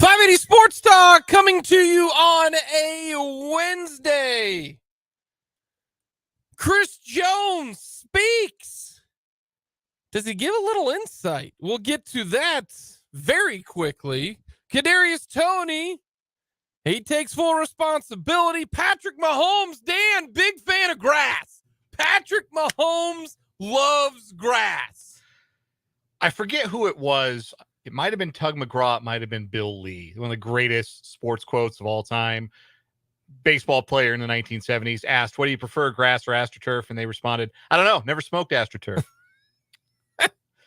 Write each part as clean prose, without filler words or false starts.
580 Sports Talk coming to you on a Wednesday. Chris Jones speaks. Does he give a little insight? We'll get to that very quickly. Kadarius Toney, he takes full responsibility. Patrick Mahomes, Dan, big fan of grass. Patrick Mahomes loves grass. I forget who it was. It might have been Tug McGraw. It might have been Bill Lee, one of the greatest sports quotes of all time. Baseball player in the 1970s asked, what do you prefer, grass or AstroTurf? And they responded, I don't know, never smoked AstroTurf.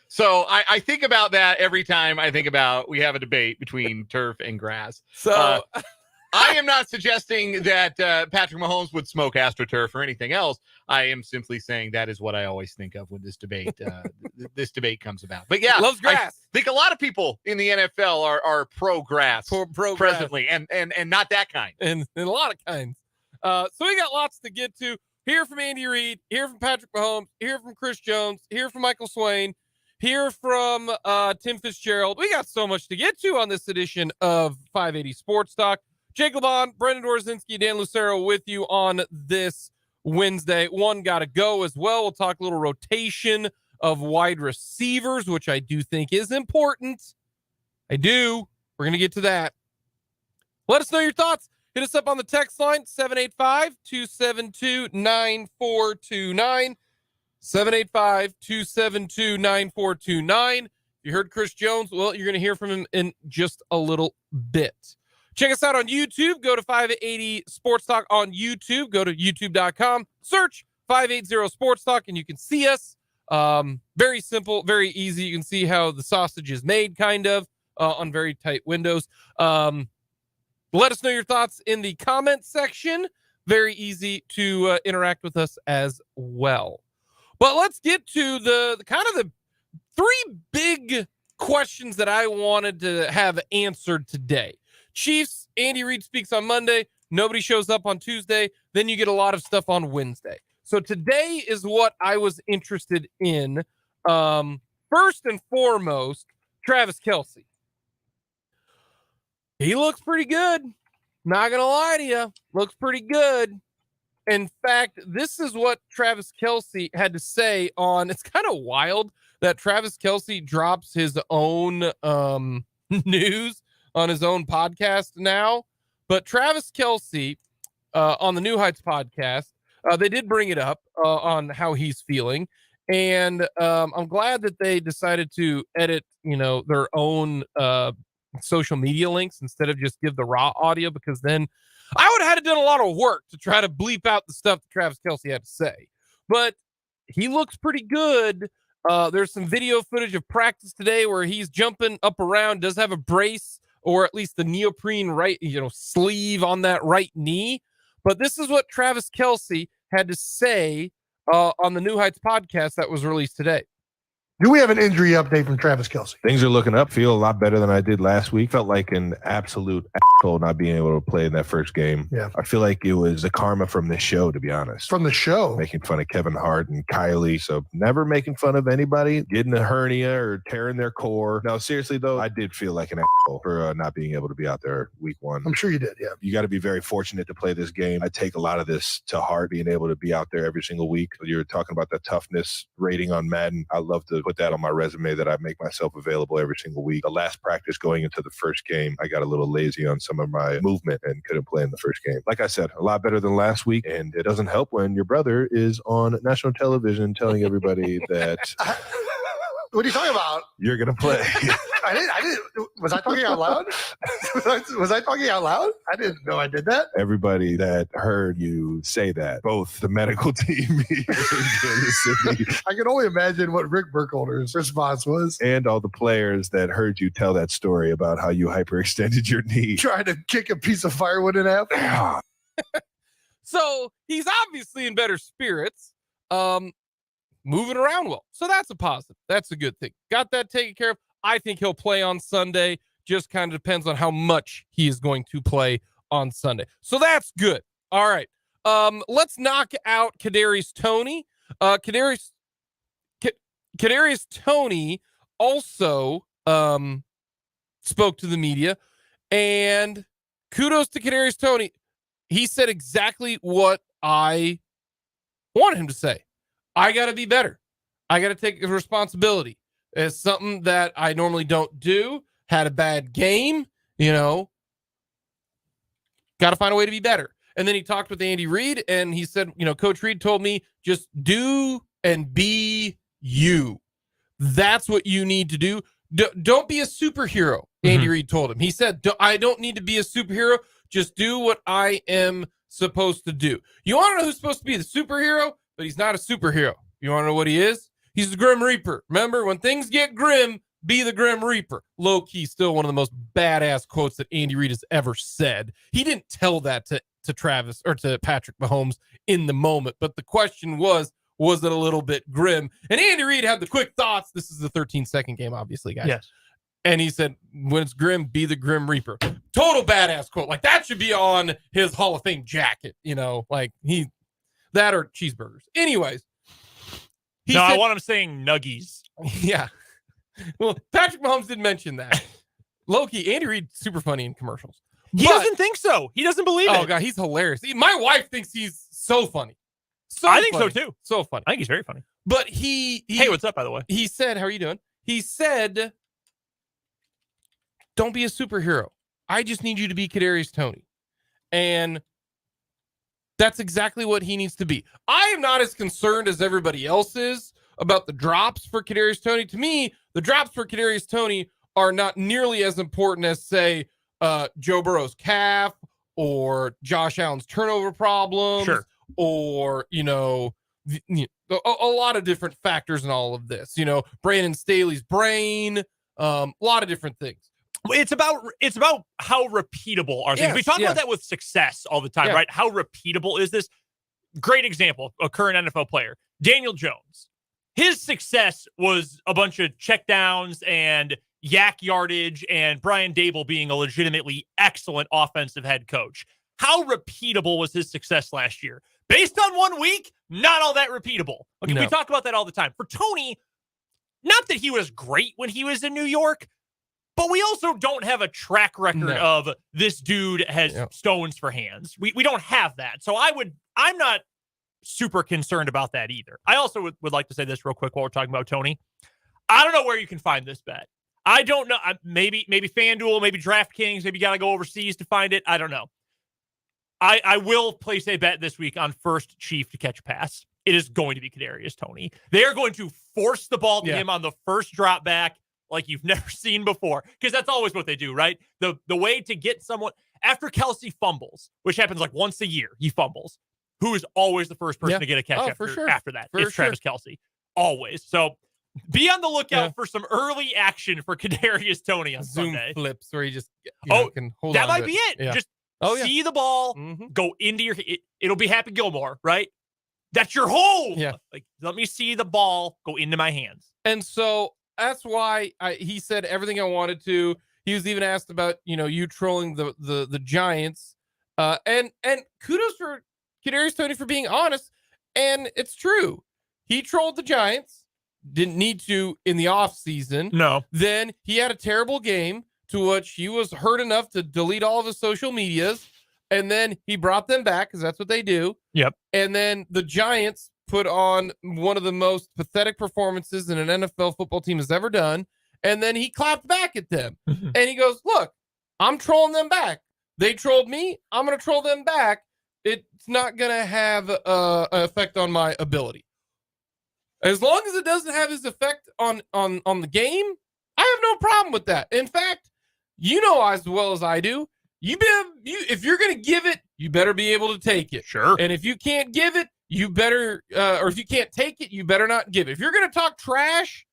So I think about that every time I think about we have a debate between turf and grass. So I am not suggesting that Patrick Mahomes would smoke AstroTurf or anything else. I am simply saying that is what I always think of when this debate this debate comes about. But yeah, loves grass. I think a lot of people in the NFL are pro grass presently, and not that kind. And a lot of kinds. So we got lots to get to. Hear from Andy Reid, hear from Patrick Mahomes, hear from Chris Jones, hear from Michael Swain, hear from Tim Fitzgerald. We got so much to get to on this edition of 580 Sports Talk. Jake LeBon, Brendan Dorzinski, Dan Lucero with you on this Wednesday. One got to go as well. We'll talk a little rotation of wide receivers, which I do think is important. I do. We're going to get to that. Let us know your thoughts. Hit us up on the text line, 785-272-9429. 785-272-9429. You heard Chris Jones. Well, you're going to hear from him in just a little bit. Check us out on YouTube. Go to 580 Sports Talk on YouTube. Go to youtube.com. Search 580 Sports Talk, and you can see us. Very simple, very easy. You can see how the sausage is made, kind of, on very tight windows. Let us know your thoughts in the comment section. Very easy to interact with us as well. But let's get to the kind of the three big questions that I wanted to have answered today. Chiefs, Andy Reid speaks on Monday. Nobody shows up on Tuesday. Then you get a lot of stuff on Wednesday. So today is what I was interested in. First and foremost, Travis Kelce. He looks pretty good. Not going to lie to you. Looks pretty good. In fact, this is what Travis Kelce had to say on, it's kind of wild that Travis Kelce drops his own news on his own podcast now. But Travis Kelce on the New Heights podcast, they did bring it up on how he's feeling. And I'm glad that they decided to edit, their own social media links instead of just give the raw audio, because then I would have had to done a lot of work to try to bleep out the stuff that Travis Kelce had to say. But he looks pretty good. There's some video footage of practice today where he's jumping up around, does have a brace, or at least the neoprene right, sleeve on that right knee. But this is what Travis Kelce had to say on the New Heights podcast that was released today. Do we have an injury update from Travis Kelce? Things are looking up. Feel a lot better than I did last week. Felt like an absolute asshole not being able to play in that first game. Yeah. I feel like it was the karma from the show, to be honest. From the show? Making fun of Kevin Hart and Kylie. So never making fun of anybody getting a hernia or tearing their core. No, seriously, though, I did feel like an asshole for not being able to be out there week one. I'm sure you did, yeah. You got to be very fortunate to play this game. I take a lot of this to heart, being able to be out there every single week. You're talking about the toughness rating on Madden. I love to put that on my resume, that I make myself available every single week. The last practice going into the first game, I got a little lazy on some of my movement and couldn't play in the first game. Like I said, a lot better than last week, and it doesn't help when your brother is on national television telling everybody that what are you talking about? You're going to play. I didn't. Was I talking out loud? Was I talking out loud? I didn't know I did that. Everybody that heard you say that, both the medical team here in Kansas City, I can only imagine what Rick Burkholder's response was. And all the players that heard you tell that story about how you hyperextended your knee. Trying to kick a piece of firewood in half. So he's obviously in better spirits. Moving around well. So that's a positive. That's a good thing. Got that taken care of. I think he'll play on Sunday. Just kind of depends on how much he is going to play on Sunday. So that's good. All right. Let's knock out Kadarius Toney. Kadarius Toney also spoke to the media, And kudos to Kadarius Toney. He said exactly what I wanted him to say. I got to be better. I got to take responsibility. It's something that I normally don't do. Had a bad game, got to find a way to be better. And then he talked with Andy Reid, and he said, Coach Reid told me, just do and be you. That's what you need to do. Don't be a superhero, Andy Reid told him. He said, I don't need to be a superhero. Just do what I am supposed to do. You want to know who's supposed to be the superhero? But he's not a superhero. You want to know what he is? He's the Grim Reaper. Remember, when things get grim, be the Grim Reaper. Low key, still one of the most badass quotes that Andy Reid has ever said. He didn't tell that to Travis or to Patrick Mahomes in the moment, but the question was it a little bit grim? And Andy Reid had the quick thoughts. This is the 13-second game, obviously, guys. Yes. And he said, when it's grim, be the Grim Reaper. Total badass quote. Like, that should be on his Hall of Fame jacket, that or cheeseburgers. Anyways. I want him saying nuggies. Yeah. Well, Patrick Mahomes did mention that. Low-key, Andy Reid, super funny in commercials. He doesn't think so. He doesn't believe it. Oh, God, he's hilarious. My wife thinks he's so funny. I think so, too. So funny. I think he's very funny. But he Hey, what's up, by the way? He said, how are you doing? He said, don't be a superhero. I just need you to be Kadarius Toney. And that's exactly what he needs to be. I am not as concerned as everybody else is about the drops for Kadarius Toney. To me, the drops for Kadarius Toney are not nearly as important as, say, Joe Burrow's calf or Josh Allen's turnover problems, or, a lot of different factors in all of this. Brandon Staley's brain, a lot of different things. It's about how repeatable are things. We talk about that with success all the time, right? How repeatable is this? Great example, a current NFL player, Daniel Jones. His success was a bunch of checkdowns and yak yardage and Brian Dable being a legitimately excellent offensive head coach. How repeatable was his success last year? Based on 1 week, not all that repeatable. Okay, no. We talk about that all the time. For Toney, not that he was great when he was in New York, but we also don't have a track record of this dude has stones for hands. We don't have that. So I'm not super concerned about that either. I also would like to say this real quick while we're talking about Toney. I don't know where you can find this bet. I don't know. Maybe FanDuel, maybe DraftKings, maybe you got to go overseas to find it. I don't know. I will place a bet this week on first Chief to catch a pass. It is going to be Kadarius Toney. They are going to force the ball to him on the first drop back like you've never seen before, because that's always what they do, right? The way to get someone after Kelsey fumbles, which happens like once a year, he fumbles. Who is always the first person to get a catch after that? It's Travis Kelsey. Always. So be on the lookout for some early action for Kadarius Toney on Zoom Sunday. Flips where he just can hold that on might to be it. Yeah. Just see the ball, go into your it'll be Happy Gilmore, right? That's your home. Yeah. Like, let me see the ball go into my hands. And so that's why he said everything I wanted to. He was even asked about, you trolling the Giants. And kudos for Kadarius Toney for being honest. And it's true. He trolled the Giants. Didn't need to in the offseason. No. Then he had a terrible game to which he was hurt enough to delete all of his social medias. And then he brought them back because that's what they do. Yep. And then the Giants put on one of the most pathetic performances in an NFL football team has ever done. And then he clapped back at them. And he goes, look, I'm trolling them back. They trolled me. I'm going to troll them back. It's not going to have an effect on my ability. As long as it doesn't have his effect on the game, I have no problem with that. In fact, as well as I do, if you're going to give it, you better be able to take it. Sure. And if you can't give it, you better, or if you can't take it, you better not give it. If you're going to talk trash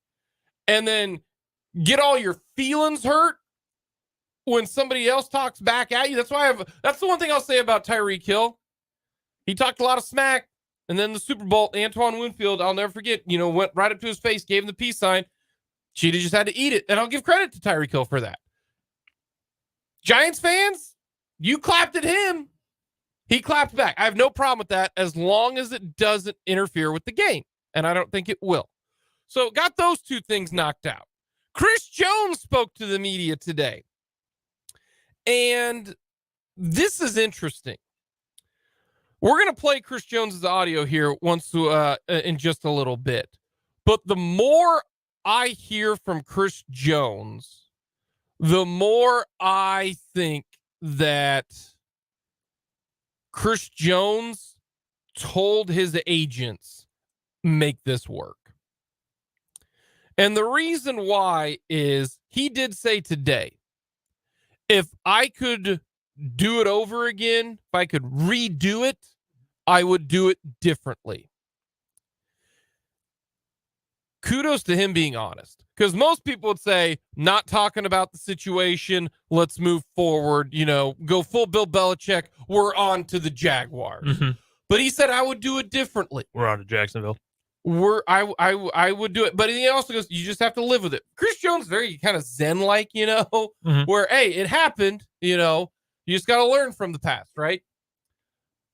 and then get all your feelings hurt when somebody else talks back at you, that's the one thing I'll say about Tyreek Hill. He talked a lot of smack, and then the Super Bowl, Antoine Winfield, I'll never forget, went right up to his face, gave him the peace sign. Cheetah just had to eat it, and I'll give credit to Tyreek Hill for that. Giants fans, you clapped at him. He clapped back. I have no problem with that as long as it doesn't interfere with the game, and I don't think it will. So got those two things knocked out. Chris Jones spoke to the media today, And this is interesting. We're going to play Chris Jones's audio here in just a little bit. But the more I hear from Chris Jones, the more I think that Chris Jones told his agents, make this work. And the reason why is he did say today, if I could do it over again, if I could redo it, I would do it differently. Kudos to him being honest, because most people would say, not talking about the situation, let's move forward, go full Bill Belichick, we're on to the Jaguars. Mm-hmm. But he said, I would do it differently. We're on to Jacksonville. I would do it. But he also goes, you just have to live with it. Chris Jones, very kind of Zen-like, where, hey, it happened, you just got to learn from the past, right?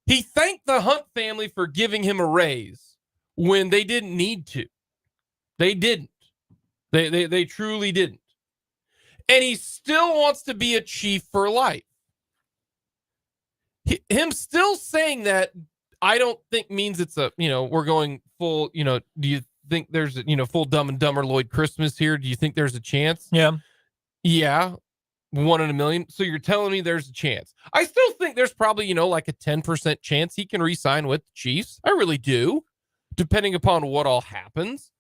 He thanked the Hunt family for giving him a raise when they didn't need to. They didn't. They truly didn't. And he still wants to be a Chief for life. Him still saying that, I don't think means it's we're going full, do you think there's a, full Dumb and Dumber Lloyd Christmas here? Do you think there's a chance? Yeah. Yeah. 1 in a million. So you're telling me there's a chance. I still think there's probably, like a 10% chance he can re-sign with the Chiefs. I really do, depending upon what all happens.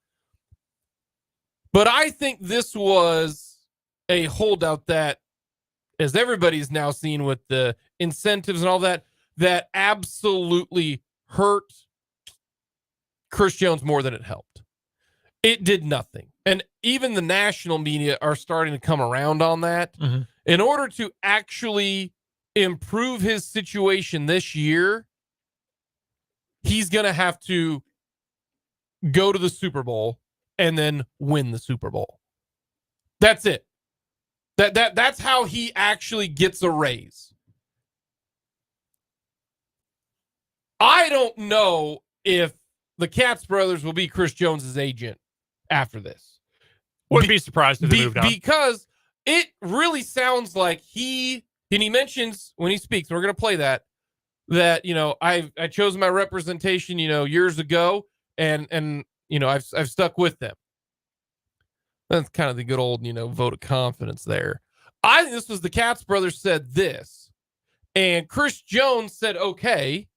But I think this was a holdout that, as everybody's now seen with the incentives and all that, that absolutely hurt Chris Jones more than it helped. It did nothing. And even the national media are starting to come around on that. Mm-hmm. In order to actually improve his situation this year, he's going to have to go to the Super Bowl and then win the Super Bowl. That's it. That's how he actually gets a raise. I don't know if the Katz brothers will be Chris Jones's agent after this. Wouldn't be surprised if they moved on. Because it really sounds like he mentions when he speaks, we're going to play that I chose my representation, years ago, and I've stuck with them. That's kind of the good old, vote of confidence there. I think this was the Katz brothers said this, and Chris Jones said, okay,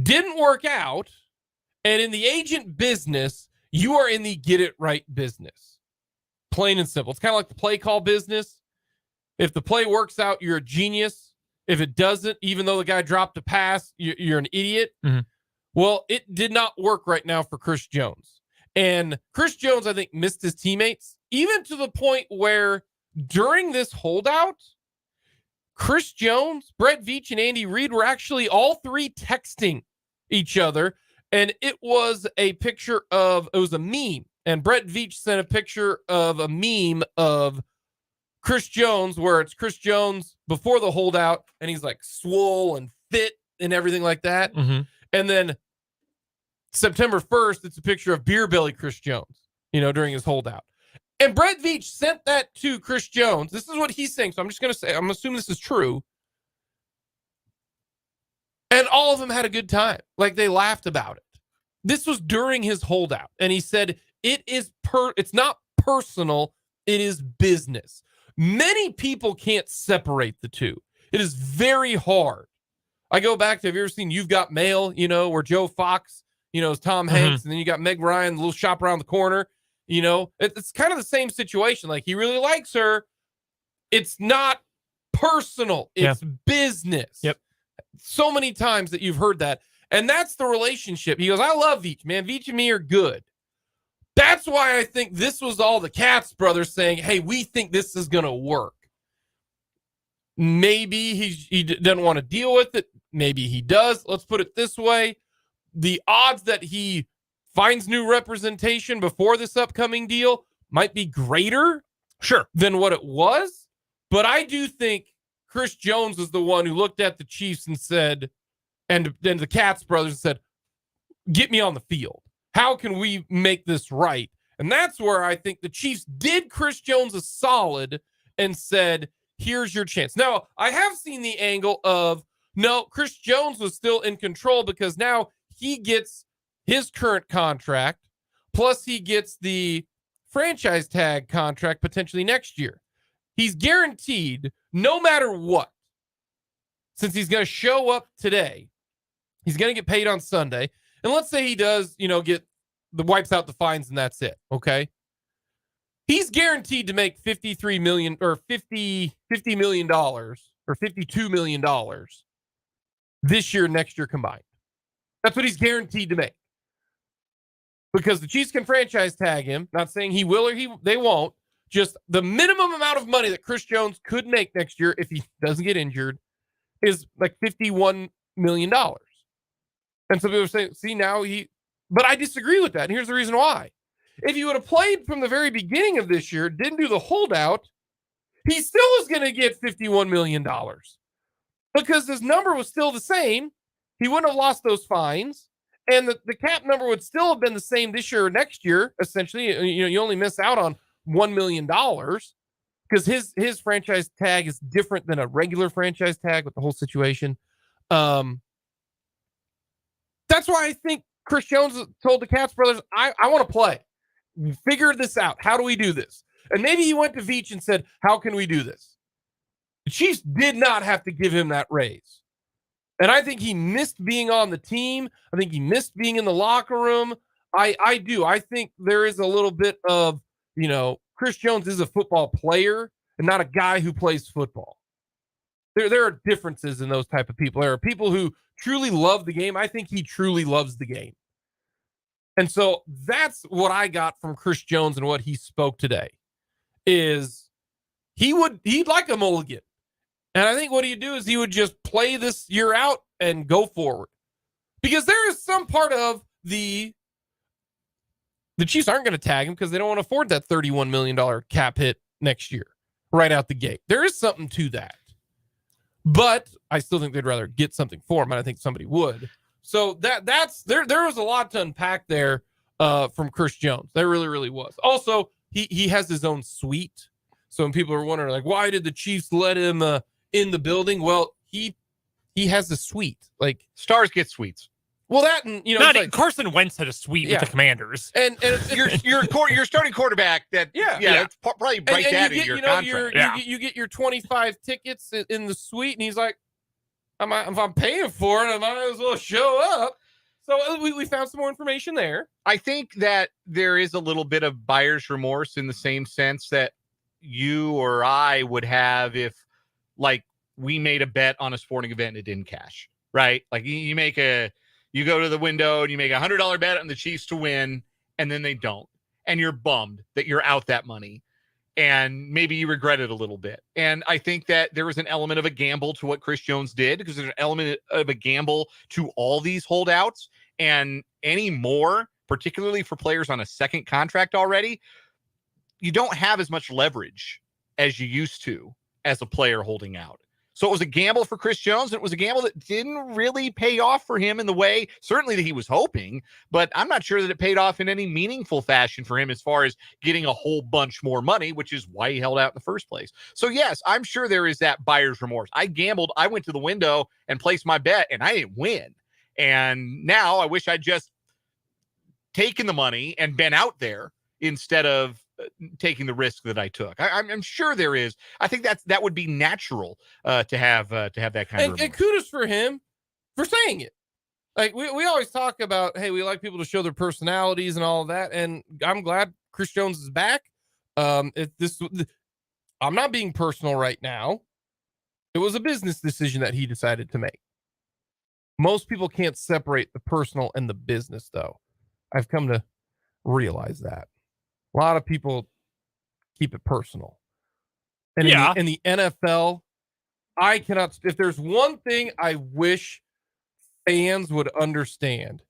didn't work out. And in the agent business, you are in the get it right business. Plain and simple. It's kind of like the play call business. If the play works out, you're a genius. If it doesn't, even though the guy dropped a pass, you're an idiot. Mm-hmm. Well, it did not work right now for Chris Jones. And Chris Jones, I think, missed his teammates, even to the point where during this holdout, Chris Jones, Brett Veach, and Andy Reid were actually all three texting each other. And it was a meme. And Brett Veach sent a picture of a meme of Chris Jones, where it's Chris Jones before the holdout, and he's like swole and fit and everything like that. Mm-hmm. And then September 1st, it's a picture of beer belly Chris Jones, during his holdout. And Brett Veach sent that to Chris Jones. This is what he's saying. So I'm just going to say, I'm assuming this is true. And all of them had a good time. Like, they laughed about it. This was during his holdout. And he said, it's not personal. It is business. Many people can't separate the two. It is very hard. I go back to, have you ever seen You've Got Mail, where Joe Fox, is Tom Hanks, and then you got Meg Ryan, the little shop around the corner. It's kind of the same situation. Like, he really likes her. It's not personal. It's business. Yep. So many times that you've heard that. And that's the relationship. He goes, I love Veach, man. Veach and me are good. That's why I think this was all the Katz brothers saying, hey, we think this is going to work. Maybe he doesn't want to deal with it. Maybe he does. Let's put it this way. The odds that he finds new representation before this upcoming deal might be greater than what it was. But I do think Chris Jones is the one who looked at the Chiefs and said, and then the Katz brothers said, get me on the field. How can we make this right? And that's where I think the Chiefs did Chris Jones a solid and said, here's your chance. Now, I have seen the angle of, no, Chris Jones was still in control because now he gets his current contract, plus he gets the franchise tag contract potentially next year. He's guaranteed no matter what, since he's going to show up today, he's going to get paid on Sunday. And let's say he does, wipes out the fines and that's it. Okay. He's guaranteed to make $53 million or $50 million or $52 million this year, next year combined. That's what he's guaranteed to make. Because the Chiefs can franchise tag him, not saying he will or they won't, just the minimum amount of money that Chris Jones could make next year if he doesn't get injured is like $51 million. And some people are saying, see, now but I disagree with that. And here's the reason why. If he would have played from the very beginning of this year, didn't do the holdout, he still is going to get $51 million because his number was still the same. He wouldn't have lost those fines. And the cap number would still have been the same this year or next year. Essentially, you only miss out on $1 million because his franchise tag is different than a regular franchise tag with the whole situation. That's why I think Chris Jones told the Katz brothers, I want to play. Figure this out. How do we do this? And maybe he went to Veach and said, how can we do this? The Chiefs did not have to give him that raise. And I think he missed being on the team. I think he missed being in the locker room. I do. I think there is a little bit of, Chris Jones is a football player and not a guy who plays football. There are differences in those type of people. There are people who truly love the game. I think he truly loves the game. And so that's what I got from Chris Jones and what he spoke today is he'd like a mulligan. And I think what he'd do is he would just play this year out and go forward. Because there is some part of the Chiefs aren't going to tag him because they don't want to afford that $31 million cap hit next year right out the gate. There is something to that. But I still think they'd rather get something for him, and I think somebody would. So that's there was a lot to unpack there from Chris Jones. There really, really was. Also, he has his own suite. So when people are wondering, like, why did the Chiefs let him in the building? Well, he has a suite. Like, stars get suites. Well, that and like, Carson Wentz had a suite with the Commanders, and your starting quarterback. It's probably right down in your contract. You get your 25 tickets in the suite, and he's like, if I'm paying for it, I might as well show up. So we found some more information there. I think that there is a little bit of buyer's remorse in the same sense that you or I would have if, like, we made a bet on a sporting event and it didn't cash, right? Like you go to the window and you make $100 bet on the Chiefs to win, and then they don't. And you're bummed that you're out that money. And maybe you regret it a little bit. And I think that there was an element of a gamble to what Chris Jones did, because there's an element of a gamble to all these holdouts. And any more, particularly for players on a second contract already, you don't have as much leverage as you used to as a player holding out. So it was a gamble for Chris Jones. And it was a gamble that didn't really pay off for him in the way, certainly, that he was hoping. But I'm not sure that it paid off in any meaningful fashion for him as far as getting a whole bunch more money, which is why he held out in the first place. So, yes, I'm sure there is that buyer's remorse. I gambled. I went to the window and placed my bet, and I didn't win. And now I wish I'd just taken the money and been out there instead of taking the risk that I took. I'm sure there is. I think that would be natural to have that kind of. And kudos for him for saying it. Like we always talk about, hey, we like people to show their personalities and all of that. And I'm glad Chris Jones is back. I'm not being personal right now. It was a business decision that he decided to make. Most people can't separate the personal and the business, though. I've come to realize that. A lot of people keep it personal. And in the NFL, I cannot, if there's one thing I wish fans would understand,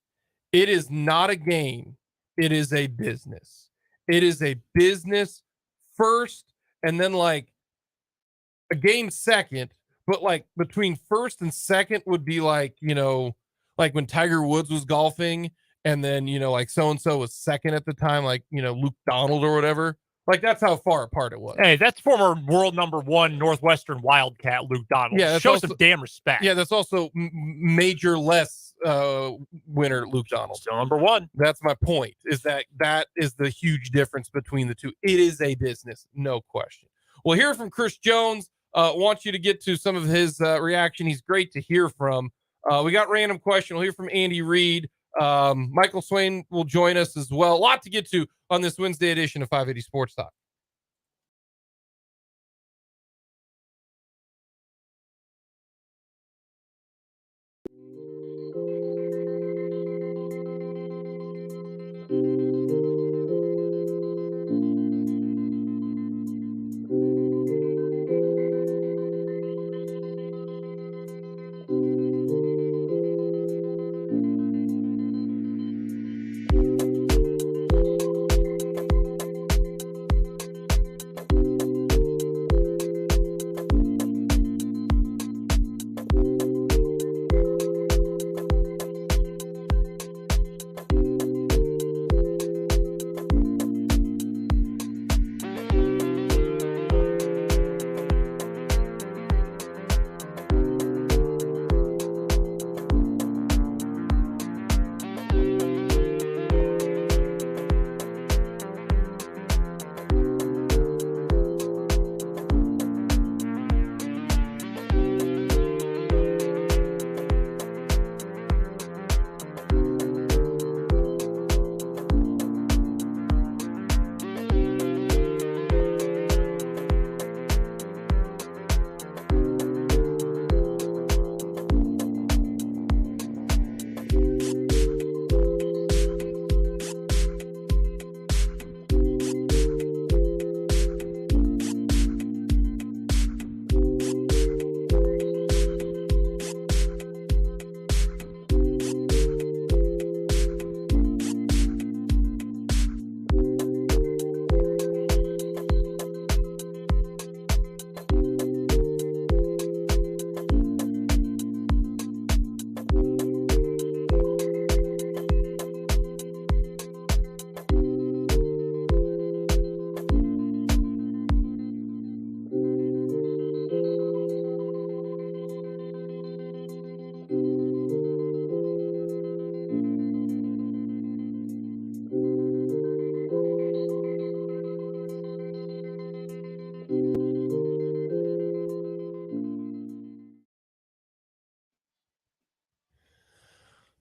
it is not a game. It is a business. It is a business first, and then like a game second, but like between first and second would be like, like when Tiger Woods was golfing, and then, like so-and-so was second at the time, like, Luke Donald or whatever. Like, that's how far apart it was. Hey, that's former world #1 Northwestern Wildcat Luke Donald. Yeah, show some damn respect. Yeah, that's also major less winner Luke Donald. Still #1. That's my point, is that is the huge difference between the two. It is a business, no question. We'll hear from Chris Jones. Want you to get to some of his reaction. He's great to hear from. We got random question. We'll hear from Andy Reid. Michael Swain will join us as well. A lot to get to on this Wednesday edition of 580 Sports Talk.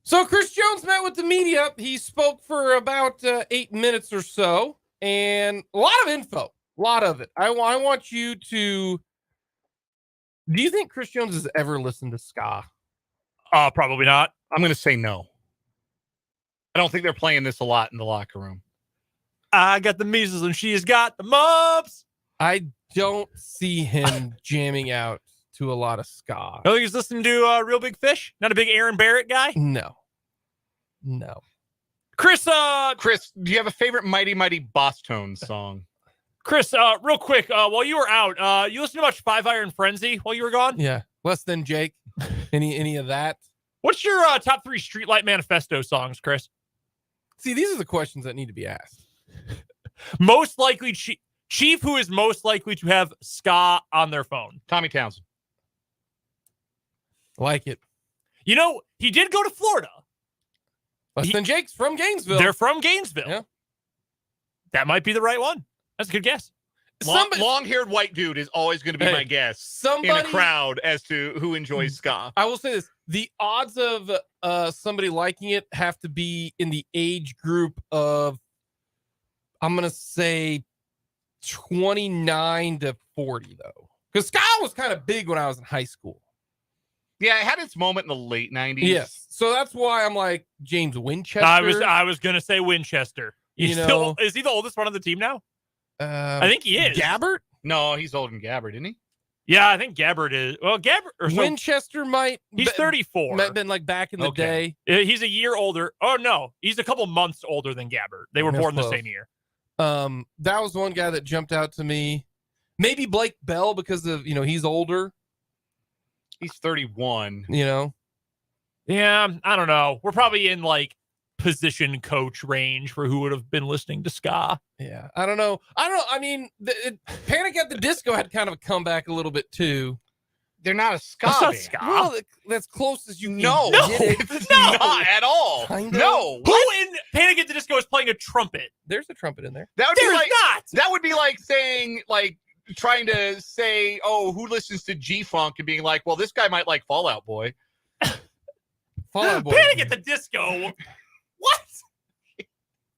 So Chris Jones met with the media. He spoke for about 8 minutes or so, and a lot of info, a lot of it. I want you to. Do you think Chris Jones has ever listened to ska? Probably not. I'm going to say no. I don't think they're playing this a lot in the locker room. I got the measles and she's got the mumps. I don't see him jamming out to a lot of ska. I think he's listening to Real Big Fish. Not a big Aaron Barrett guy. No. Chris, do you have a favorite Mighty Mighty Boss Tones song? Chris, real quick, while you were out, you listened to much Five Iron Frenzy while you were gone? Yeah, less than Jake. Any of that? What's your top 3 Streetlight Manifesto songs, Chris? See, these are the questions that need to be asked. Most likely Chief, who is most likely to have ska on their phone? Tommy Townsend. Like it. You know, he did go to Florida. Less than Jake's from Gainesville. They're from Gainesville. Yeah. That might be the right one. That's a good guess. Long-haired white dude is always going to be my guess in a crowd as to who enjoys ska. I will say this. The odds of somebody liking it have to be in the age group of, I'm going to say 29 to 40, though. Because ska was kind of big when I was in high school. Yeah, it had its moment in the late 90s. Yes. So that's why I'm like James Winchester. I was going to say Winchester. Is he the oldest one on the team now? I think he is. Gabbert? No, he's older than Gabbert, isn't he? Yeah, I think Gabbert is. Well, Winchester might. He's 34. Might have been like back in the day. He's a year older. Oh, no. He's a couple months older than Gabbert. They were born the same year. That was one guy that jumped out to me. Maybe Blake Bell because of, he's older. He's 31. Yeah, I don't know. We're probably in like position coach range for who would have been listening to ska. Yeah, I don't know. I mean, Panic at the Disco had kind of a comeback a little bit too. They're not a ska That's not band. ska. Well, that's close as you can No, get it. it's not at all. Kind of. No, Who in Panic at the Disco is playing a trumpet? There's a trumpet in there. that would be There's like not. that would be like saying like trying to say, oh, who listens to G-Funk and being like, well, this guy might like Fall Out Boy. Fall Out Boy. Panic at the Disco. What?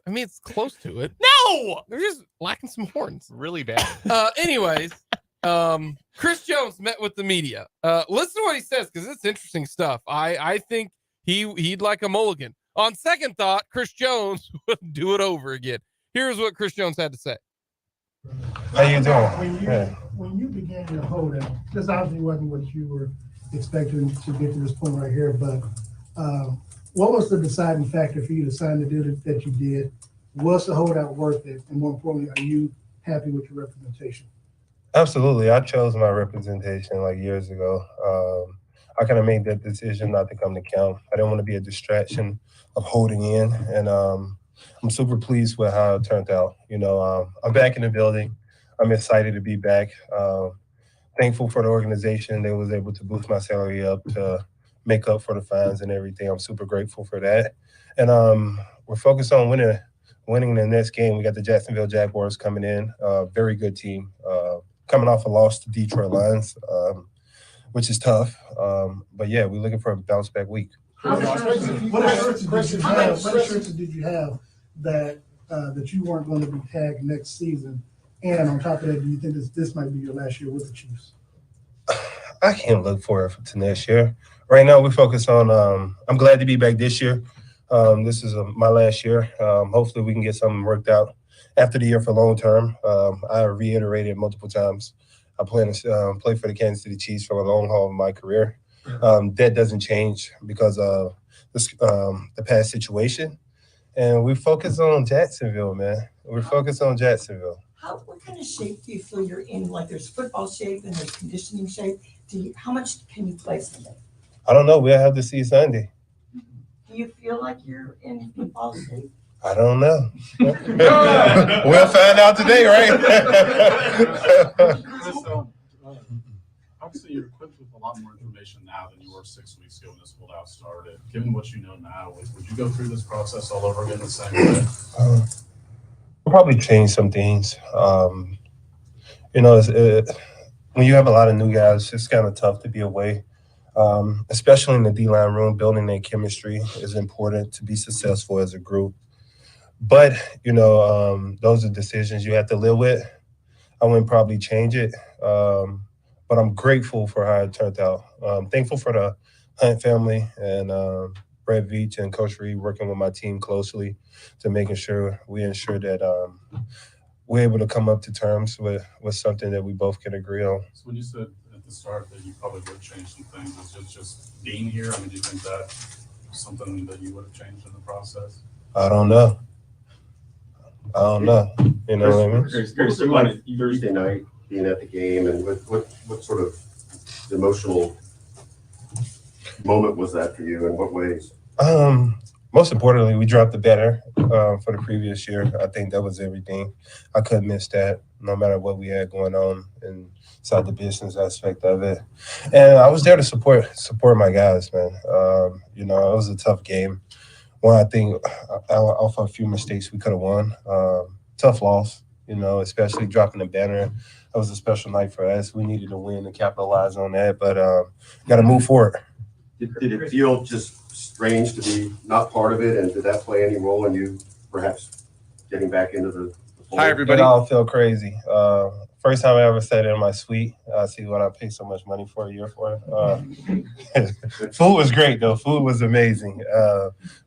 I mean, it's close to it. No. They're just lacking some horns. Really bad. Anyways, Chris Jones met with the media. Listen to what he says because it's interesting stuff. I think he'd like a mulligan. On second thought, Chris Jones would do it over again. Here's what Chris Jones had to say. How you doing? When you began your holdout, this obviously wasn't what you were expecting to get to this point right here, but what was the deciding factor for you to sign the deal that you did? Was the holdout worth it? And more importantly, are you happy with your representation? Absolutely. I chose my representation like years ago. I kind of made that decision not to come to camp. I didn't want to be a distraction of holding in. And I'm super pleased with how it turned out. You know, I'm back in the building. I'm excited to be back. Thankful for the organization. They was able to boost my salary up to make up for the fines and everything. I'm super grateful for that. And we're focused on winning the next game. We got the Jacksonville Jaguars coming in. Very good team. Coming off a loss to Detroit Lions, which is tough. But yeah, we're looking for a bounce back week. What assurances did you have that you weren't going to be tagged next season? And on top of that, do you think this might be your last year with the Chiefs? I can't look forward to next year. Right now, we focus on. I'm glad to be back this year. This is my last year. Hopefully, we can get something worked out after the year for long term. I reiterated multiple times. I plan to play for the Kansas City Chiefs for a long haul of my career. That doesn't change because of the past situation. And we focus on Jacksonville, man. We're focused on Jacksonville. What kind of shape do you feel you're in? Like there's football shape and there's conditioning shape. How much can you play Sunday? I don't know. We'll have to see Sunday. Do you feel like you're in football shape? I don't know. We'll find out today, right? Obviously, you're equipped with a lot more information now than you were 6 weeks ago when this holdout started. Given what you know now, would you go through this process all over again the same way? We'll probably change some things. You know, when you have a lot of new guys, it's kind of tough to be away, especially in the D-line room. Building that chemistry is important to be successful as a group. But, you know, those are decisions you have to live with. I wouldn't probably change it. But I'm grateful for how it turned out. Thankful for the Hunt family and Brett Veach and Coach Reed working with my team closely to making sure we ensure that we're able to come up to terms with something that we both can agree on. So when you said at the start that you probably would change some things, is it just being here? I mean, do you think that's something that you would have changed in the process? I don't know. You know what I mean? Chris, you on Thursday night being at the game, and what sort of emotional moment was that for you? In what ways? Most importantly, we dropped the banner for the previous year. I think that was everything. I couldn't miss that, no matter what we had going on inside the business aspect of it. And I was there to support my guys, man. You know, it was a tough game. One, I think, off a few mistakes we could have won. Tough loss, you know, especially dropping the banner. That was a special night for us. We needed to win and capitalize on that, but got to move forward. Did it feel just strange to be not part of it, and did that play any role in you perhaps getting back into the fold? Hi, everybody. It all felt crazy. First time I ever sat in my suite. See what I paid so much money for a year for. Food was great, though. Food was amazing.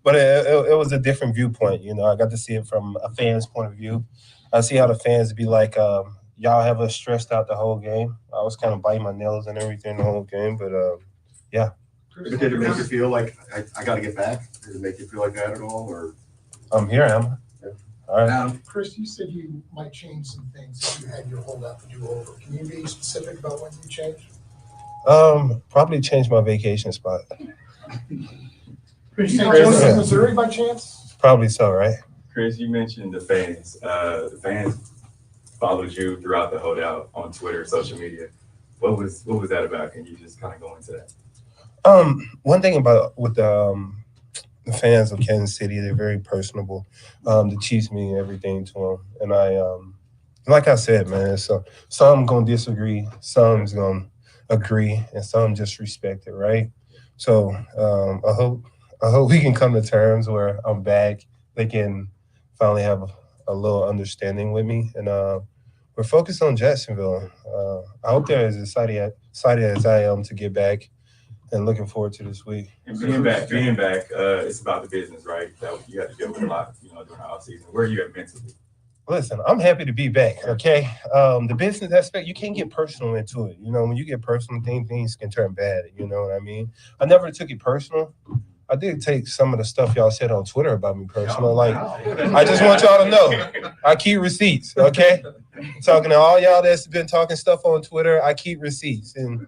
But it was a different viewpoint. You know, I got to see it from a fan's point of view. I see how the fans be like, y'all have us stressed out the whole game. I was kind of biting my nails and everything the whole game, but yeah. But did it make you feel like I got to get back? Did it make you feel like that at all, or? I'm here, Emma. Yeah. All right. Chris, you said you might change some things if you had your holdout to do over. Can you be specific about what you changed? Probably change my vacation spot. Chris, St. Joseph, Missouri, by chance? Probably so, right? Chris, you mentioned the fans. The fans followed you throughout the holdout on Twitter, social media. What was that about? Can you just kind of go into that? One thing about with the fans of Kansas City, they're very personable. The Chiefs mean everything to them, and like I said, man, so some gonna disagree, some's gonna agree, and some just respect it, right? So I hope we can come to terms where I'm back. They can finally have a little understanding with me, and we're focused on Jacksonville. I hope they're as excited as I am to get back, and looking forward to this week. And being back, it's about the business, right? That you have to deal with a lot, during the off season. Where are you at mentally? Listen, I'm happy to be back. Okay, the business aspect, you can't get personal into it. When you get personal, things can turn bad. You know what I mean? I never took it personal. I did take some of the stuff y'all said on Twitter about me personal. Like, I just want y'all to know, I keep receipts. Okay, talking to all y'all that's been talking stuff on Twitter, I keep receipts. And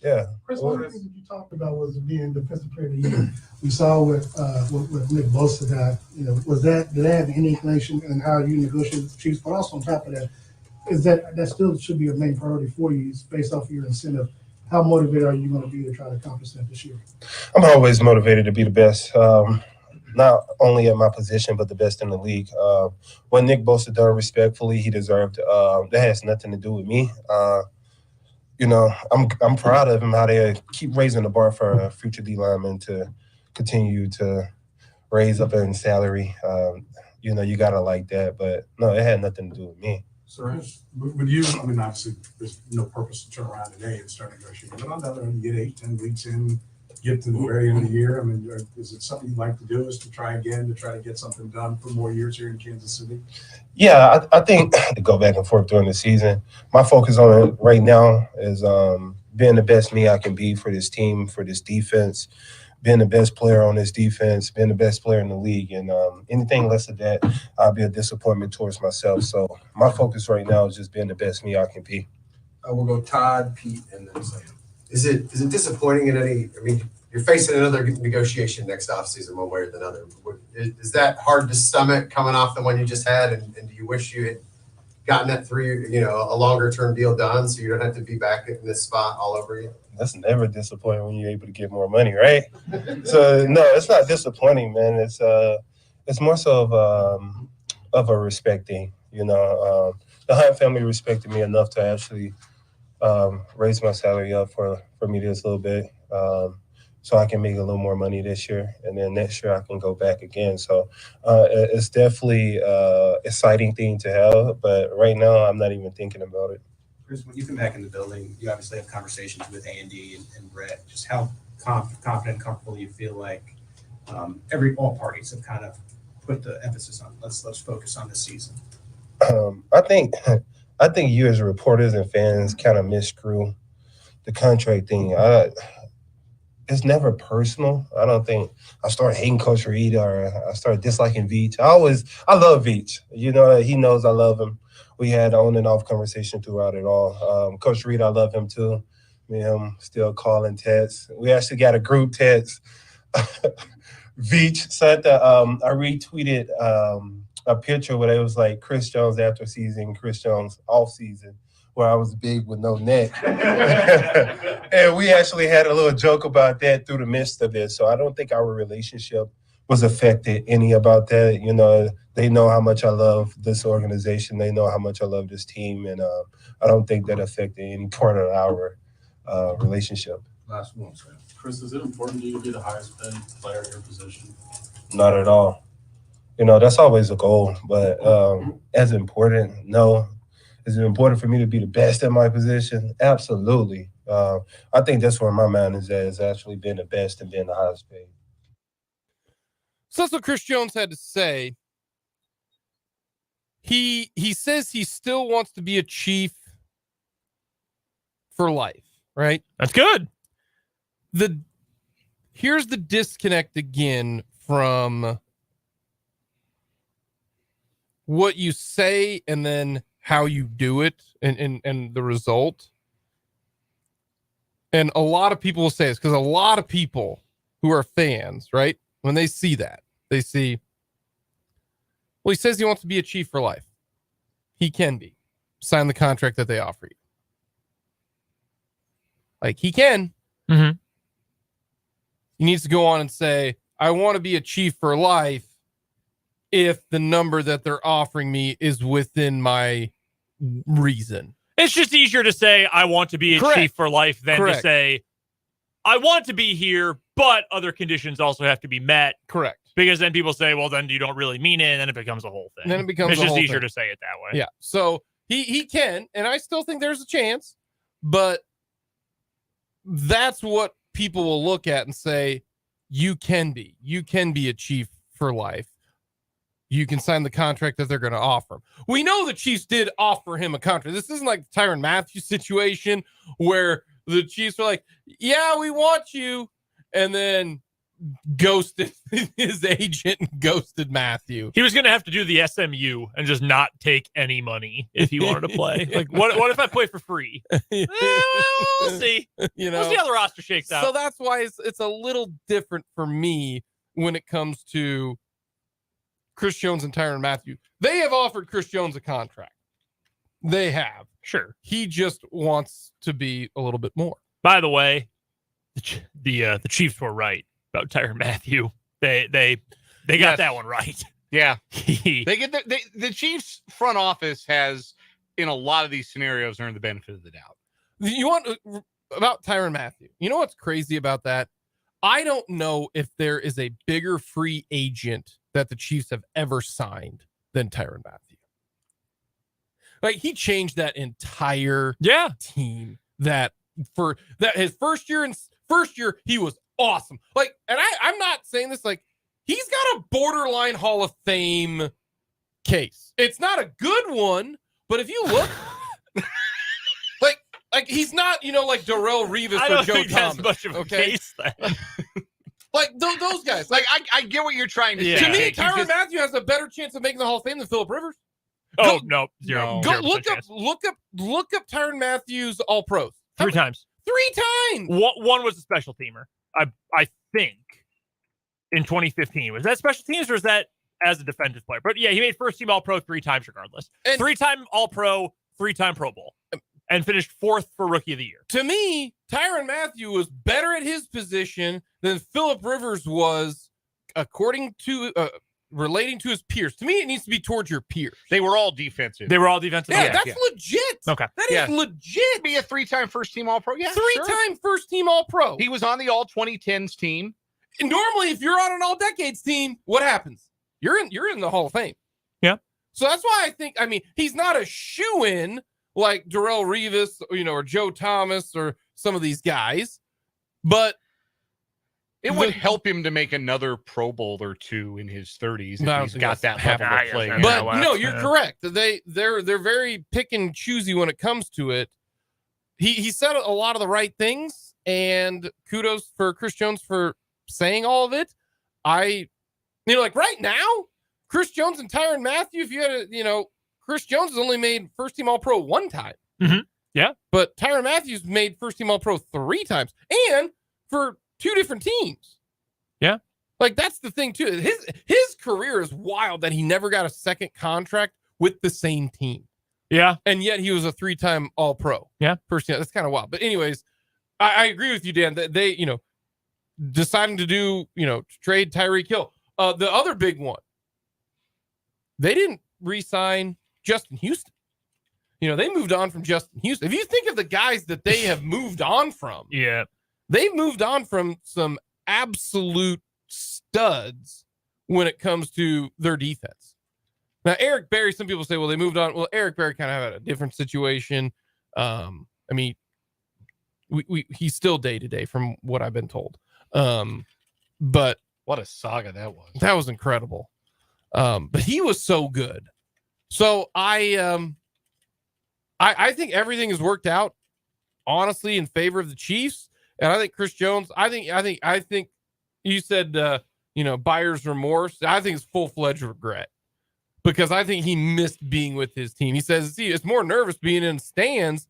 yeah. Chris, one of the things that you talked about was being defensive player of the year. We saw what Nick Bosa got. Did that have any inclination in how you negotiate with the Chiefs? But also on top of that, is that still should be a main priority for you based off of your incentive? How motivated are you going to be to try to accomplish that this year? I'm always motivated to be the best, not only at my position, but the best in the league. What Nick Bosa done respectfully, he deserved. That has nothing to do with me. I'm proud of him, how they keep raising the bar for future D linemen to continue to raise up in salary. You got to like that. But, no, it had nothing to do with me. So with you, I mean, obviously, there's no purpose to turn around today and start negotiating. But on the other hand, you get 8-10 weeks in, get to the very end of the year. I mean, is it something you'd like to do, is to try to get something done for more years here in Kansas City? Yeah, I think to go back and forth during the season, my focus on it right now is being the best me I can be for this team, for this defense, being the best player on this defense, being the best player in the league. And anything less of that, I'll be a disappointment towards myself. So my focus right now is just being the best me I can be. We'll go Todd, Pete, and then Sam. Is it disappointing in any – I mean, you're facing another negotiation next offseason one way or the other. Is that hard to stomach coming off the one you just had? And do you wish you had gotten that a longer-term deal done so you don't have to be back in this spot all over again? That's never disappointing when you're able to get more money, right? So no, it's not disappointing, man. It's more so of a respect thing. The Hunt family respected me enough to actually raise my salary up for me just a little bit, so I can make a little more money this year, and then next year I can go back again. So it's definitely an exciting thing to have, but right now I'm not even thinking about it. Chris, when you come back in the building, you obviously have conversations with Andy and Brett. Just how confident, comfortable you feel like all parties have kind of put the emphasis on let's focus on this season. I think you as reporters and fans kind of miscrew the contract thing. It's never personal. I don't think I started hating Coach Reed or I started disliking Veach. I love Veach. He knows I love him. We had on and off conversation throughout it all. Coach Reed, I love him too. Me and him still calling texts. We actually got a group text. Veach said that I retweeted a picture where it was like Chris Jones after season, Chris Jones off season, where I was big with no neck. And we actually had a little joke about that through the midst of it. So I don't think our relationship was affected any about that. They know how much I love this organization. They know how much I love this team. And I don't think that affected any part of our relationship. Last one, sir. Chris, is it important to you to be the highest paid player in your position? Not at all. That's always a goal. But as important, no. Is it important for me to be the best at my position? Absolutely. I think that's where my mind is at, is actually being the best and being the highest paid. So that's what Chris Jones had to say. He says he still wants to be a Chief for life, right? That's good. Here's the disconnect again from what you say and then how you do it and the result. And a lot of people will say this because a lot of people who are fans, right, when they see that, they see Well, he says he wants to be a Chief for life. He can be. Sign the contract that they offer you. Like, he can. Mm-hmm. He needs to go on and say, I want to be a Chief for life if the number that they're offering me is within my reason. It's just easier to say, I want to be a Correct. Chief for life than Correct. to say, I want to be here, but other conditions also have to be met. Correct. Because then people say, well, then you don't really mean it, and then it becomes a whole thing. And then it becomes it's a just whole easier thing. to say it that way. Yeah. So he can, and I still think there's a chance, but that's what people will look at and say, you can be a Chief for life. You can sign the contract that they're going to offer him. We know the Chiefs did offer him a contract. This isn't like the Tyrann Mathieu situation where the Chiefs were like, yeah, we want you. And then ghosted his agent and ghosted Matthew. He was going to have to do the SMU and just not take any money if he wanted to play. Like, what if I play for free? We'll see. We'll see how the roster shakes out. So that's why it's a little different for me when it comes to Chris Jones and Tyrann Mathieu. They have offered Chris Jones a contract. They have. Sure. He just wants to be a little bit more. By the way, the Chiefs were right about Tyrann Mathieu. They got that one right. Yeah. They get the Chiefs front office has, in a lot of these scenarios, earned the benefit of the doubt. You want about Tyrann Mathieu? You know what's crazy about that? I don't know if there is a bigger free agent that the Chiefs have ever signed than Tyrann Mathieu. Like, he changed that entire team. That for that his first year he was awesome. Like, and I'm not saying this like he's got a borderline Hall of Fame case. It's not a good one, but if you look like he's not, like Darrelle Revis or Joe Thomas. Much of a case then. Like those guys. Like I get what you're trying to say. To me, Tyrann Mathieu has a better chance of making the Hall of Fame than Phillip Rivers. Oh, no. Zero. Go look up Tyrann Mathieu's All Pros. Three times. One was a special teamer. I think in 2015. Was that special teams or was that as a defensive player? But yeah, he made first team All Pro 3 times regardless. And 3-time All Pro, 3-time Pro Bowl. And finished 4th for Rookie of the Year. To me, Tyrann Mathieu was better at his position than Phillip Rivers was, according to relating to his peers. To me, it needs to be towards your peers. They were all defensive. Yeah, that's legit. Okay. That is legit. Be a 3-time first team All Pro. Yeah, 3-time first team All Pro. He was on the All 2010s team. And normally, if you're on an All Decades team, what happens? You're in the Hall of Fame. Yeah. So that's why I think, he's not a shoo-in like Darrelle Revis, or Joe Thomas or some of these guys, but it would help him to make another Pro Bowl or two in his 30s if he's got that level of play. But no, you're correct. They're very pick and choosy when it comes to it. He said a lot of the right things, and kudos for Chris Jones for saying all of it. Like right now, Chris Jones and Tyrann Mathieu, if you had Chris Jones has only made first team All Pro 1 time. Mm-hmm. Yeah. But Tyrann Mathieu's made first team All Pro 3 times and for 2 different teams. Yeah. Like, that's the thing too. His career is wild that he never got a second contract with the same team. Yeah. And yet he was a 3-time All Pro. Yeah. First team. That's kind of wild. But anyways, I agree with you, Dan, that they, deciding to do, trade Tyreek Hill. The other big one, they didn't re-sign Justin Houston. They moved on from Justin Houston. If you think of the guys that they have moved on from, they've moved on from some absolute studs when it comes to their defense. Now, Eric Berry, some people say, well, they moved on. Well, Eric Berry kind of had a different situation. He's still day-to-day from what I've been told. But what a saga that was. That was incredible. But he was so good. So I think everything has worked out, honestly, in favor of the Chiefs. And I think Chris Jones, I think you said, buyer's remorse. I think it's full-fledged regret because I think he missed being with his team. He says, it's more nervous being in stands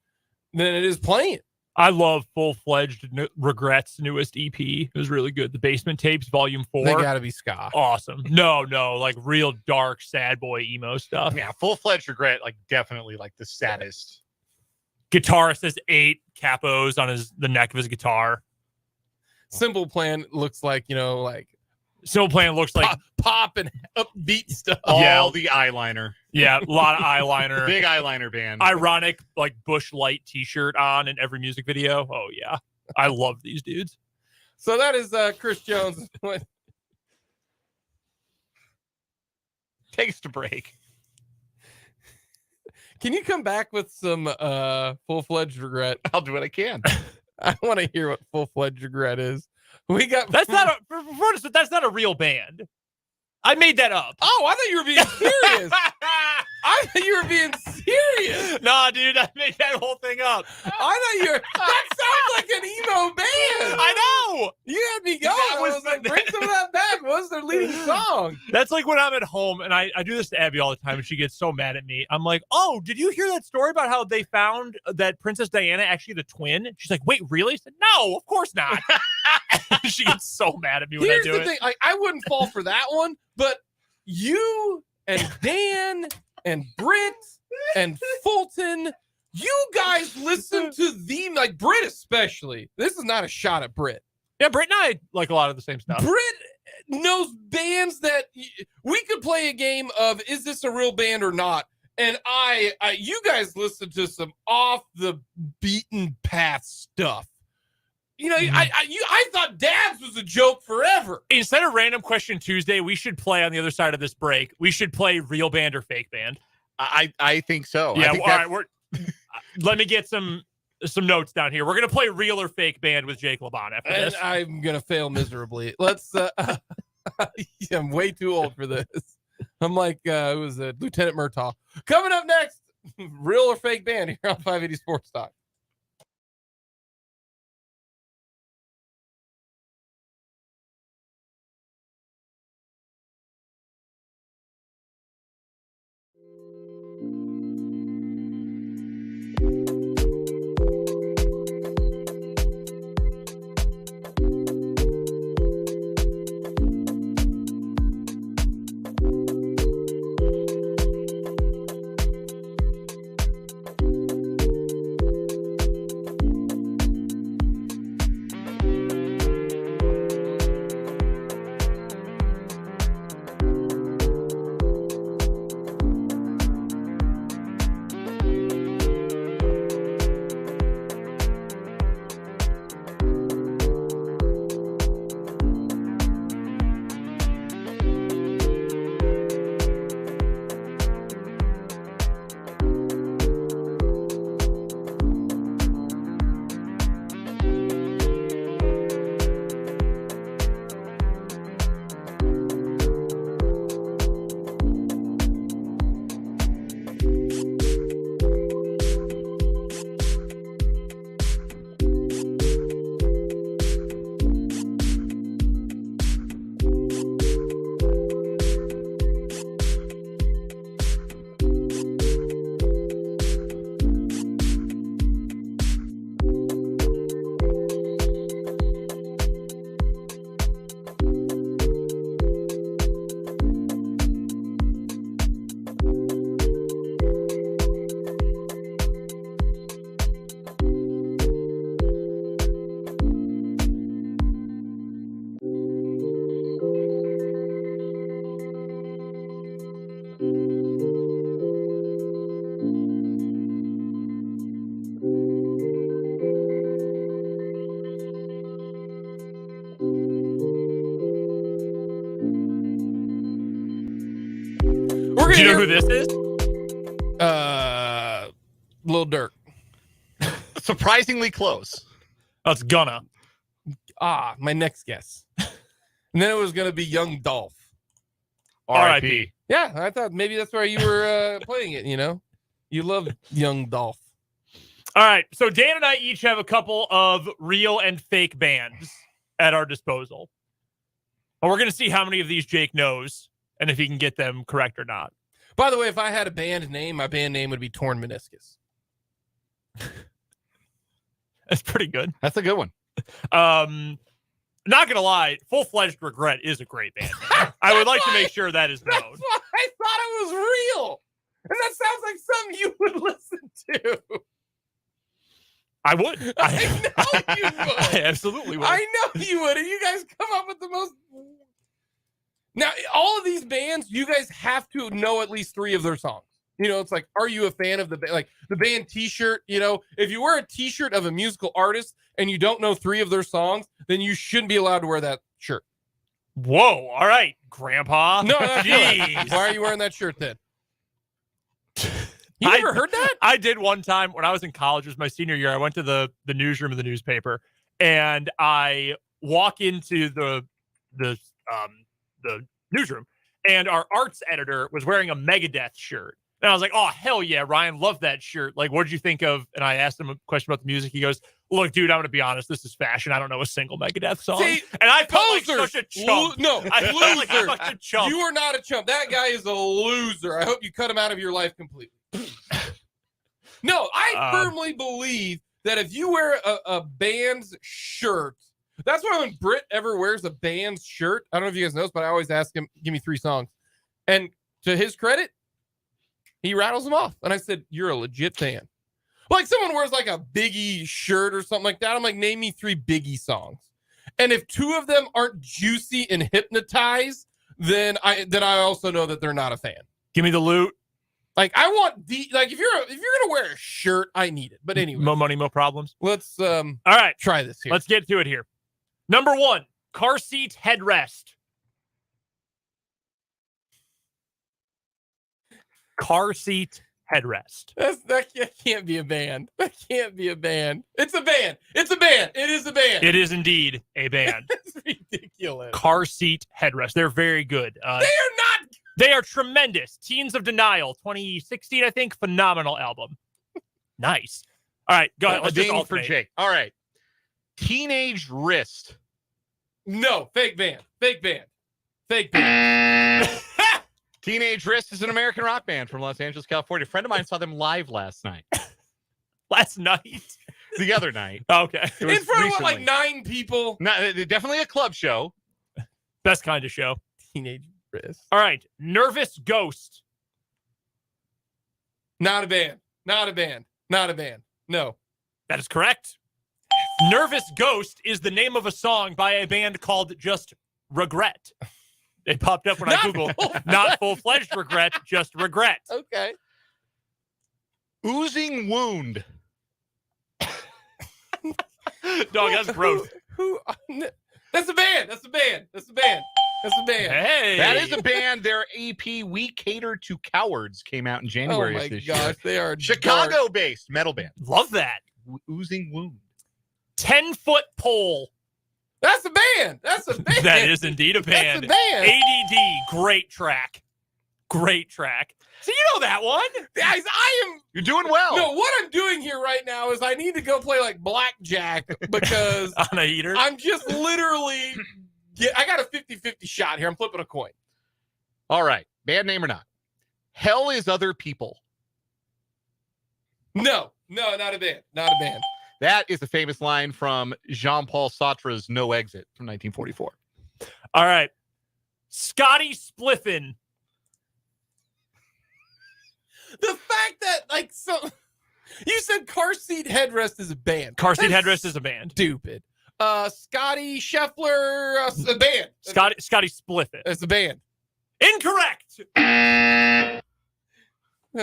than it is playing. I love Full-Fledged Regrets' newest EP. It was really good. The Basement Tapes, Volume 4. They gotta be ska. Awesome. No, like real dark, sad boy emo stuff. Yeah, Full-Fledged Regret, like definitely like the saddest. Guitarist has 8 capos on the neck of his guitar. Simple Plan looks like, like Simple Plan looks like pop and upbeat stuff. All the eyeliner. Yeah, a lot of eyeliner. Big eyeliner band. Ironic, like Bush Light t-shirt on in every music video. Oh, yeah. I love these dudes. So that is Chris Jones. Take us to break. Can you come back with some Full-Fledged Regret? I'll do what I can. I want to hear what Full-Fledged Regret is. That's not a real band. I made that up. Oh, I thought you were being serious. I thought you were being serious. Nah, dude, I made that whole thing up. I thought you were. That sounds like an emo band. I know. You had me going. I was like, bring some of that back. What's their leading song? That's like when I'm at home, and I do this to Abby all the time, and she gets so mad at me. I'm like, oh, did you hear that story about how they found that Princess Diana actually the twin? She's like, wait, really? I said, no, of course not. She gets so mad at me when I do it. Thing, I wouldn't fall for that one, but you and Dan and Britt and Fulton, you guys listen to like Britt especially. This is not a shot at Britt. Yeah, Britt and I like a lot of the same stuff. Britt knows bands that we could play a game of, is this a real band or not? And you guys listen to some off the beaten path stuff. I thought Dabs was a joke forever. Instead of Random Question Tuesday, we should play on the other side of this break. We should play real band or fake band. I think so. Yeah, I think all right. Let me get some notes down here. We're gonna play real or fake band with Jake Laban after this. I'm gonna fail miserably. Let's. I'm way too old for this. I'm like it was Lieutenant Murtaugh. Coming up next, real or fake band here on 580 Sports Talk. Do you know who this is? Lil Durk. Surprisingly close. That's Gunna. My next guess. And then it was going to be Young Dolph. R.I.P. Yeah, I thought maybe that's why you were playing it, You love Young Dolph. All right, so Dan and I each have a couple of real and fake bands at our disposal. And we're going to see how many of these Jake knows and if he can get them correct or not. By the way, if I had a band name, my band name would be Torn Meniscus. That's pretty good. That's a good one. Not gonna lie, Full-Fledged Regret is a great band. I would like to make sure that is known. That's why I thought it was real. And that sounds like something you would listen to. I would. I know you would. I absolutely would. I know you would. And you guys come up with the most. Now, all of these bands, you guys have to know at least 3 of their songs. You know, it's like, are you a fan of the band? Like the band T-shirt, you know, if you wear a T-shirt of a musical artist and you don't know 3 of their songs, then you shouldn't be allowed to wear that shirt. Whoa. All right, Grandpa. No, that's Jeez. why are you wearing that shirt then? You never heard that? I did one time when I was in college. It was my senior year. I went to the newsroom of the newspaper, and I walk into the newsroom, and our arts editor was wearing a Megadeth shirt. And I was like, oh, hell yeah, Ryan, love that shirt. Like, what did you think of? And I asked him a question about the music. He goes, look, dude, I'm going to be honest. This is fashion. I don't know a single Megadeth song. See, and I felt like posers. such a chump. I felt like such a chump. You are not a chump. That guy is a loser. I hope you cut him out of your life completely. No, I firmly believe that if you wear a band's shirt, that's why when Britt ever wears a band's shirt, I don't know if you guys noticed, but I always ask him, give me 3 songs. And to his credit, he rattles them off. And I said, you're a legit fan. Like someone wears like a Biggie shirt or something like that. I'm like, name me 3 Biggie songs. And if 2 of them aren't juicy and hypnotized, then I also know that they're not a fan. Give me the loot. Like I want if you're gonna wear a shirt, I need it. But anyway, Mo money, mo problems. Let's all right, try this here. Let's get to it here. Number 1, car seat headrest. Car seat headrest. That can't be a band. That can't be a band. It's a band. It's a band. It is a band. It is indeed a band. It's ridiculous. Car seat headrest. They're very good. They are not. They are tremendous. Teens of Denial, 2016, I think. Phenomenal album. Nice. All right, go ahead. Let's just for Jake. All right. Teenage Wrist. No, fake band. Fake band. Fake band. Teenage Wrist is an American rock band from Los Angeles, California. A friend of mine saw them live last night. Last night? The other night. Okay. In front of what, like 9 people? No, definitely a club show. Best kind of show. Teenage Wrist. All right. Nervous Ghost. Not a band. Not a band. Not a band. No. That is correct. Nervous Ghost is the name of a song by a band called just Regret. It popped up when I Googled. Not Full-Fledged Regret, just Regret. Okay. Oozing Wound. Dog, that's gross. That's a band. That's a band. That's a band. That's a band. Hey. That is a band. Their EP, We Cater to Cowards, came out in January of this year. Oh my gosh, they are Chicago-based metal band. Love that. Oozing Wound. 10-foot pole. That's a band. That's a band. That is indeed a band. That's a band. ADD, great track. Great track. So you know that one. Guys, You're doing well. No, what I'm doing here right now is I need to go play like blackjack because on a heater. I'm just literally I got a 50-50 shot here. I'm flipping a coin. All right. Band name or not? Hell is Other People. No, not a band. Not a band. That is a famous line from Jean-Paul Sartre's No Exit from 1944. All right. Scotty Spliffin. The fact that, like, so you said Car Seat Headrest is a band. Car Seat Headrest is a band. Stupid. Scotty Scheffler, a band. Scotty Spliffin. That's a band. Incorrect.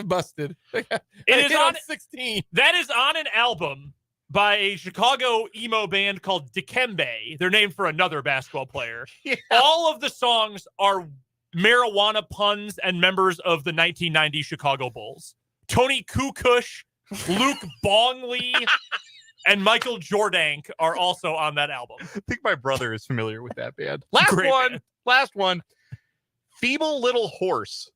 Busted. It is on 16. That is on an album by a Chicago emo band called Dikembe. They're named for another basketball player. Yeah. All of the songs are marijuana puns and members of the 1990 Chicago Bulls. Tony Kukush, Luke Bongley, and Michael Jordank are also on that album. I think my brother is familiar with that band. Last one. Feeble Little Horse.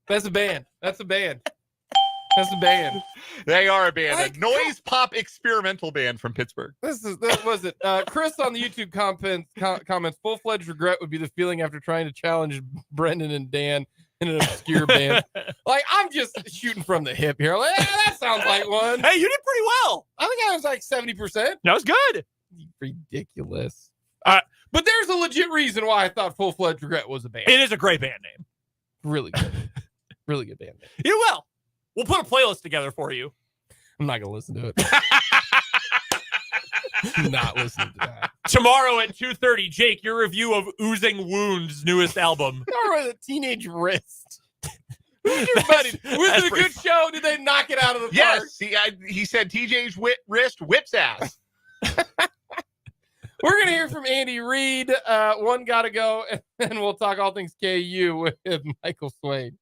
That's a band. That's a band. That's a band. They are a band. A noise pop experimental band from Pittsburgh. That was it. Chris on the YouTube comments, Full-Fledged Regret would be the feeling after trying to challenge Brendan and Dan. in an obscure band. Like, I'm just shooting from the hip here. Like, that sounds like one. Hey, you did pretty well. I think I was like 70%. That was good. Ridiculous. But there's a legit reason why I thought Full Fledged Regret was a band. It is a great band name. Really good. Really good band name. You will. We'll put a playlist together for you. I'm not going to listen to it. Not listening to that. Tomorrow at 2:30, Jake, your review of Oozing Wound's newest album. Or with a teenage wrist. Who's your buddy? Was it a good show? Did they knock it out of the park? Yes. He said TJ's wrist whips ass. We're going to hear from Andy Reid. One got to go, and then we'll talk all things KU with Michael Swain.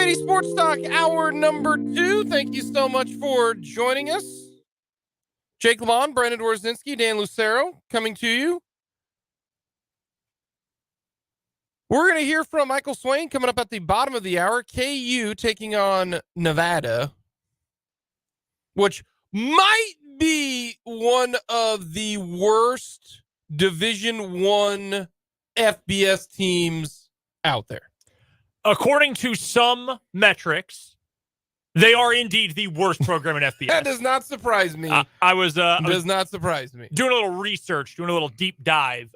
City Sports Talk, hour number 2. Thank you so much for joining us. Jake Lamont, Brandon Dworzinski, Dan Lucero coming to you. We're going to hear from Michael Swain coming up at the bottom of the hour. KU taking on Nevada, which might be one of the worst Division I FBS teams out there. According to some metrics, they are indeed the worst program in FBS. That does not surprise me. I was does not surprise me. Doing a little research, doing a little deep dive.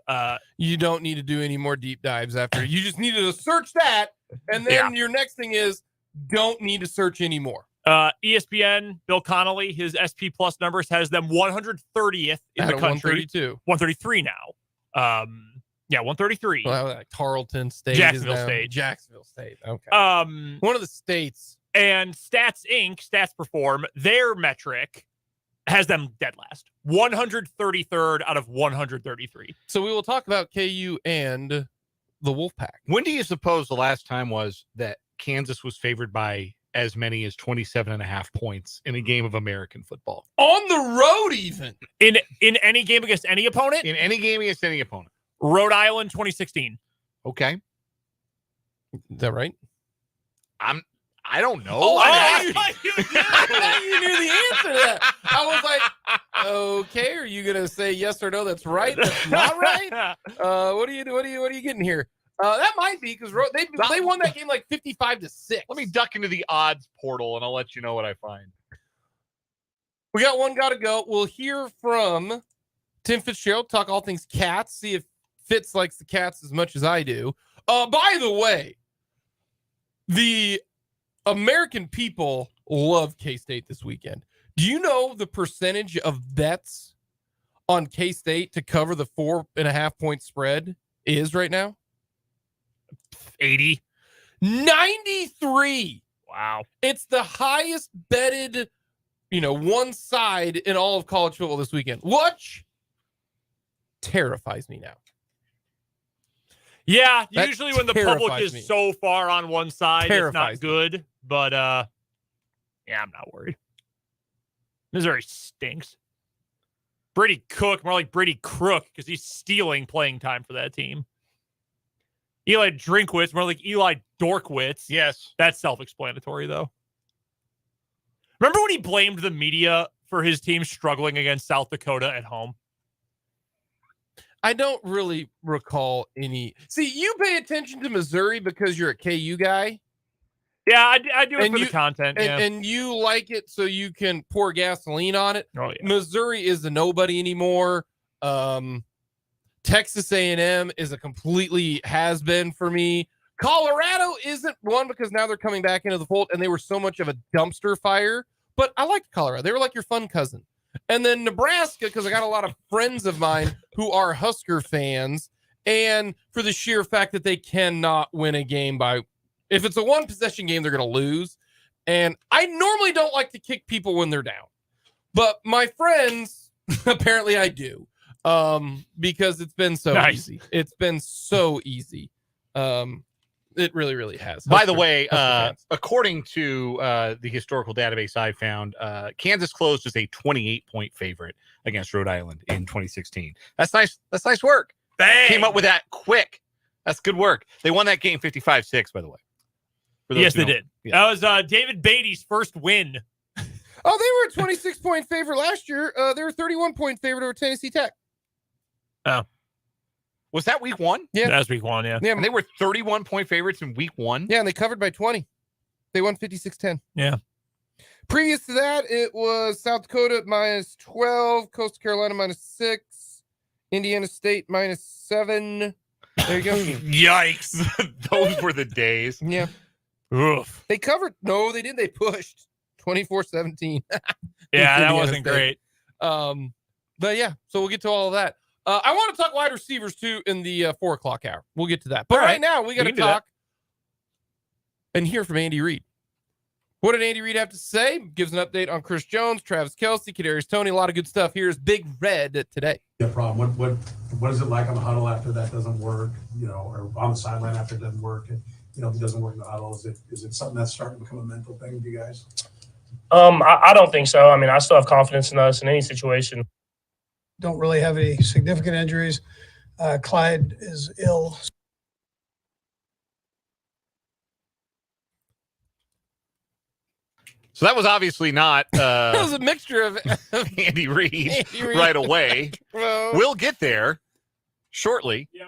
You don't need to do any more deep dives after. You just needed to search that, and then your next thing is don't need to search anymore. ESPN, Bill Connolly, his SP Plus numbers has them 130th in the country. 132. 133 now. 133. Well, like Tarleton State. Jacksonville State. Jacksonville State. Okay. One of the states. And Stats Inc., Stats Perform, their metric has them dead last. 133rd out of 133. So we will talk about KU and the Wolfpack. When do you suppose the last time was that Kansas was favored by as many as 27.5 points in a game of American football? On the road, even. In any game against any opponent? In any game against any opponent. Rhode Island 2016. Okay. Is that right? I don't know. You knew the answer to that. I was like, okay, are you gonna say yes or no? That's right. That's not right. What are you getting here? That might be because they won that game like 55-6. Let me duck into the odds portal and I'll let you know what I find. We got one gotta go. We'll hear from Tim Fitzgerald, talk all things Cats, see if Fitz likes the Cats as much as I do. By the way, the American people love K-State this weekend. Do you know the percentage of bets on K-State to cover the 4.5 point spread is right now? 80. 93. Wow. It's the highest betted, one side in all of college football this weekend, which terrifies me now. Yeah, That usually when the public is me. so far on one side, Terrifies it's not good. But I'm not worried. Missouri stinks. Brady Cook, more like Brady Crook, because he's stealing playing time for that team. Eli Drinkwitz, more like Eli Dorkwitz. Yes. That's self-explanatory, though. Remember when he blamed the media for his team struggling against South Dakota at home? I don't really recall any. See, you pay attention to Missouri because you're a KU guy. Yeah, I do it for the content. And you like it so you can pour gasoline on it. Oh, yeah. Missouri is a nobody anymore. Texas A&M is a completely has-been for me. Colorado isn't one because now they're coming back into the fold, and they were so much of a dumpster fire. But I liked Colorado. They were like your fun cousin. And then Nebraska, because I got a lot of friends of mine who are Husker fans, and for the sheer fact that they cannot win a game if it's a one-possession game, they're going to lose. And I normally don't like to kick people when they're down. But my friends, apparently I do, because it's been so easy. It's been so easy. It really, really has. By the way, according to the historical database I found, Kansas closed as a 28-point favorite against Rhode Island in 2016. That's nice. That's nice work. Bang! Came up with that quick. That's good work. They won that game 55-6, by the way. Yes, they did. Yeah. That was David Beatty's first win. Oh, they were a 26-point favorite last year. They were 31-point favorite over Tennessee Tech. Oh. Was that week 1? Yeah. That was week 1, yeah. And they were 31-point favorites in week 1? Yeah, and they covered by 20. They won 56-10. Yeah. Previous to that, it was South Dakota minus 12, Coastal Carolina minus 6, Indiana State minus 7. There you go. Yikes. Those were the days. Yeah. Oof. They covered. No, they didn't. They pushed 24-17. Yeah, that wasn't great. But yeah, so we'll get to all of that. I want to talk wide receivers too in the 4 o'clock hour. We'll get to that. But right now we got to talk and hear from Andy Reid. What did Andy Reid have to say? Gives an update on Chris Jones, Travis Kelce, Kadarius Toney, a lot of good stuff. Here's Big Red today. No problem. What is it like on the huddle after that doesn't work? Or on the sideline after it doesn't work? if it doesn't work in the huddle? Is it something that's starting to become a mental thing with you guys? I don't think so. I mean, I still have confidence in us in any situation. Don't really have any significant injuries. Clyde is ill. So that was obviously not It was a mixture of Andy Reid Andy Reid. right away. Well, We'll get there shortly. Yeah,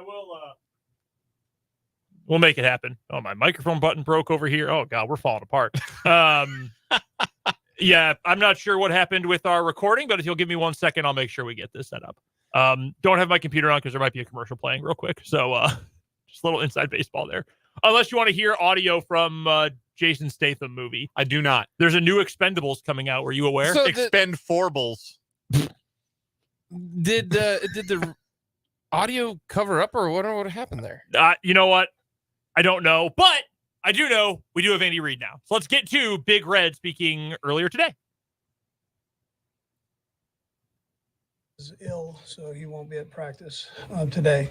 we'll make it happen. Oh, my microphone button broke over here. Oh God, we're falling apart. Yeah, I'm not sure what happened with our recording, but if you'll give me 1 second, I'll make sure we get this set up. Don't have my computer on because there might be a commercial playing real quick. So just a little inside baseball there. Unless you want to hear audio from Jason Statham movie. I do not. There's a new Expendables coming out. Were you aware? So Expendables. Did the audio cover up, or what happened there? You know what? I don't know, but I do know we do have Andy Reid now. So let's get to Big Red speaking earlier today. Is ill, so he won't be at practice today.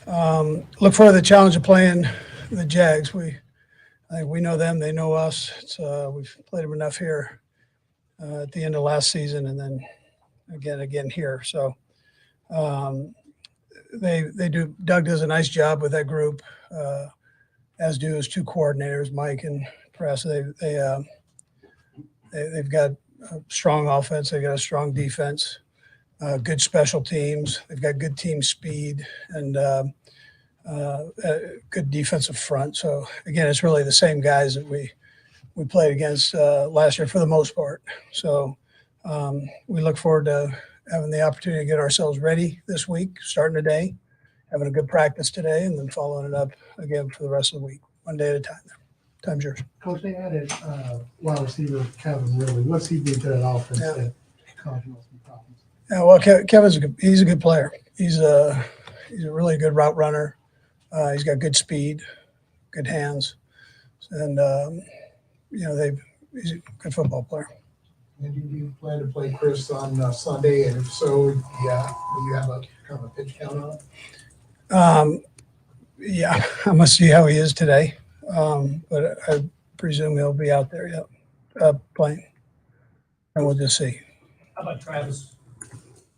Look for the challenge of playing the Jags. I think we know them; they know us. We've played them enough here at the end of last season, and then again here. So they do. Doug does a nice job with that group, as do his two coordinators, Mike and Press. They've got a strong offense. They've got a strong defense. Good special teams. They've got good team speed and good defensive front. So again, it's really the same guys that we played against last year for the most part. So we look forward to having the opportunity to get ourselves ready this week, starting today, having a good practice today, and then following it up again for the rest of the week, one day at a time. Time's yours. Coach, they added wide receiver Kevin Ridley. What's he bring to that offense that caused some problems? Yeah, well, Kevin's he's a good player. He's a really good route runner. He's got good speed, good hands, and he's a good football player. And do you plan to play Chris on Sunday? And if so, do you have a kind of a pitch count on it? Yeah, I must see how he is today, but I presume he'll be out there, playing, and we'll just see. How about Travis?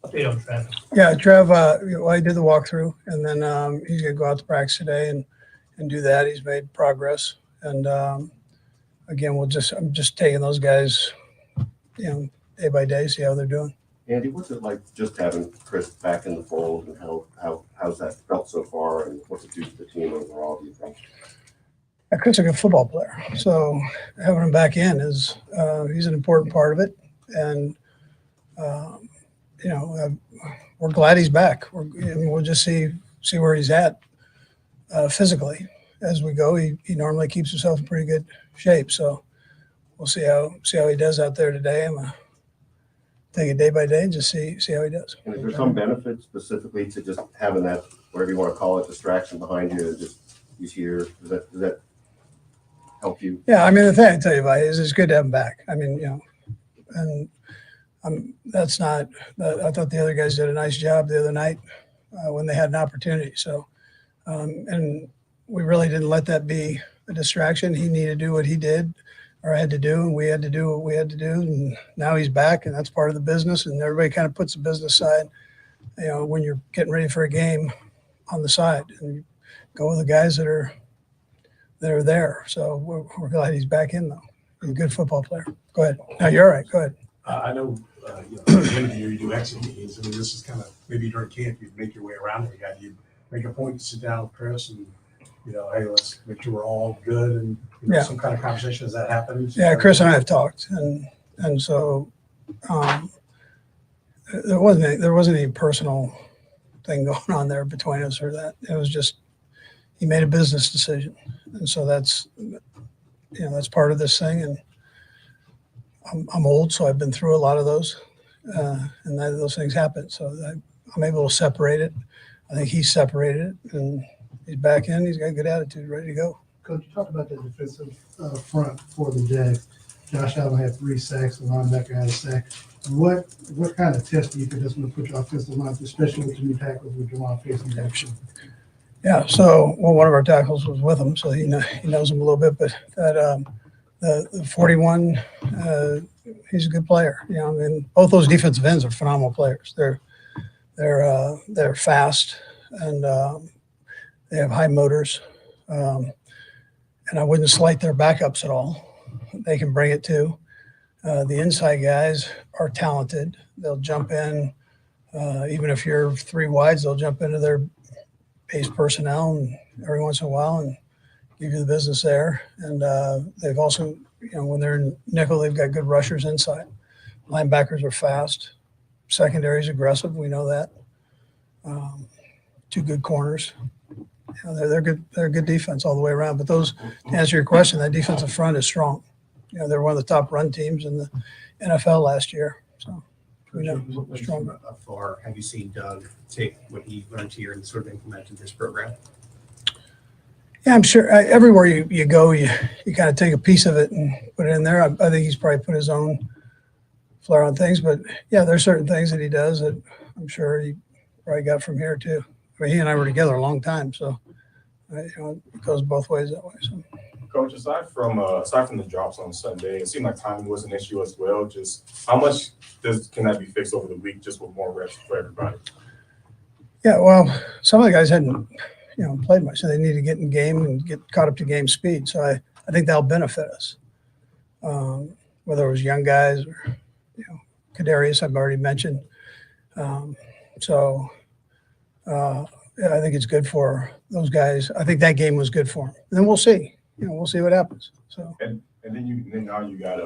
Update on Travis. Yeah, Trev, I did the walkthrough, and then he's going to go out to practice today and do that. He's made progress, and again, I'm just taking those guys, day by day, see how they're doing. Andy, what's it like just having Chris back in the fold, and how's that felt so far, and what's it do to the team overall, do you think? Yeah, Chris is a good football player, so having him back in is he's an important part of it, and we're glad he's back. We'll just see where he's at physically as we go. He normally keeps himself in pretty good shape, so we'll see how he does out there today. I'm gonna take it day by day and just see how he does. And is there some benefit specifically to just having that, whatever you want to call it, distraction behind you, and just he's here? Does that help you? Yeah, I mean, the thing I tell you about is it's good to have him back. I mean, and that's not. I thought the other guys did a nice job the other night when they had an opportunity. So, and we really didn't let that be a distraction. He needed to do what he did or had to do, and we had to do what we had to do. And now he's back, and that's part of the business. And everybody kind of puts the business side, when you're getting ready for a game, on the side, and you go with the guys that are there. So we're glad he's back in, though. He's a good football player. Go ahead. No, you're all right. Go ahead. I know at the end of the year you do exit meetings. I mean, this is kind of maybe during camp you make your way around every guy. You make a point to sit down with Chris and hey, let's make sure we're all good and some kind of conversation. Has that happened? Yeah, Chris and I have talked, and so there wasn't any personal thing going on there between us or that. It was just he made a business decision, and so that's part of this thing. And I'm old, so I've been through a lot of those, and those things happen. So I'm able to separate it. I think he separated it, and he's back in. He's got a good attitude, ready to go. Coach, you talked about the defensive front for the Jags. Josh Allen had 3 sacks, the linebacker had a sack. What kind of test do you think that's going to put your offensive line, especially with the new tackles with Jamal facing action? Yeah. So, well, one of our tackles was with him, so he knows him a little bit. But that the 41, he's a good player. You know, I mean, both those defensive ends are phenomenal players. They're fast and they have high motors. And I wouldn't slight their backups at all. They can bring it too. The inside guys are talented. They'll jump in, even if you're three wides, they'll jump into their base personnel and every once in a while and give you the business there. And they've also, you know, when they're in nickel, they've got good rushers inside. Linebackers are fast. Secondary is aggressive. We know that. Two good corners. You know, they're good. They're a good defense all the way around. But those, to answer your question, that defensive front is strong. You know, they're one of the top run teams in the NFL last year. So we know strong. Afar, have you seen Doug take what he learned here and sort of implement in this program? Yeah, I'm sure everywhere you go, you kind of take a piece of it and put it in there. I think he's probably put his own flair on things, but yeah, there's certain things that he does that I'm sure he probably got from here too. I mean, he and I were together a long time, so you know, it goes both ways that way. So. Coach, aside from the drops on Sunday, it seemed like timing was an issue as well. Just how much can that be fixed over the week, just with more reps for everybody? Yeah, well, some of the guys hadn't, you know, played much, so they need to get in game and get caught up to game speed. So I think that'll benefit us. Whether it was young guys or, you know, Kadarius, I've already mentioned. Yeah, I think it's good for those guys. I think that game was good for them. And then we'll see. You know, we'll see what happens. So and then now you got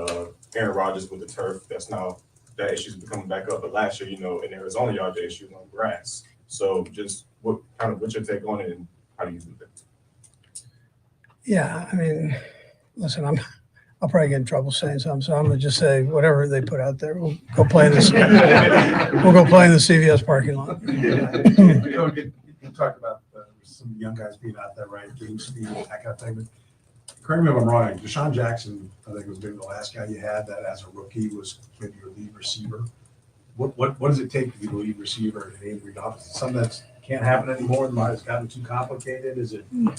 Aaron Rodgers with the turf. That's now that issue's becoming back up. But last year, you know, in Arizona, y'all had the issue on grass. So just what's your take on it, and how do you do that? yeah, I mean, listen, I'll probably get in trouble saying something, so I'm gonna just say whatever they put out there. We'll go play in this. We'll go play in the CVS parking lot. You talked about some young guys being out there, right? Game speed, that kind of thing. But correct me if I'm wrong. Deshaun Jackson, I think, was maybe the last guy you had that as a rookie was maybe your lead receiver. What does it take to be the lead receiver in Avery Dobbs? Is it something that can't happen anymore? It's gotten too complicated. Is it, you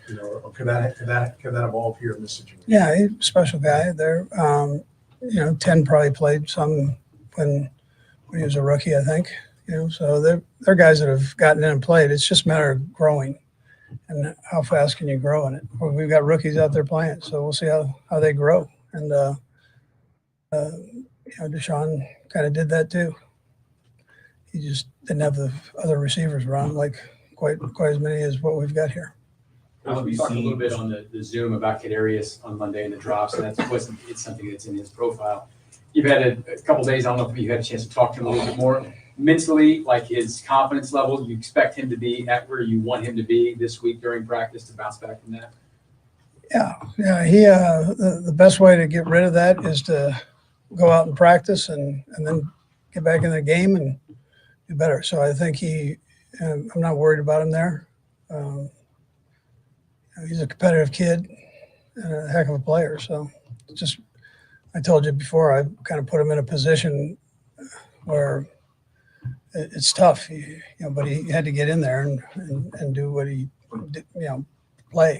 know, or could that evolve here in this situation? Yeah, he's a special guy there. You know, 10 probably played some when he was a rookie, I think. You know, so they're guys that have gotten in and played. It's just a matter of growing and how fast can you grow in it. Well, we've got rookies out there playing, so we'll see how they grow. And you know, Deshaun kind of did that too. He just didn't have the other receivers around like quite as many as what we've got here. We talked a little bit on the Zoom about Kadarius on Monday and the drops, and it's something that's in his profile. You've had a couple days. I don't know if you had a chance to talk to him a little bit more. Mentally, like his confidence level, you expect him to be at where you want him to be this week during practice to bounce back from that? Yeah. He the best way to get rid of that is to go out and practice and then get back in the game and do better. So I think I'm not worried about him there. He's a competitive kid and a heck of a player. So just, I told you before, I kind of put him in a position where it's tough, you know, but he had to get in there and do what he did, you know,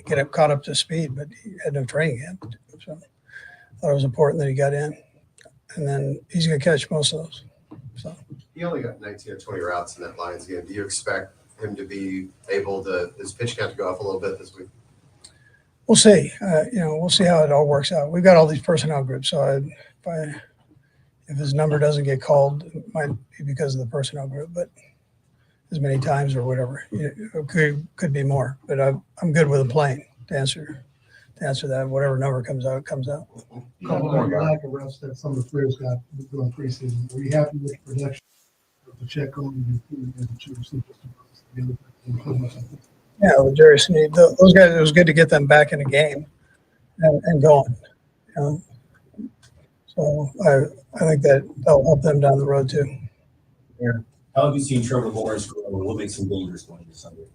get caught up to speed, but he had no training yet. So I thought it was important that he got in, and then he's going to catch most of those. So he only got 19 or 20 routes in that Lions game. Do you expect him to be able to, his pitch count to go up a little bit this week? We'll see. You know, we'll see how it all works out. We've got all these personnel groups, so if his number doesn't get called, it might be because of the personnel group, but as many times or whatever, it could be more. But I'm good with him playing to answer that. Whatever number comes out, comes out. Lack of reps that some of the players got during preseason. Were you happy with the production of the check on Yeah, with Jerry Sneed, those guys, it was good to get them back in the game and going. You know? So I think that'll help them down the road too. Yeah. How have you seen Trevor Lawrence grow? What makes him dangerous going into Sunday?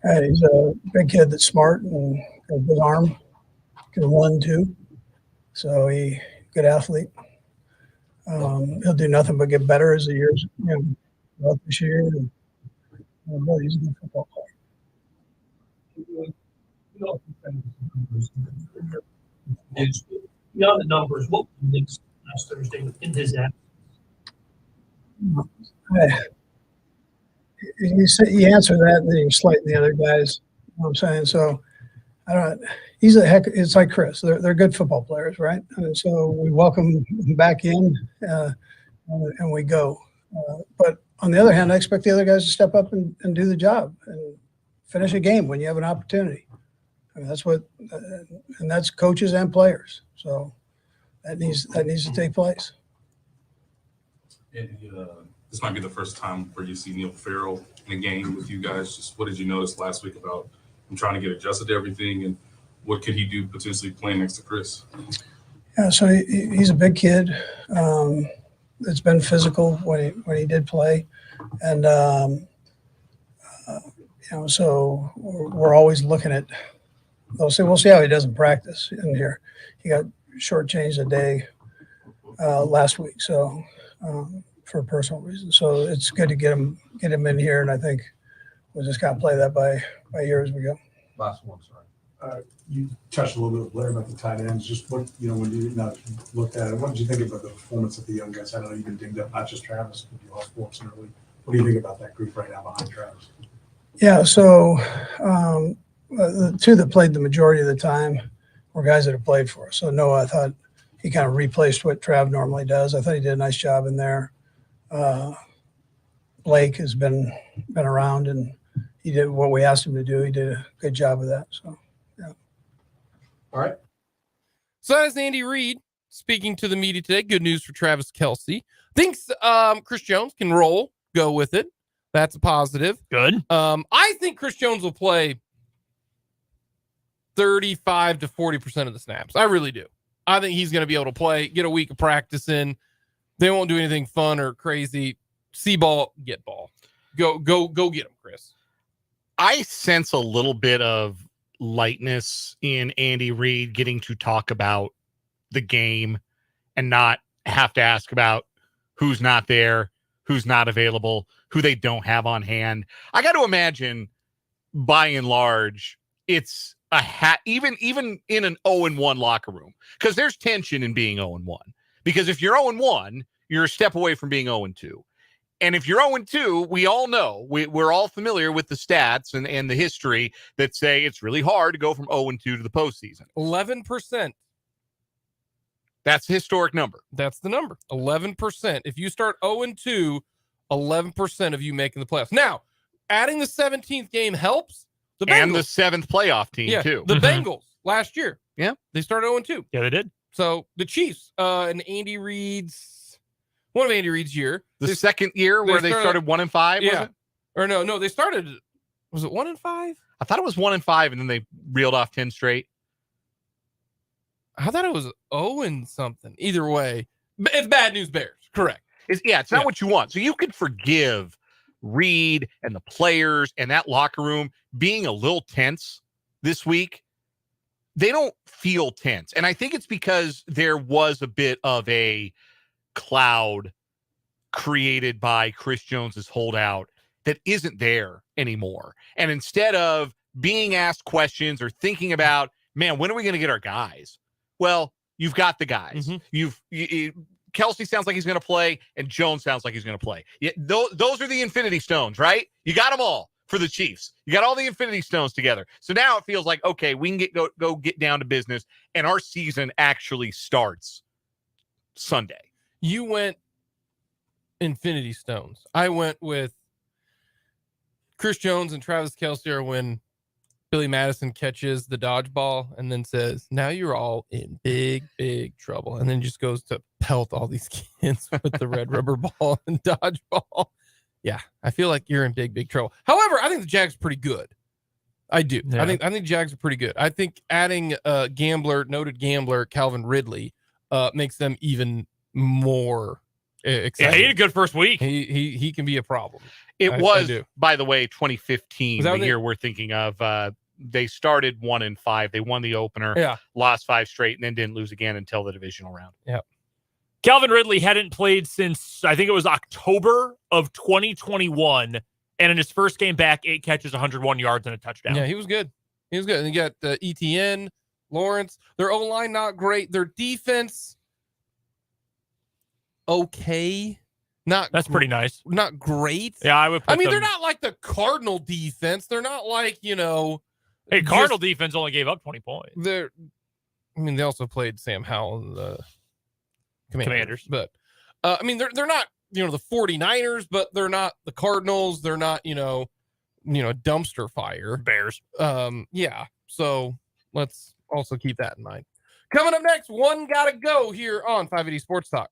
He's a big kid that's smart and has a good arm, can run too. So good athlete. He'll do nothing but get better as the years, you know, throughout this year. And, he's a good football player. Beyond the numbers, what was Nick's last Thursday in his app? You answer that, and then you slight the other guys. You know what I'm saying? So I don't. He's a heck. It's like Chris. They're good football players, right? And so we welcome them back in, and we go. But on the other hand, I expect the other guys to step up and do the job and finish a game when you have an opportunity. I mean, that's what, and that's coaches and players. So that needs to take place. This might be the first time where you see Neil Farrell in a game with you guys. Just what did you notice last week about him trying to get adjusted to everything, and what could he do potentially playing next to Chris? Yeah, so he's a big kid. It's been physical when he did play, and so we're always looking at. We'll see how he does in practice in here. He got shortchanged a day last week, so for personal reasons. So it's good to get him in here, and I think we'll just kind of play that by ear as we go. Last one, sorry. You touched a little bit with Blair about the tight ends. Just what, when you looked at it, what did you think about the performance of the young guys? I know you've been dinged up, not just Travis, but you all sports and early. What do you think about that group right now behind Travis? Yeah, so the two that played the majority of the time were guys that have played for us. So Noah, I thought he kind of replaced what Trav normally does. I thought he did a nice job in there. Blake has been around, and he did what we asked him to do. He did a good job of that. So, yeah. All right. So that is Andy Reid speaking to the media today. Good news for Travis Kelce. Thinks Chris Jones can roll, go with it. That's a positive. Good. I think Chris Jones will play 35 to 40% of the snaps. I really do. I think he's going to be able to play, get a week of practice in. They won't do anything fun or crazy. See ball, get ball. Go get him, Chris. I sense a little bit of lightness in Andy Reid getting to talk about the game and not have to ask about who's not there, who's not available, who they don't have on hand. I got to imagine, by and large, it's even in an 0-1 locker room, because there's tension in being 0-1. Because if you're 0-1, you're a step away from being 0-2. And if you're 0-2, we all know, we're all familiar with the stats and the history that say it's really hard to go from 0-2 to the postseason. 11%. That's a historic number. That's the number. 11%. If you start 0-2, 11% of you making the playoffs. Now, adding the 17th game helps. The Bengals, and the 7th playoff team, too. The Bengals last year. Yeah. They started 0-2. Yeah, they did. So the Chiefs, and Andy Reid's, one of Andy Reid's year. The second year where they started 1-5, yeah. was it? Or no, they started, was it 1-5? I thought it was 1-5, and then they reeled off 10 straight. I thought it was 0-something. Either way, it's bad news bears. Correct. It's not what you want. So you could forgive Reid and the players and that locker room being a little tense this week. They don't feel tense. And I think it's because there was a bit of a cloud created by Chris Jones's holdout that isn't there anymore. And instead of being asked questions or thinking about, man, when are we going to get our guys? Well, you've got the guys. Mm-hmm. Kelce sounds like he's going to play, and Jones sounds like he's going to play. Yeah, those are the Infinity Stones, right? You got them all for the Chiefs. You got all the Infinity Stones together. So now it feels like, okay, we can go get down to business, and our season actually starts Sunday. You went Infinity Stones. I went with Chris Jones and Travis Kelce are when Billy Madison catches the dodgeball and then says, now you're all in big, big trouble. And then just goes to pelt all these kids with the red rubber ball and dodgeball. Yeah, I feel like you're in big, big trouble. However, I think the Jags are pretty good. I do. Yeah. I think Jags are pretty good. I think adding noted gambler Calvin Ridley makes them even more exciting. Yeah, he had a good first week. He can be a problem. It was, by the way, 2015, the year we're thinking of. They started 1-5. They won the opener, lost 5 straight, and then didn't lose again until the divisional round. Yeah. Calvin Ridley hadn't played since, I think it was October of 2021. And in his first game back, 8 catches, 101 yards, and a touchdown. Yeah, he was good. And you got ETN, Lawrence. Their O-line, not great. Their defense, okay. That's pretty nice. Not great. Yeah, I would put they're not like the Cardinal defense. They're not like, Hey, Cardinal defense only gave up 20 points. They also played Sam Howell and the Commanders. But, they're not, the 49ers, but they're not the Cardinals. They're not, dumpster fire. Bears. Yeah. So let's also keep that in mind. Coming up next, one gotta go here on 580 Sports Talk.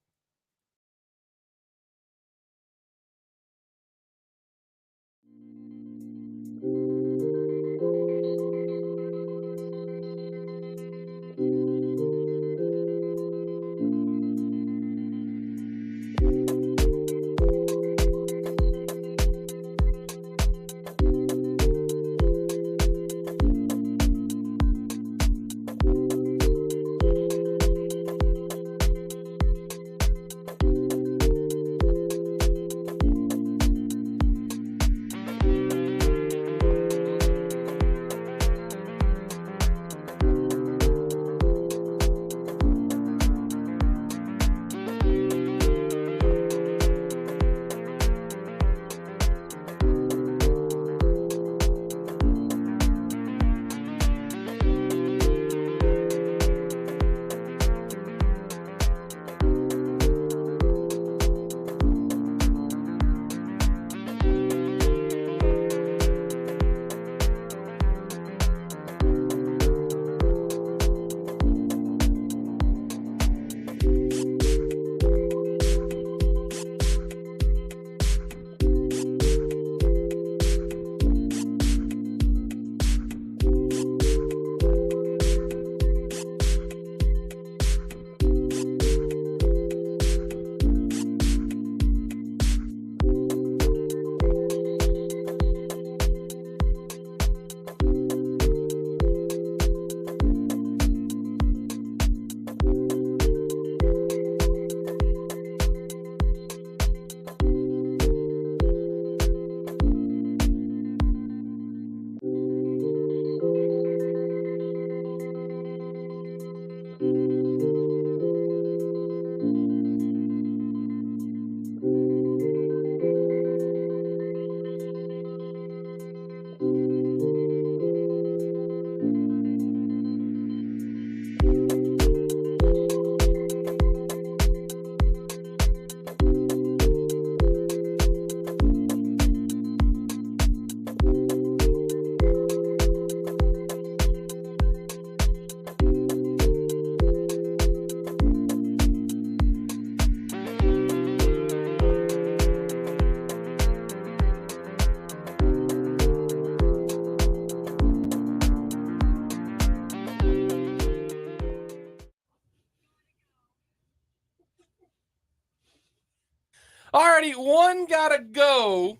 Alrighty, one gotta go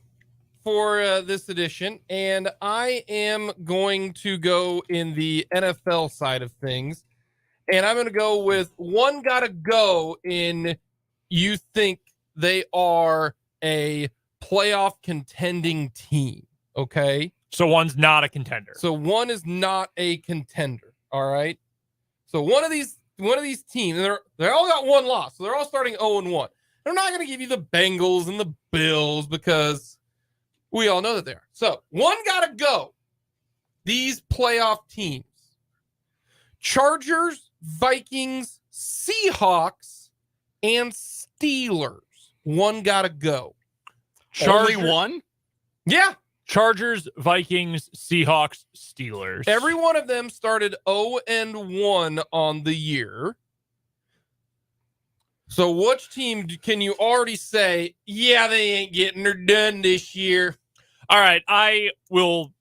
for this edition, and I am going to go in the NFL side of things, and I'm going to go with one gotta go in you think they are a playoff contending team, okay? So one's not a contender. So one is not a contender, all right? So one of these teams, and they all got one loss, so they're all starting 0-1. They're not going to give you the Bengals and the Bills because we all know that they are. So one got to go. These playoff teams: Chargers, Vikings, Seahawks, and Steelers. One got to go. Only one? Yeah. Chargers, Vikings, Seahawks, Steelers. Every one of them started 0-1 on the year. So which team can you already say, yeah, they ain't getting her done this year? All right, I will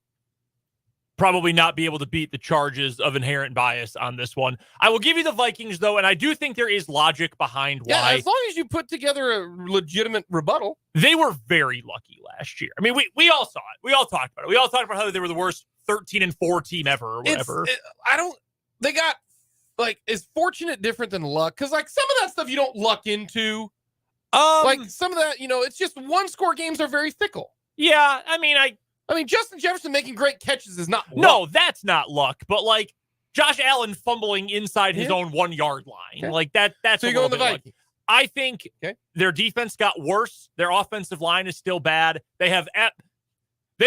probably not be able to beat the charges of inherent bias on this one. I will give you the Vikings, though, and I do think there is logic behind why. Yeah, as long as you put together a legitimate rebuttal. They were very lucky last year. I mean, we all saw it. We all talked about it. We all talked about how they were the worst 13-4 team ever or whatever. They got, is fortunate different than luck? Because, some of that stuff you don't luck into. Some of that, it's just one-score games are very fickle. Yeah, I mean, Justin Jefferson making great catches is not luck. No, that's not luck. But, Josh Allen fumbling inside his own 1 yard line. Okay. Like that's So a you're going little the bit Vikings. I think their defense got worse. Their offensive line is still bad. They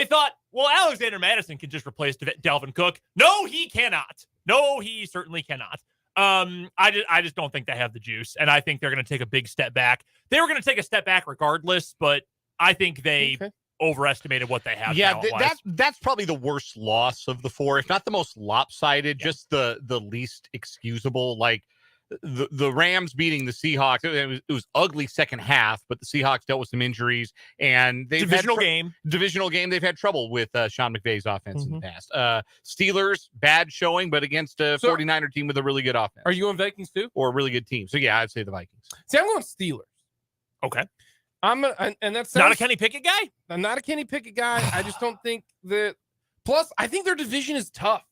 thought, well, Alexander Madison can just replace Dalvin Cook. No, he cannot. No, he certainly cannot. I just don't think they have the juice, and I think they're going to take a big step back. They were going to take a step back regardless, but I think they overestimated what they have. Yeah, that's probably the worst loss of the 4, if not the most lopsided, just the least excusable. Like the Rams beating the Seahawks, it was ugly second half, but the Seahawks dealt with some injuries, and they've divisional game. They've had trouble with Sean McVay's offense in the past. Steelers, bad showing, but against a 49er team with a really good offense. Are you going Vikings too? Or a really good team? So yeah, I'd say the Vikings. See, I'm going Steelers. Okay. And that's not a Kenny Pickett guy. I'm not a Kenny Pickett guy. I just don't think that. Plus, I think their division is tough.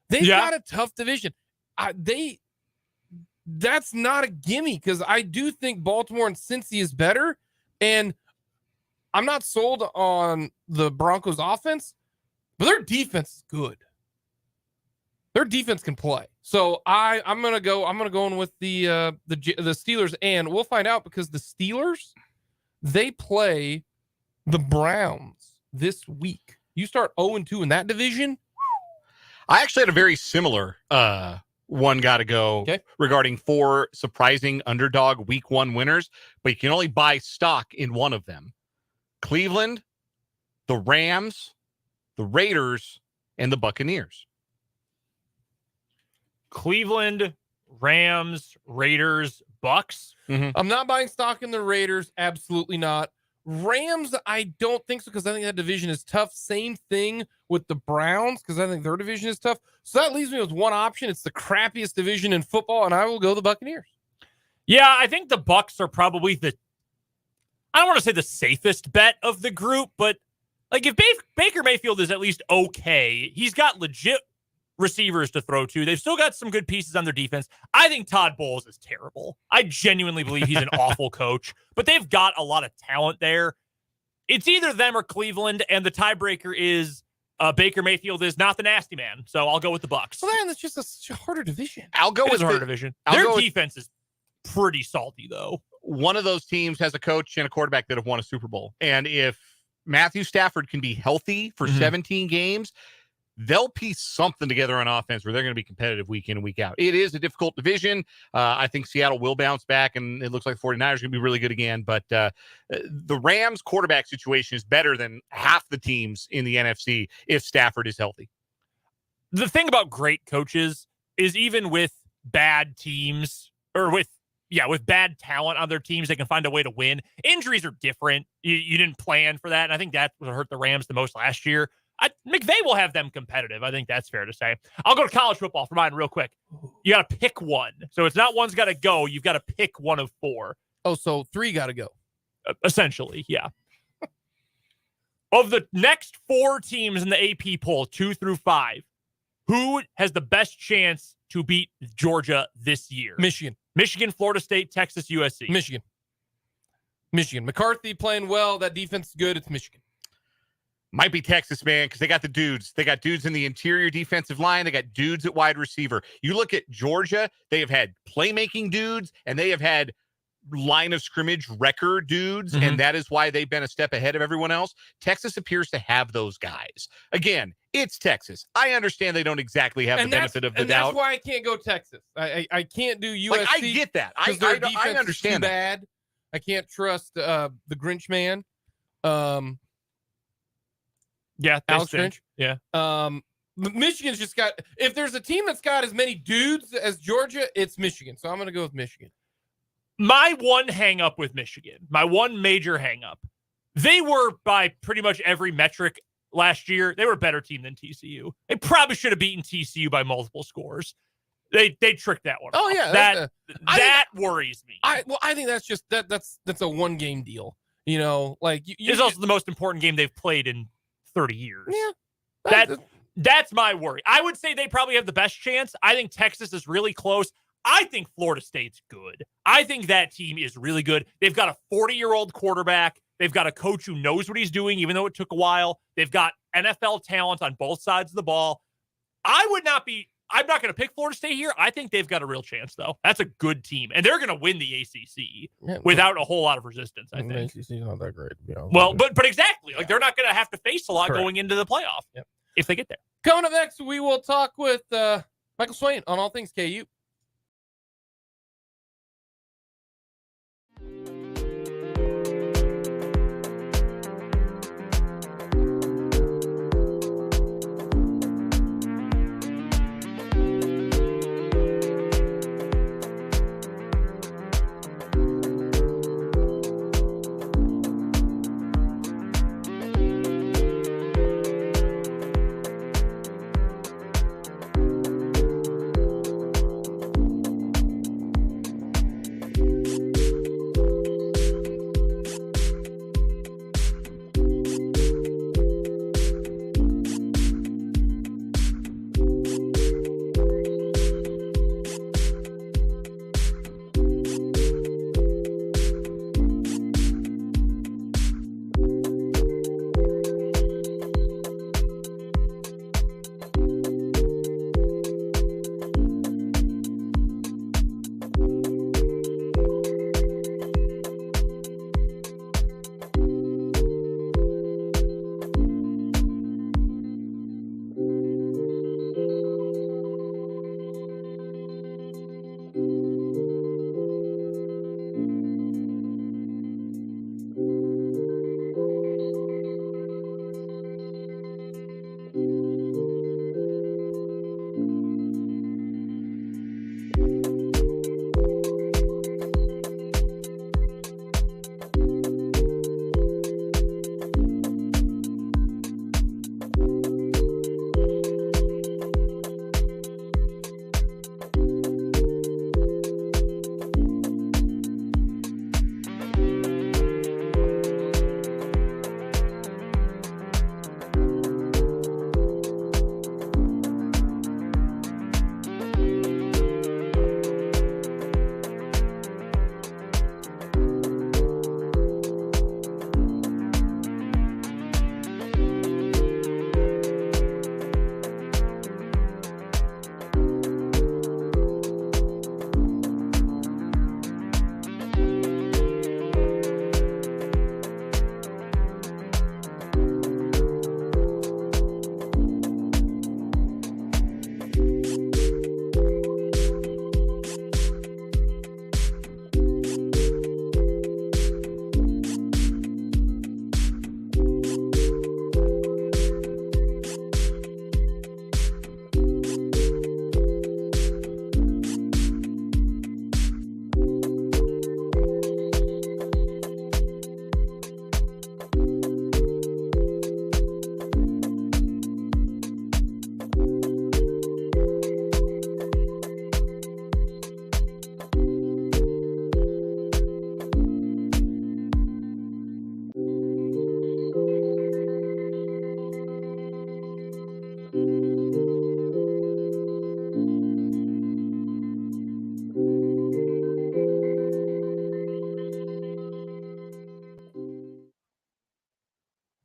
They've got a tough division. That's not a gimme, because I do think Baltimore and Cincy is better, and I'm not sold on the Broncos offense, but their defense is good. Their defense can play. So I'm gonna go in with the Steelers, and we'll find out, because the Steelers, they play the Browns this week. You start 0-2 in that division. I actually had a very similar one got to go regarding 4 surprising underdog week 1 winners, but you can only buy stock in one of them. Cleveland, the Rams, the Raiders, and the Buccaneers. Cleveland, Rams, Raiders, Bucks. I'm not buying stock in the Raiders. Absolutely not. Rams, I don't think so, because I think that division is tough. Same thing with the Browns, because I think their division is tough. So that leaves me with one option. It's the crappiest division in football, and I will go the Buccaneers. Yeah, I think the Bucks are probably I don't want to say the safest bet of the group, but like if Baker Mayfield is at least okay, he's got legit receivers to throw to. They've still got some good pieces on their defense. I think Todd Bowles is terrible. I genuinely believe he's an awful coach, but they've got a lot of talent there. It's either them or Cleveland, and the tiebreaker is Baker Mayfield is not the nasty man. So I'll go with the Bucks. Well, then it's just a harder division. I'll go with a harder division. Their defense is pretty salty, though. One of those teams has a coach and a quarterback that have won a Super Bowl. And if Matthew Stafford can be healthy for 17 games, they'll piece something together on offense where they're going to be competitive week in and week out. It is a difficult division. I think Seattle will bounce back, and it looks like 49ers are going to be really good again. But the Rams quarterback situation is better than half the teams in the NFC if Stafford is healthy. The thing about great coaches is even with bad teams, or with bad talent on their teams, they can find a way to win. Injuries are different. You didn't plan for that, and I think that would hurt the Rams the most last year. McVay will have them competitive. I think that's fair to say. I'll go to college football for mine real quick. You got to pick one. So it's not one's got to go. You've got to pick one of 4. Oh, so 3 got to go. Essentially, yeah. Of the next 4 teams in the AP poll, 2 through 5, who has the best chance to beat Georgia this year? Michigan, Florida State, Texas, USC. Michigan. McCarthy playing well. That defense is good. It's Michigan. Might be Texas, man, because they got the dudes. They got dudes in the interior defensive line. They got dudes at wide receiver. You look at Georgia, they have had playmaking dudes, and they have had line of scrimmage wrecker dudes, and that is why they've been a step ahead of everyone else. Texas appears to have those guys. Again, it's Texas. I understand they don't exactly have the benefit of the doubt. That's why I can't go Texas. I can't do USC. Like, I get that. I understand that. Bad. I can't trust the Grinch man. Yeah, Alex Grinch. Yeah. Michigan's just got. If there's a team that's got as many dudes as Georgia, it's Michigan. So I'm going to go with Michigan. My one hang up with Michigan, my one major hang up, they were by pretty much every metric last year. They were a better team than TCU. They probably should have beaten TCU by multiple scores. They tricked that one. Oh off. yeah, that worries me. I think that's just that's a 1 game deal. You know, like it's also the most important game they've played in 30 years. Yeah. That's my worry. I would say they probably have the best chance. I think Texas is really close. I think Florida State's good. I think that team is really good. They've got a 40-year-old quarterback. They've got a coach who knows what he's doing, even though it took a while. They've got NFL talent on both sides of the ball. I would not be I'm not going to pick Florida State here. I think they've got a real chance, though. That's a good team, and they're going to win the ACC without a whole lot of resistance, I think. The ACC's not that great. Well, but exactly. Like, they're not going to have to face a lot Correct. going into the playoff if they get there. Coming up next, we will talk with Michael Swain on all things KU.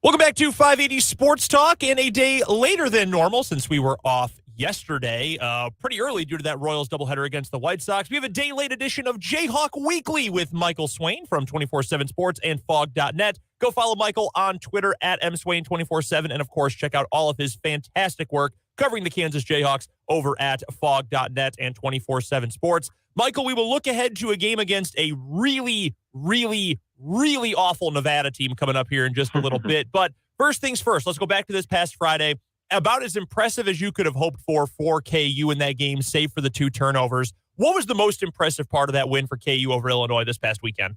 Welcome back to 580 Sports Talk, and a day later than normal since we were off yesterday, pretty early due to that Royals doubleheader against the White Sox. We have a day late edition of Jayhawk Weekly with Michael Swain from 24/7 Sports and Fog.net. Go follow Michael on Twitter at mswain247, and of course, check out all of his fantastic work covering the Kansas Jayhawks over at Fog.net and 24/7 Sports. Michael, we will look ahead to a game against a really awful Nevada team coming up here in just a little bit. But first things first, let's go back to this past Friday. About as impressive as you could have hoped for KU in that game, save for the 2 turnovers. What was the most impressive part of that win for KU over Illinois this past weekend?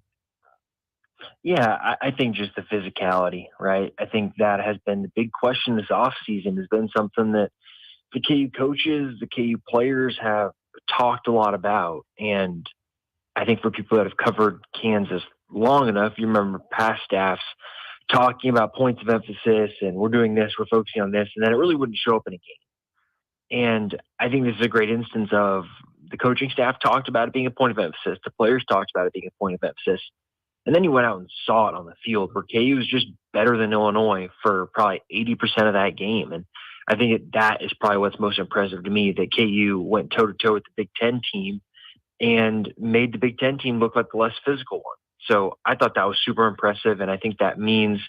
Yeah, I think just the physicality, right? I think that has been the big question this offseason, has been something that the KU coaches, the KU players have talked a lot about. And I think for people that have covered Kansas long enough, you remember past staffs talking about points of emphasis and we're doing this, we're focusing on this, and then it really wouldn't show up in a game. And I think this is a great instance of the coaching staff talked about it being a point of emphasis. The players talked about it being a point of emphasis. And then you went out and saw it on the field where KU was just better than Illinois for probably 80% of that game. And I think that is probably what's most impressive to me, that KU went toe-to-toe with the Big Ten team and made the Big Ten team look like the less physical one. So I thought that was super impressive, and I think that means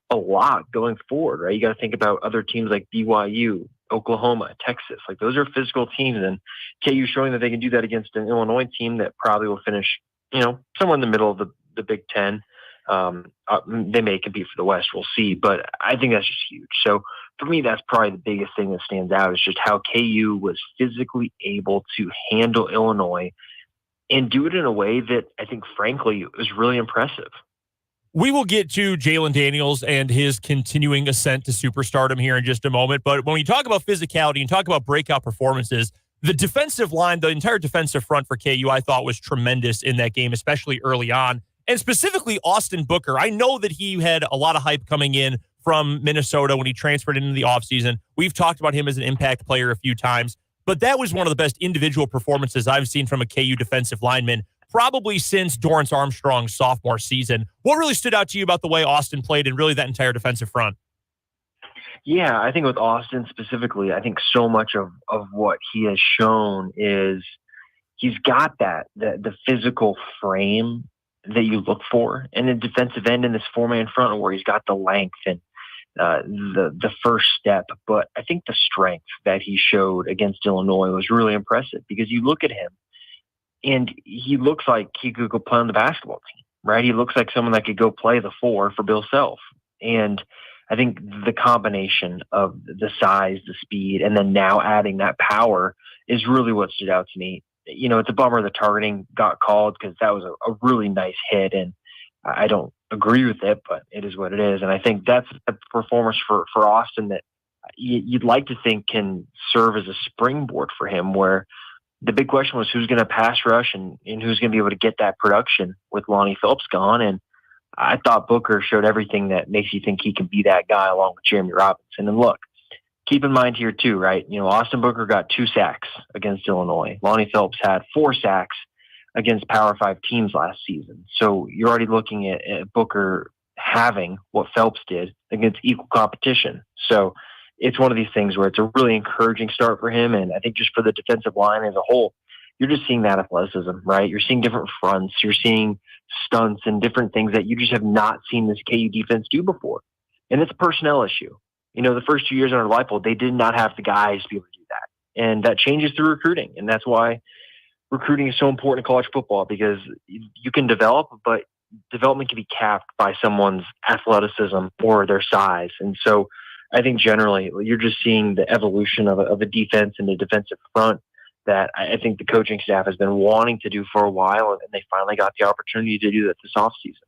a lot going forward, right? You got to think about other teams like BYU, Oklahoma, Texas. Like, those are physical teams, and KU showing that they can do that against an Illinois team that probably will finish, somewhere in the middle of the Big Ten. They may compete for the West. We'll see, but I think that's just huge. So for me, that's probably the biggest thing that stands out, is just how KU was physically able to handle Illinois and do it in a way that I think, frankly, was really impressive. We will get to Jalen Daniels and his continuing ascent to superstardom here in just a moment. But when we talk about physicality and talk about breakout performances, the defensive line, the entire defensive front for KU, I thought was tremendous in that game, especially early on. And specifically Austin Booker. I know that he had a lot of hype coming in from Minnesota when he transferred into the offseason. We've talked about him as an impact player a few times. But that was one of the best individual performances I've seen from a KU defensive lineman, probably since Dorrance Armstrong's sophomore season. What really stood out to you about the way Austin played and really that entire defensive front? Yeah, I think with Austin specifically, I think so much of what he has shown is he's got the physical frame that you look for in a defensive end in this four-man front, where he's got the length and the first step. But I think the strength that he showed against Illinois was really impressive, because you look at him and he looks like he could go play on the basketball team, right? He looks like someone that could go play the four for Bill Self. And I think the combination of the size, the speed, and then now adding that power is really what stood out to me. It's a bummer the targeting got called, because that was a really nice hit, and I don't agree with it, but it is what it is. And I think that's a performance for Austin that you'd like to think can serve as a springboard for him, where the big question was who's going to pass rush and who's going to be able to get that production with Lonnie Phillips gone. And I thought Booker showed everything that makes you think he can be that guy, along with Jeremy Robinson. And look, keep in mind here too, right? Austin Booker got 2 sacks against Illinois. Lonnie Phillips had 4 sacks against Power 5 teams last season. So you're already looking at Booker having what Phelps did against equal competition. So it's one of these things where it's a really encouraging start for him. And I think just for the defensive line as a whole, you're just seeing that athleticism, right? You're seeing different fronts. You're seeing stunts and different things that you just have not seen this KU defense do before. And it's a personnel issue. The first 2 years under Leipold, they did not have the guys to be able to do that. And that changes through recruiting. And that's why recruiting is so important in college football, because you can develop, but development can be capped by someone's athleticism or their size. And so I think generally you're just seeing the evolution of a defense and the defensive front that I think the coaching staff has been wanting to do for a while, and they finally got the opportunity to do that this offseason.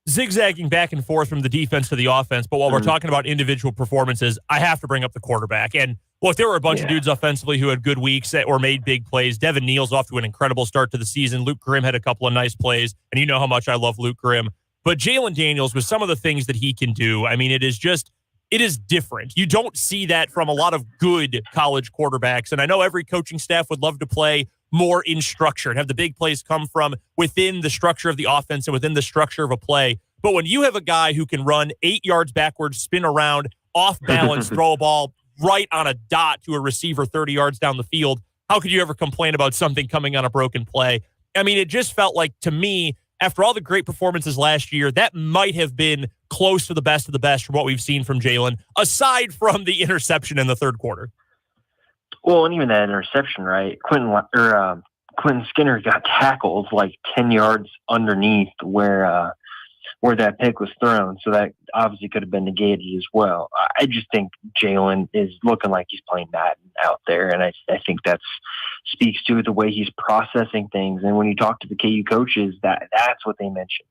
Zigzagging back and forth from the defense to the offense, but while we're talking about individual performances, I have to bring up the quarterback. And look, there were a bunch of dudes offensively who had good weeks or made big plays. Devin Neal's off to an incredible start to the season. Luke Grimm had a couple of nice plays, and you know how much I love Luke Grimm. But Jalen Daniels, with some of the things that he can do, I mean, it is different. You don't see that from a lot of good college quarterbacks. And I know every coaching staff would love to play more in structure and have the big plays come from within the structure of the offense and within the structure of a play. But when you have a guy who can run 8 yards backwards, spin around, off balance, throw a ball right on a dot to a receiver 30 yards down the field, how could you ever complain about something coming on a broken play? I mean, it just felt like, to me, after all the great performances last year, that might have been close to the best of the best from what we've seen from Jalen, aside from the interception in the third quarter. Well, and even that interception, right? Quentin Skinner got tackled like 10 yards underneath where that pick was thrown. So that obviously could have been negated as well. I just think Jalen is looking like he's playing Madden out there. And I think that speaks to the way he's processing things. And when you talk to the KU coaches, that's what they mention.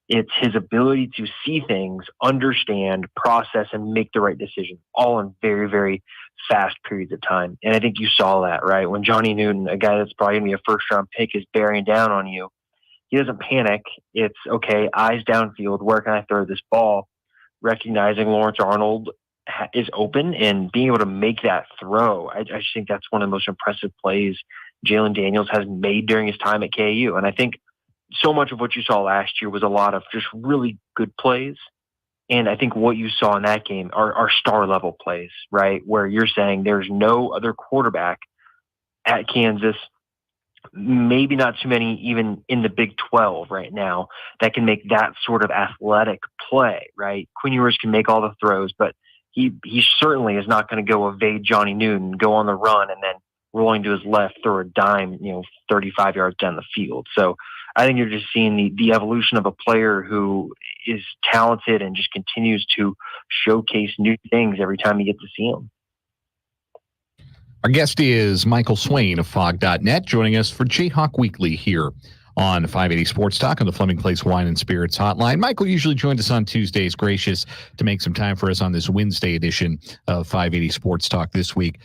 It's his ability to see things, understand, process, and make the right decision, all in very, very fast periods of time. And I think you saw that, right? When Johnny Newton, a guy that's probably going to be a first-round pick, is bearing down on you, he doesn't panic. It's, okay, eyes downfield, where can I throw this ball? Recognizing Lawrence Arnold is open and being able to make that throw. I just think that's one of the most impressive plays Jalen Daniels has made during his time at KU. And I think so much of what you saw last year was a lot of just really good plays And I think what you saw in that game are star level plays, right? Where you're saying there's no other quarterback at Kansas, maybe not too many even in the Big 12 right now, that can make that sort of athletic play, right? Quinn Ewers can make all the throws, but he certainly is not going to go evade Johnny Newton, go on the run, and then rolling to his left, throw a dime, 35 yards down the field. So I think you're just seeing the evolution of a player who is talented and just continues to showcase new things every time you get to see him. Our guest is Michael Swain of Fog.net, joining us for Jayhawk Weekly here on 580 Sports Talk on the Fleming Place Wine and Spirits Hotline. Michael usually joins us on Tuesdays, gracious to make some time for us on this Wednesday edition of 580 Sports Talk this week.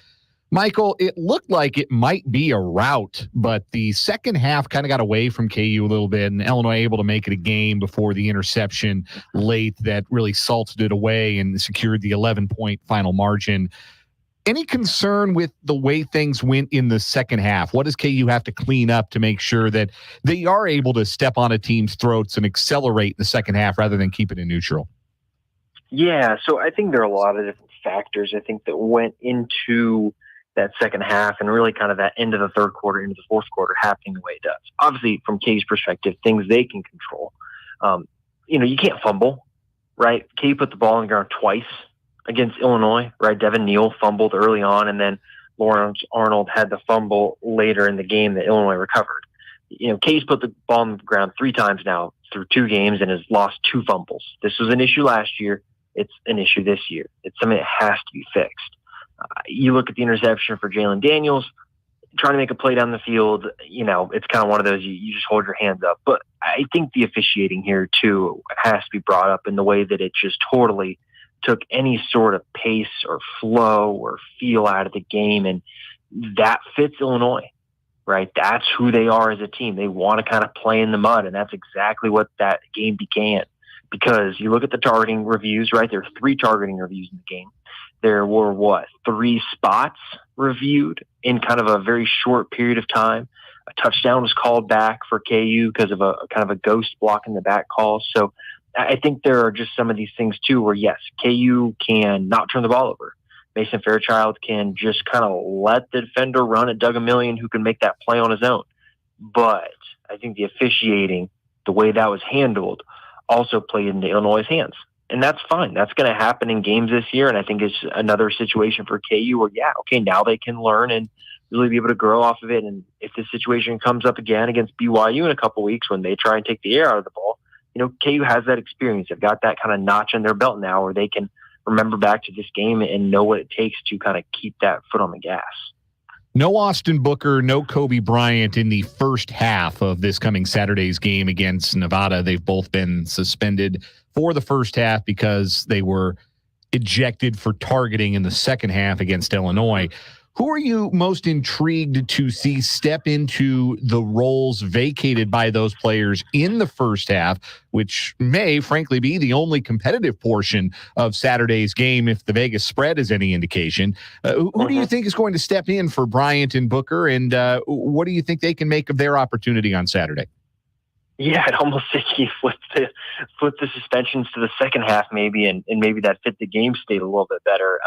Michael, it looked like it might be a rout, but the second half kind of got away from KU a little bit, and Illinois able to make it a game before the interception late that really salted it away and secured the 11-point final margin. Any concern with the way things went in the second half? What does KU have to clean up to make sure that they are able to step on a team's throats and accelerate in the second half rather than keep it in neutral? Yeah, so I think there are a lot of different factors, I think, that went into that second half and really kind of that end of the third quarter into the fourth quarter happening the way it does. Obviously, from KU's perspective, things they can control. You can't fumble, right? KU put the ball on the ground twice against Illinois, right? Devin Neal fumbled early on, and then Lawrence Arnold had the fumble later in the game that Illinois recovered. KU's put the ball on the ground 3 times now through 2 games and has lost 2 fumbles. This was an issue last year. It's an issue this year. It's something that has to be fixed. You look at the interception for Jalen Daniels, trying to make a play down the field, it's kind of one of those, you just hold your hands up. But I think the officiating here, too, has to be brought up in the way that it just totally took any sort of pace or flow or feel out of the game. And that fits Illinois, right? That's who they are as a team. They want to kind of play in the mud. And that's exactly what that game began. Because you look at the targeting reviews, right? There are 3 targeting reviews in the game. There were 3 spots reviewed in kind of a very short period of time. A touchdown was called back for KU because of a kind of a ghost block in the back call. So I think there are just some of these things too where, yes, KU can not turn the ball over. Mason Fairchild can just kind of let the defender run at Doug Emillion, who can make that play on his own. But I think the officiating, the way that was handled, also played into Illinois' hands. And that's fine. That's going to happen in games this year. And I think it's another situation for KU where, now they can learn and really be able to grow off of it. And if this situation comes up again against BYU in a couple weeks when they try and take the air out of the ball, KU has that experience. They've got that kind of notch in their belt now where they can remember back to this game and know what it takes to kind of keep that foot on the gas. No Austin Booker, no Kobe Bryant in the first half of this coming Saturday's game against Nevada. They've both been suspended for the first half because they were ejected for targeting in the second half against Illinois. Who are you most intrigued to see step into the roles vacated by those players in the first half, which may, frankly, be the only competitive portion of Saturday's game if the Vegas spread is any indication? Who do you think is going to step in for Bryant and Booker, and what do you think they can make of their opportunity on Saturday? Yeah, I'd almost think you flip the suspensions to the second half maybe, and maybe that fit the game state a little bit better.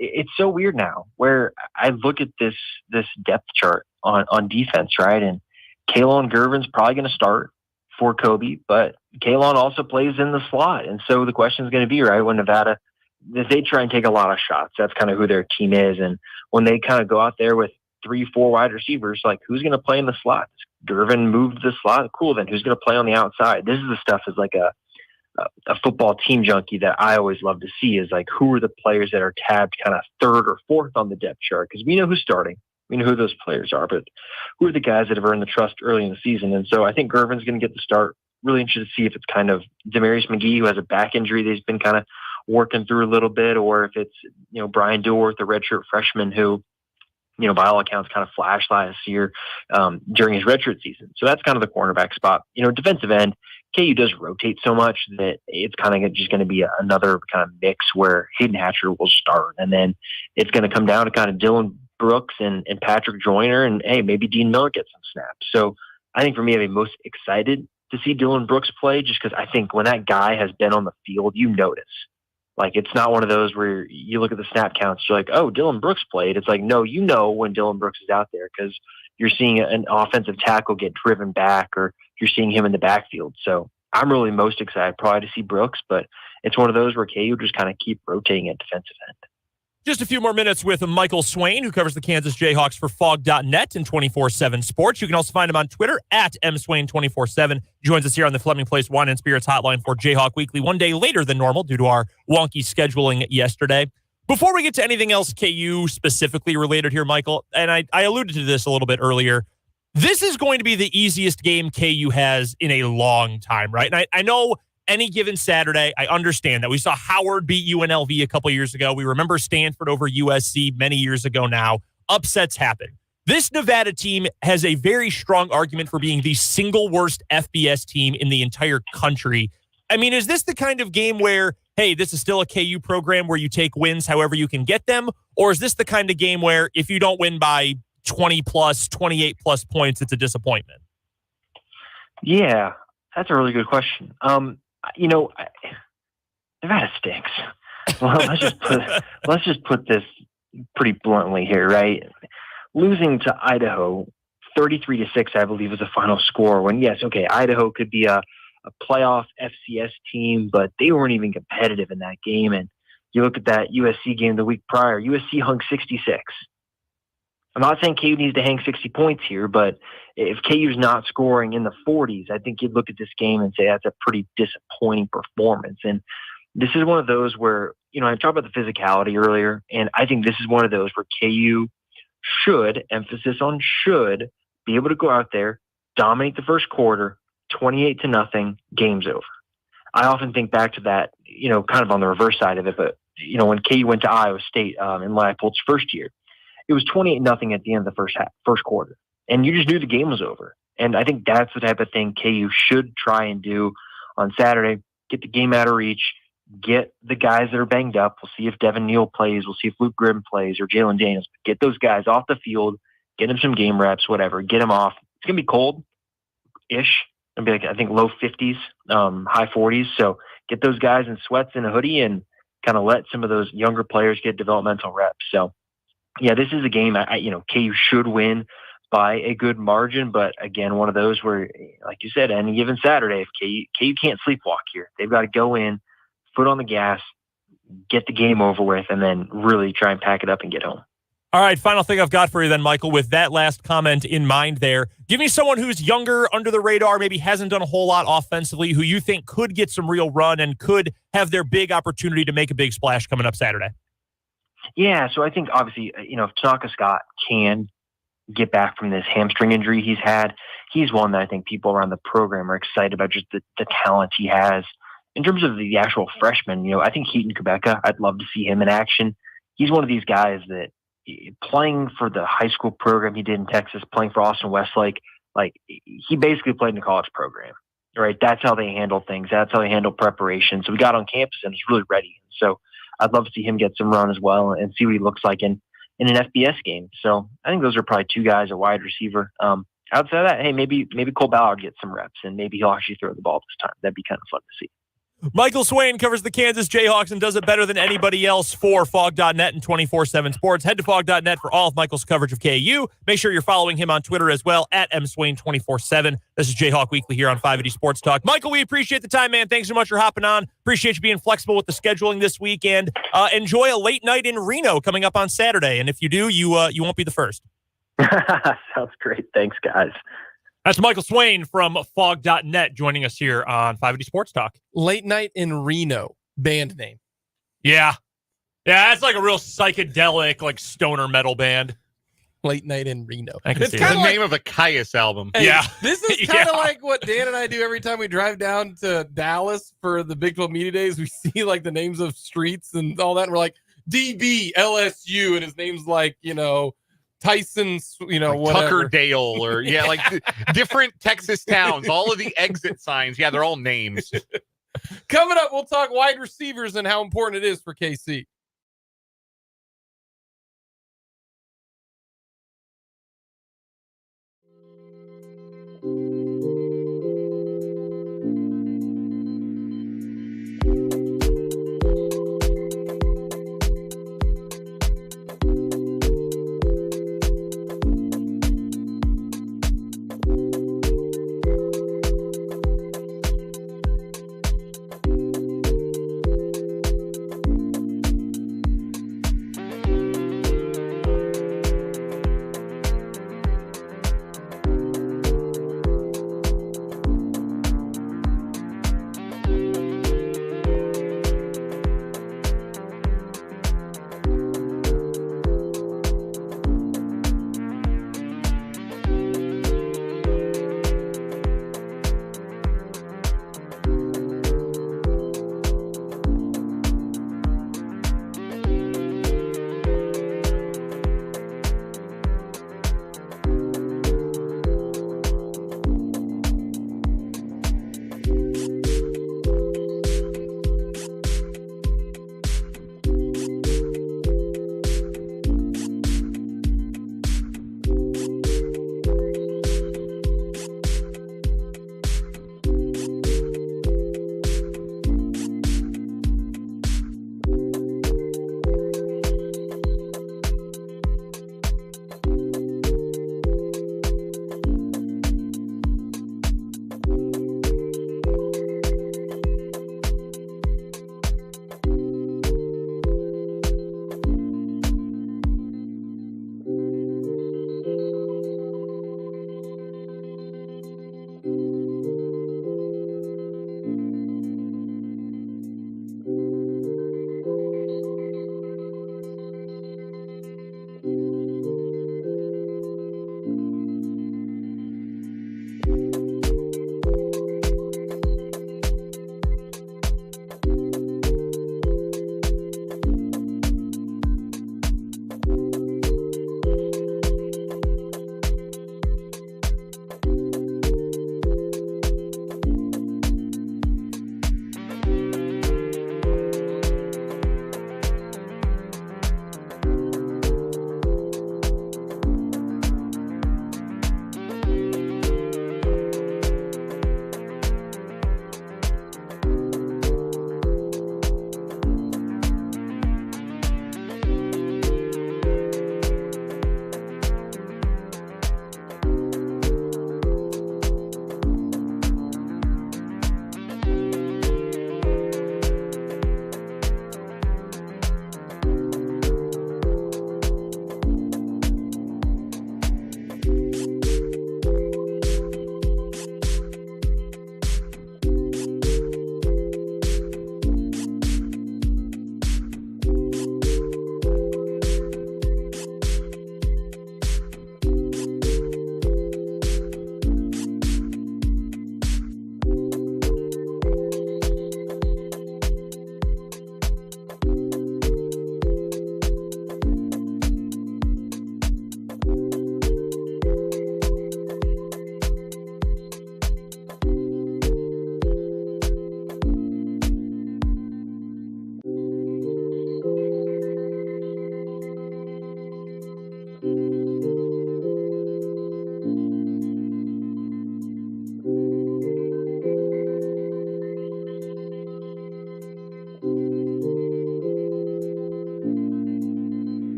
It's so weird now where I look at this depth chart on defense, right? And Kalon Gervin's probably going to start for Kobe, but Kalon also plays in the slot. And so the question is going to be, right, when Nevada, they try and take a lot of shots. That's kind of who their team is. And when they kind of go out there with 3-4 wide receivers, like who's going to play in the slot? Gervin moved to the slot. Cool. Then who's going to play on the outside? This is the stuff is like a football team junkie that I always love to see is like, who are the players that are tabbed kind of 3rd or 4th on the depth chart? Because we know who's starting. We know who those players are, but who are the guys that have earned the trust early in the season? And so I think Gervin's going to get the start. Really interested to see if it's kind of Demarius McGee, who has a back injury that he's been kind of working through a little bit, or if it's, Brian Dilworth, the redshirt freshman who, by all accounts kind of flashed last year during his redshirt season. So that's kind of the cornerback spot. Defensive end, KU does rotate so much that it's kind of just going to be another kind of mix where Hayden Hatcher will start. And then it's going to come down to kind of Dylan Brooks and Patrick Joyner, and hey, maybe Dean Miller gets some snaps. So I think for me, I'm most excited to see Dylan Brooks play, just because I think when that guy has been on the field, you notice. Like, it's not one of those where you look at the snap counts, you're like, oh, Dylan Brooks played. It's like, no, you know when Dylan Brooks is out there because you're seeing an offensive tackle get driven back or you're seeing him in the backfield. So I'm really most excited probably to see Brooks, but it's one of those where KU just kind of keep rotating at defensive end. Just a few more minutes with Michael Swain, who covers the Kansas Jayhawks for Fog.net and 24/7 Sports. You can also find him on Twitter at mswain247. Joins us here on the Fleming Place Wine and Spirits Hotline for Jayhawk Weekly, one day later than normal due to our wonky scheduling yesterday. Before we get to anything else KU specifically related here, Michael, and I alluded to this a little bit earlier, this is going to be the easiest game KU has in a long time, right? And I know any given Saturday, I understand that. We saw Howard beat UNLV a couple years ago. We remember Stanford over USC many years ago now. Upsets happen. This Nevada team has a very strong argument for being the single worst FBS team in the entire country. I mean, is this the kind of game where, hey, this is still a KU program where you take wins however you can get them? Or is this the kind of game where if you don't win by 20 plus, 28 plus points, it's a disappointment? Yeah, that's a really good question. Nevada stinks. Well, let's just put this pretty bluntly here, right? Losing to Idaho 33-6, I believe, is the final score. When yes, okay, Idaho could be a playoff FCS team, but they weren't even competitive in that game. And you look at that USC game the week prior, USC hung 66. I'm not saying KU needs to hang 60 points here, but if KU's not scoring in the 40s, I think you'd look at this game and say that's a pretty disappointing performance. And this is one of those where, I talked about the physicality earlier, and I think this is one of those where KU should, emphasis on should, be able to go out there, dominate the first quarter, 28-0, game's over. I often think back to that, kind of on the reverse side of it, but, when KU went to Iowa State in Leipold's first year, it was 28-0 at the end of the first quarter. And you just knew the game was over. And I think that's the type of thing KU should try and do on Saturday. Get the game out of reach. Get the guys that are banged up. We'll see if Devin Neal plays. We'll see if Luke Grimm plays or Jalen Daniels. Get those guys off the field. Get them some game reps, whatever. Get them off. It's going to be cold-ish. It'll be like, I think, low 50s, high 40s. So get those guys in sweats and a hoodie and kind of let some of those younger players get developmental reps. So, yeah, this is a game KU should win by a good margin, but again, one of those where, like you said, any given Saturday, if KU can't sleepwalk here, they've got to go in, foot on the gas, get the game over with, and then really try and pack it up and get home. All right, final thing I've got for you then, Michael, with that last comment in mind there, give me someone who's younger, under the radar, maybe hasn't done a whole lot offensively, who you think could get some real run and could have their big opportunity to make a big splash coming up Saturday. Yeah, so I think obviously, if Tanaka Scott can get back from this hamstring injury he's had, he's one that I think people around the program are excited about, just the talent he has. In terms of the actual freshman, I think Keaton Kubeka, I'd love to see him in action. He's one of these guys that playing for the high school program he did in Texas, playing for Austin Westlake, like he basically played in the college program, right? That's how they handle things. That's how they handle preparation. So we got on campus and was really ready. So I'd love to see him get some run as well and see what he looks like in an FBS game. So I think those are probably two guys, a wide receiver. Outside of that, hey, maybe Cole Ballard gets some reps and maybe he'll actually throw the ball this time. That'd be kind of fun to see. Michael Swain covers the Kansas Jayhawks and does it better than anybody else for Fog.net and 24/7 Sports. Head to Fog.net for all of Michael's coverage of KU. Make sure you're following him on Twitter as well, at mswain247. This is Jayhawk Weekly here on 580 Sports Talk. Michael, we appreciate the time, man. Thanks so much for hopping on. Appreciate you being flexible with the scheduling this weekend. Enjoy a late night in Reno coming up on Saturday. And if you do, you won't be the first. Sounds great. Thanks, guys. That's Michael Swain from Fog.net joining us here on 580 Sports Talk. Late Night in Reno, band name. Yeah. Yeah, that's like a real psychedelic, like stoner metal band. Late Night in Reno. It's the name of a Caius album. Hey, yeah. This is kind of like what Dan and I do every time we drive down to Dallas for the Big 12 Media Days. We see like the names of streets and all that. And we're like, DB, LSU. And his name's like, Tyson's, like Tuckerdale or like different Texas towns, all of the exit signs. Yeah, they're all names. Coming up, we'll talk wide receivers and how important it is for KC.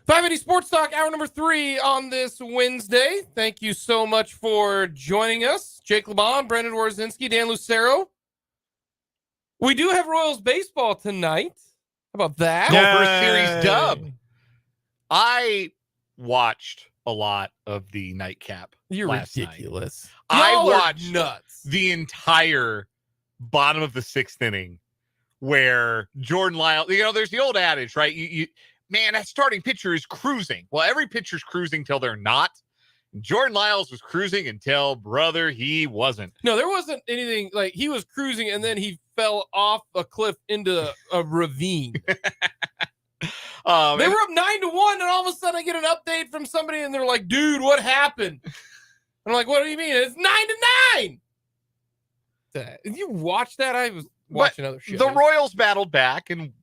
580 Sports Talk, hour number 3 on this Wednesday. Thank you so much for joining us. Jake LeBon, Brendan Warzinski, Dan Lucero. We do have Royals baseball tonight. How about that? First series dub. I watched a lot of the nightcap. You're last ridiculous. Night. I Y'all are watched nuts. the entire bottom of the 6th inning where Jordan Lyles, there's the old adage, right? Man, that starting pitcher is cruising. Well, every pitcher's cruising till they're not. Jordan Lyles was cruising until, brother, he wasn't. No, there wasn't anything like he was cruising and then he fell off a cliff into a ravine. They were up 9-1, and all of a sudden I get an update from somebody, and they're like, "Dude, what happened?" And I'm like, "What do you mean? It's 9-9." If you watch that, I was watching other shit. The Royals battled back and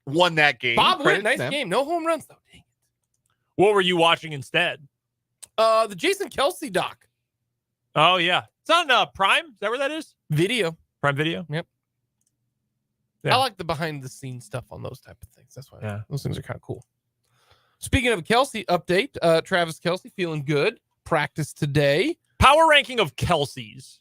won that game. Bob Witt, nice game. No home runs though. Dang it. What were you watching instead? The Jason Kelsey doc. Oh yeah, it's on Prime. Is that where that is? Video. Prime Video. Yep. Yeah. I like the behind the scenes stuff on those type of things. That's why those things are kind of cool. Speaking of a Kelsey update, Travis Kelsey feeling good. Practice today. Power ranking of Kelseys.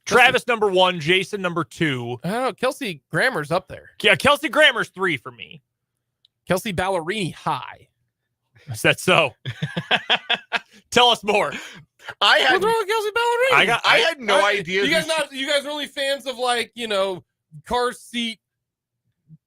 Travis number 1, Jason number 2. I don't know. Kelsey Grammer's up there. Yeah, Kelsey Grammer's 3 for me. Kelsey Ballerini high. Is that so? Tell us more. What's wrong with Kelsey Ballerini? I had no idea. You guys are only fans of car seat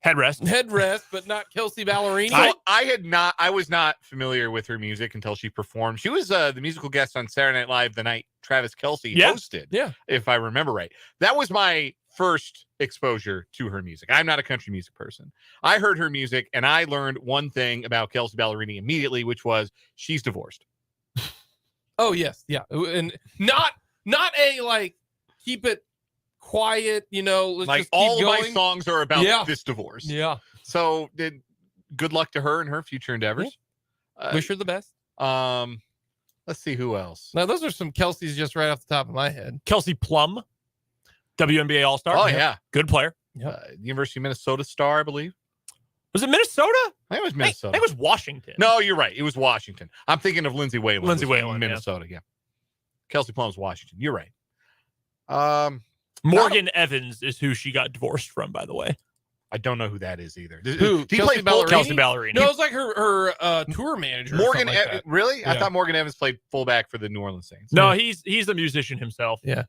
headrest, but not Kelsey Ballerini. So I was not familiar with her music until she performed. She was the musical guest on Saturday Night Live the night Travis Kelsey hosted. Yeah. If I remember right. That was my first exposure to her music. I'm not a country music person. I heard her music and I learned one thing about Kelsey Ballerini immediately, which was she's divorced. Oh yes, yeah, and not a keep it quiet, let's just keep all going. of my songs are about this divorce. Yeah. So good luck to her and her future endeavors. Yeah. Wish her the best. Let's see who else. Now those are some Kelseys just right off the top of my head. Kelsey Plum, WNBA All-Star. Oh yeah, good player. University of Minnesota star, I believe. Was it Minnesota? I think it was Minnesota. I think it was Washington. No, you're right. It was Washington. I'm thinking of Lindsay Whalen. Lindsay Whalen, Minnesota. Yeah. Kelsey Plum's Washington. You're right. Morgan Evans is who she got divorced from, by the way. I don't know who that is either. Who? Kelsey Ballerini. No, it's like her tour manager. Morgan, really? Yeah. I thought Morgan Evans played fullback for the New Orleans Saints. No, he's a musician himself. Yeah.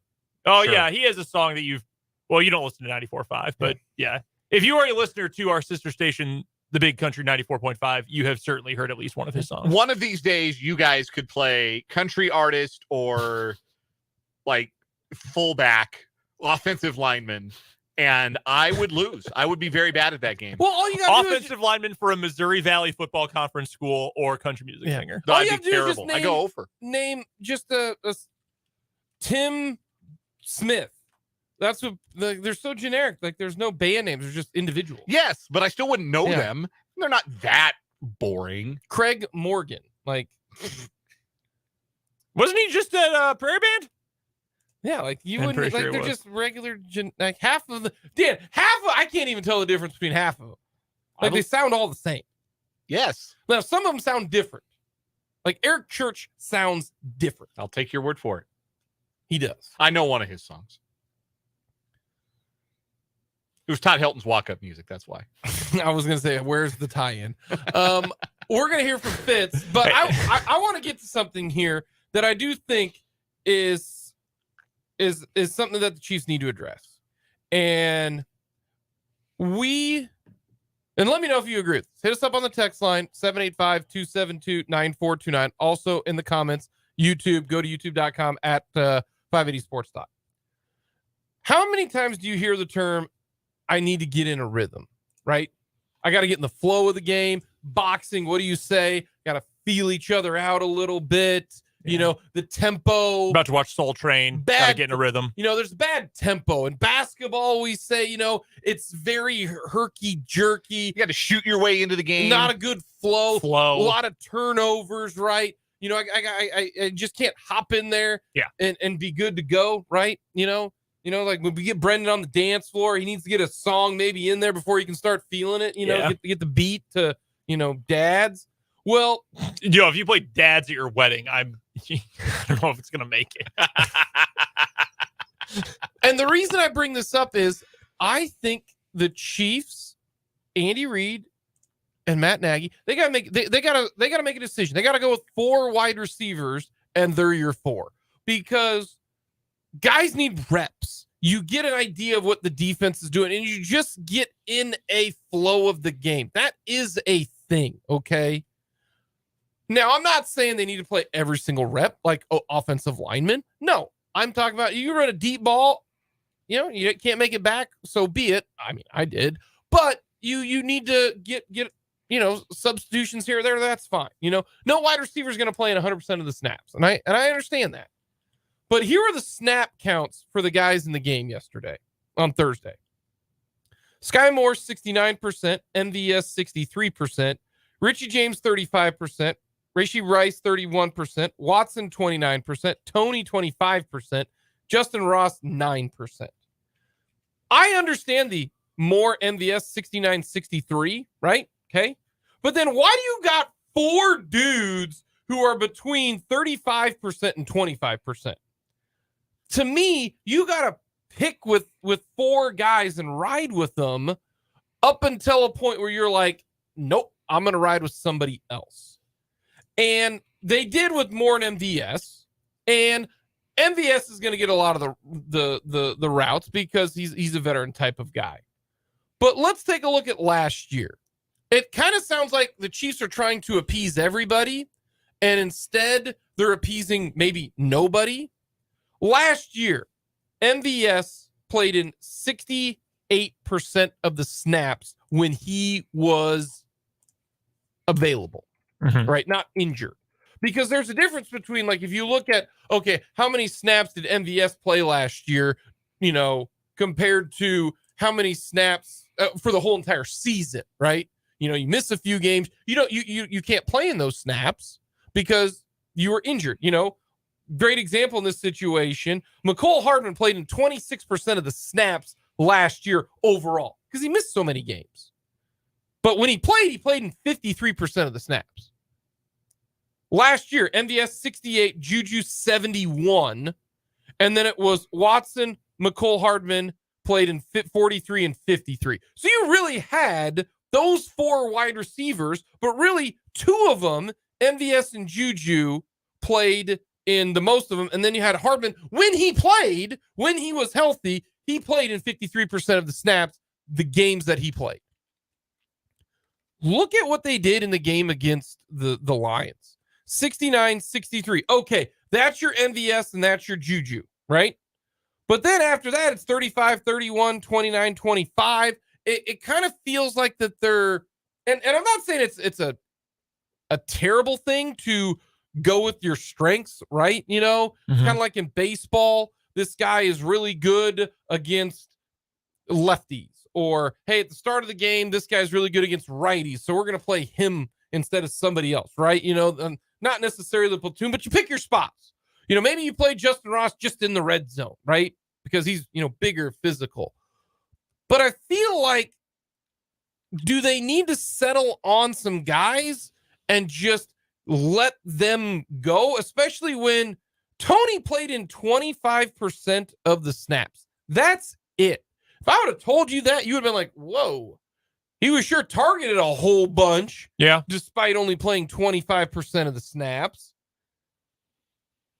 Oh Sure. yeah, he has a song that you don't listen to 94.5, but yeah. If you are a listener to our sister station, The Big Country 94.5, you have certainly heard at least one of his songs. One of these days, you guys could play country artist or fullback, offensive lineman, and I would lose. I would be very bad at that game. Well, all you got offensive lineman for a Missouri Valley Football Conference school or country music singer. No, all I'd you have be to do is terrible. just I go over. name just a Tim Smith. That's what they're so generic. There's no band names. They're just individuals. Yes, but I still wouldn't know them. They're not that boring. Craig Morgan. Wasn't he just at Prairie Band? Yeah, you I'm wouldn't. pretty sure it They're was. just regular. Half of the I can't even tell the difference between half of them. They sound all the same. Yes. Now some of them sound different. Eric Church sounds different. I'll take your word for it. He does. I know one of his songs. It was Todd Helton's walk-up music. That's why. I was going to say, where's the tie-in? We're going to hear from Fitz, but I want to get to something here that I do think is something that the Chiefs need to address. And let me know if you agree with this. Hit us up on the text line, 785-272-9429. Also in the comments, YouTube, go to youtube.com at 580 Sports Talk. How many times do you hear the term, I need to get in a rhythm, right? I got to get in the flow of the game. Boxing, what do you say? Got to feel each other out a little bit. Yeah. The tempo. About to watch Soul Train. Gotta get in a rhythm. There's bad tempo. In basketball, we say, it's very herky-jerky. You got to shoot your way into the game. Not a good flow. A Flow. lot of turnovers, right? I just can't hop in there and be good to go, right? You know, like when we get Brendan on the dance floor, he needs to get a song maybe in there before he can start feeling it, you know, get the beat to, you know, dads. Well, if you play dads at your wedding, I don't know if it's going to make it. And the reason I bring this up is I think the Chiefs, Andy Reid and Matt Nagy, they got to make a decision. They got to go with 4 wide receivers and they're your 4 because guys need reps. You get an idea of what the defense is doing and you just get in a flow of the game. That is a thing, okay? Now, I'm not saying they need to play every single rep like offensive linemen. No, I'm talking about you run a deep ball, you know, you can't make it back, so be it. I mean, I did. But you need to get you know, substitutions here or there, that's fine. You know, no wide receiver is going to play in 100% of the snaps. And I understand that. But here are the snap counts for the guys in the game yesterday on Thursday. Sky Moore, 69%, MVS, 63%, Richie James, 35%, Rashee Rice, 31%, Watson, 29%, Tony, 25%, Justin Ross, 9%. I understand the Moore, MVS, 69, 63, right? Okay. But then why do you got 4 dudes who are between 35% and 25%? To me, you got to pick with 4 guys and ride with them up until a point where you're like, nope, I'm going to ride with somebody else. And they did with Moore and MVS. And MVS is going to get a lot of the routes because he's a veteran type of guy. But let's take a look at last year. It kind of sounds like the Chiefs are trying to appease everybody, and instead they're appeasing maybe nobody. Last year, MVS played in 68% of the snaps when he was available, right? Not injured. Because there's a difference between, like, if you look at, okay, how many snaps did MVS play last year, you know, compared to how many snaps for the whole entire season, right? You know, you miss a few games. You can't play in those snaps because you were injured, you know. Great example in this situation. McCole Hardman played in 26% of the snaps last year overall because he missed so many games. But when he played in 53% of the snaps. Last year, MVS 68, Juju 71. And then it was Watson, McCole Hardman played in 43 and 53. So you really had those 4 wide receivers, but really 2 of them, MVS and Juju, played in the most of them. And then you had Hardman. When he was healthy, he played in 53% of the snaps, the games that he played. Look at what they did in the game against the Lions. 69-63. Okay, that's your MVS and that's your Juju, right? But then after that, it's 35-31, 29-25. It kind of feels like that they're, and I'm not saying it's a terrible thing to go with your strengths, right? You know, it's kind of like in baseball, this guy is really good against lefties. Or, hey, at the start of the game, this guy's really good against righties, so we're going to play him instead of somebody else, right? You know, not necessarily the platoon, but you pick your spots. You know, maybe you play Justin Ross just in the red zone, right? Because he's, you know, bigger, physical. But I feel like, do they need to settle on some guys and just let them go? Especially when Tony played in 25% of the snaps. That's it. If I would have told you that, you would have been like, whoa. He was sure targeted a whole bunch. Yeah. Despite only playing 25% of the snaps.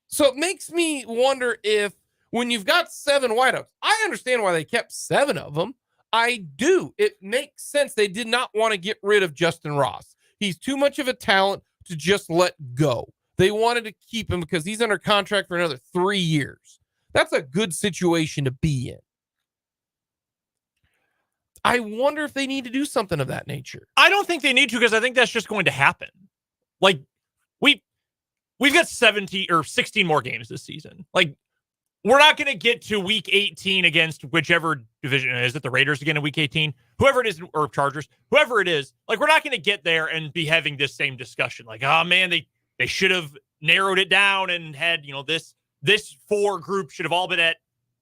So it makes me wonder if, when you've got 7 wideouts, I understand why they kept 7 of them. I do. It makes sense. They did not want to get rid of Justin Ross. He's too much of a talent to just let go. They wanted to keep him because he's under contract for another 3 years. That's a good situation to be in. I wonder if they need to do something of that nature. I don't think they need to, because I think that's just going to happen. Like, we've got 17 or 16 more games this season. Like, we're not going to get to week 18 against whichever division. Is it the Raiders again in week 18? Whoever it is, or Chargers, whoever it is. Like, we're not going to get there and be having this same discussion. Like, oh man, they should have narrowed it down and had, you know, this 4 group should have all been at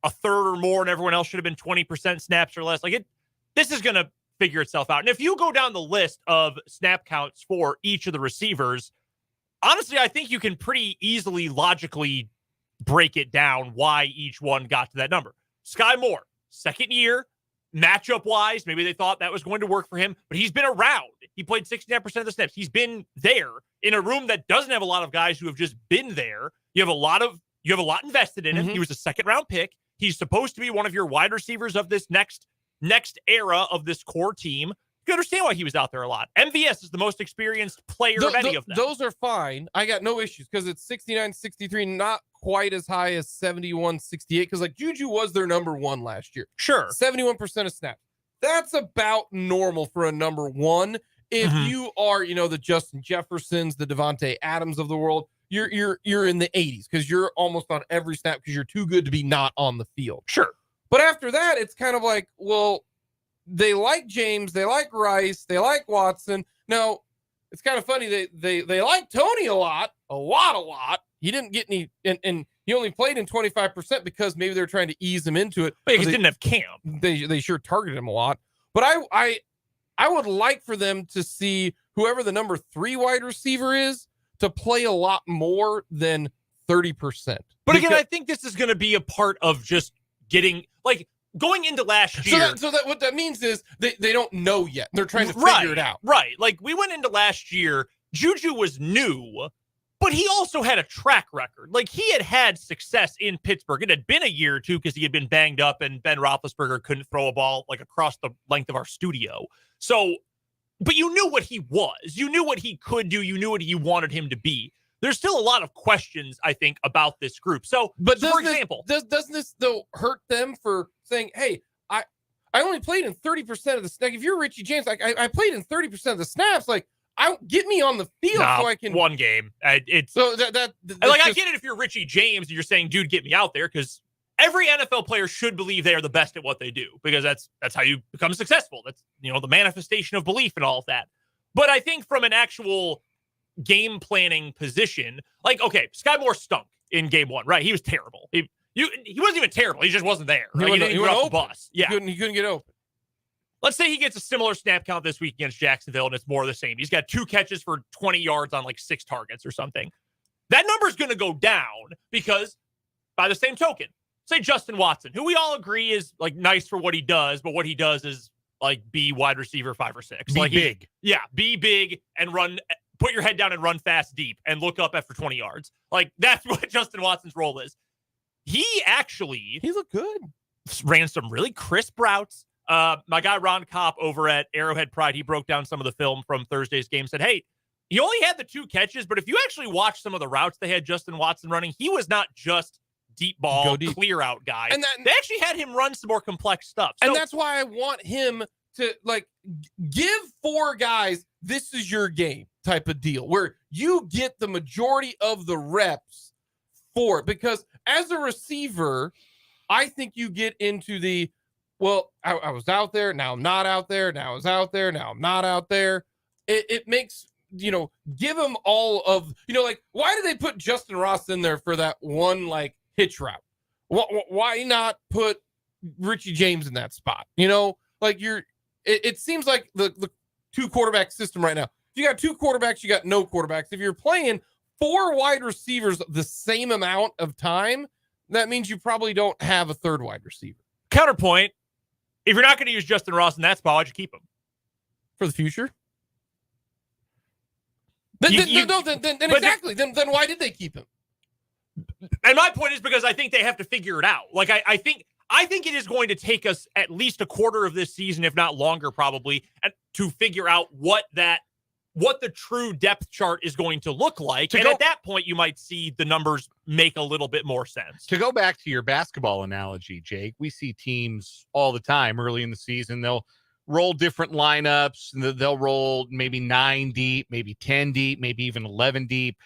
a third or more and everyone else should have been 20% snaps or less. This is going to figure itself out. And if you go down the list of snap counts for each of the receivers, honestly, I think you can pretty easily logically break it down why each one got to that number. Sky Moore, second year, matchup wise, maybe they thought that was going to work for him, but he's been around. He played 69% of the snaps. He's been there in a room that doesn't have a lot of guys who have just been there. You have a lot invested in him. He was a second round pick. He's supposed to be one of your wide receivers of this next era of this core team. You can understand why he was out there a lot. MVS is the most experienced player of any of them. Those are fine. I got no issues because it's 69-63, not quite as high as 71-68, because Juju was their number one last year. Sure. 71% of snaps. That's about normal for a number one. If you are, the Justin Jeffersons, the Devontae Adams of the world, you're in the 80s because you're almost on every snap because you're too good to be not on the field. Sure. But after that, it's kind of like, well, they like James, they like Rice, they like Watson. Now, it's kind of funny. They like Tony a lot. He didn't get any, and he only played in 25% because maybe they're trying to ease him into it. But he didn't have camp. They sure targeted him a lot. But I would like for them to see whoever the number 3 wide receiver is to play a lot more than 30%. But again, I think this is going to be a part of just getting going into last year. So that what that means is they don't know yet. They're trying to figure it out. Right. We went into last year, Juju was new, but he also had a track record. He had success in Pittsburgh. It had been a year or two because he had been banged up and Ben Roethlisberger couldn't throw a ball across the length of our studio. So, but you knew what he was. You knew what he could do. You knew what you wanted him to be. There's still a lot of questions, I think, about this group. So, for example, doesn't this though hurt them for saying, "Hey, I only played in 30% of the snaps. If you're Richie James, I played in 30% of the snaps. Get me on the field so I can one game." It's so I get it if you're Richie James and you're saying, "Dude, get me out there," because every NFL player should believe they are the best at what they do because that's how you become successful. That's the manifestation of belief and all of that. But I think from an actual game planning position, okay, Sky Moore stunk in game 1, right? He was terrible. He wasn't even terrible. He just wasn't there. He didn't get off the bus. Yeah, he couldn't get open. Let's say he gets a similar snap count this week against Jacksonville, and it's more of the same. He's got 2 catches for 20 yards on 6 targets or something. That number's going to go down because, by the same token, say Justin Watson, who we all agree is nice for what he does, but what he does is be wide receiver 5 or 6. Be big. Yeah, be big and run. Put your head down and run fast deep and look up after 20 yards. That's what Justin Watson's role is. He looked good. Ran some really crisp routes. My guy Ron Kopp over at Arrowhead Pride, he broke down some of the film from Thursday's game, said, hey, he only had the 2 catches, but if you actually watch some of the routes they had Justin Watson running, he was not just deep ball, clear out guy. And they actually had him run some more complex stuff. And that's why I want him to give 4 guys, this is your game type of deal where you get the majority of the reps for it. Because as a receiver, I think you get into the, well, I was out there, now I'm not out there, now I was out there, now I'm not out there. It makes, give them all of, why do they put Justin Ross in there for that one, hitch route? Why not put Richie James in that spot? It seems like the 2 quarterback system right now. If you got 2 quarterbacks, you got no quarterbacks. If you're playing 4 wide receivers the same amount of time, that means you probably don't have a 3rd wide receiver. Counterpoint, if you're not going to use Justin Ross in that spot, why'd you keep him? For the future? Then exactly. Then why did they keep him? And my point is because I think they have to figure it out. I think it is going to take us at least a quarter of this season, if not longer, probably, to figure out what the true depth chart is going to look like. At that point, you might see the numbers make a little bit more sense. To go back to your basketball analogy, Jake, we see teams all the time early in the season. They'll roll different lineups. They'll roll maybe 9 deep, maybe 10 deep, maybe even 11 deep.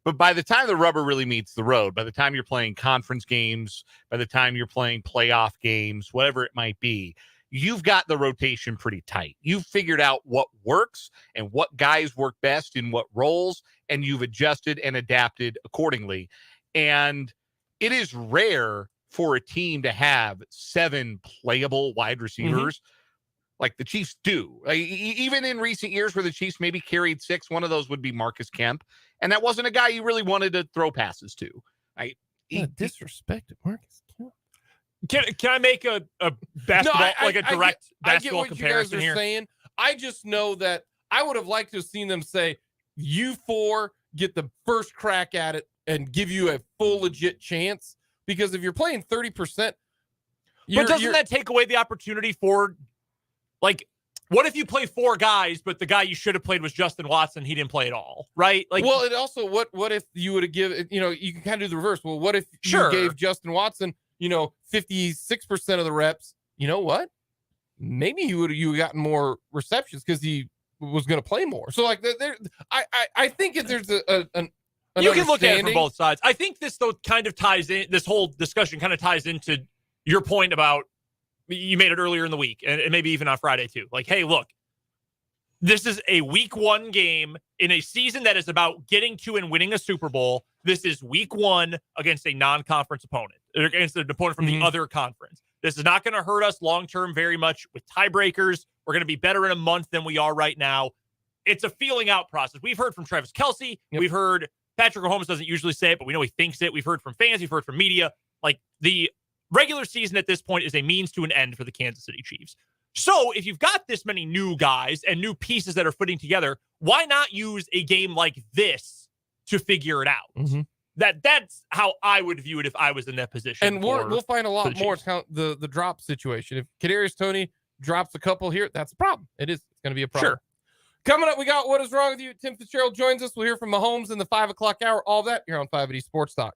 But by the time the rubber really meets the road, by the time you're playing conference games, by the time you're playing playoff games, whatever it might be, you've got the rotation pretty tight. You've figured out what works and what guys work best in what roles, and you've adjusted and adapted accordingly. And it is rare for a team to have 7 playable wide receivers like the Chiefs do. Like, even in recent years where the Chiefs maybe carried 6, one of those would be Marcus Kemp. And that wasn't a guy you really wanted to throw passes to. Disrespect Marcus Kemp. Can I make a basketball, a direct basketball comparison comparison I get what you guys here? are saying. I just know that I would have liked to have seen them say, you 4 get the first crack at it and give you a full legit chance. Because if you're playing 30%, but doesn't that take away the opportunity for, like, what if you play 4 guys, but the guy you should have played was Justin Watson? He didn't play at all, right? Like, well, it also, what if you would have given, you can kind of do the reverse. Well, what if you gave Justin Watson, 56% of the reps? You know what? Maybe you would have gotten more receptions because he was going to play more. So, like, I think if there's an you can look at it from both sides. I think this, though, kind of ties in, this whole discussion kind of ties into your point about, you made it earlier in the week and maybe even on Friday too. Like, hey, look, this is a week 1 game in a season that is about getting to and winning a Super Bowl. This is week 1 against a non-conference opponent, or against an opponent from the other conference. This is not going to hurt us long-term very much with tiebreakers. We're going to be better in a month than we are right now. It's a feeling out process. We've heard from Travis Kelce. We've heard Patrick Mahomes doesn't usually say it, but we know he thinks it. We've heard from fans. We've heard from media. Like, the regular season at this point is a means to an end for the Kansas City Chiefs. So if you've got this many new guys and new pieces that are fitting together, why not use a game like this to figure it out? That's how I would view it if I was in that position. And we'll find a lot more count the drop situation. If Kadarius Toney drops a couple here, that's a problem. It's going to be a problem. Sure. Coming up, we got What Is Wrong With You? Tim Fitzgerald joins us. We'll hear from Mahomes in the 5 o'clock hour. All that here on 580 Sports Talk.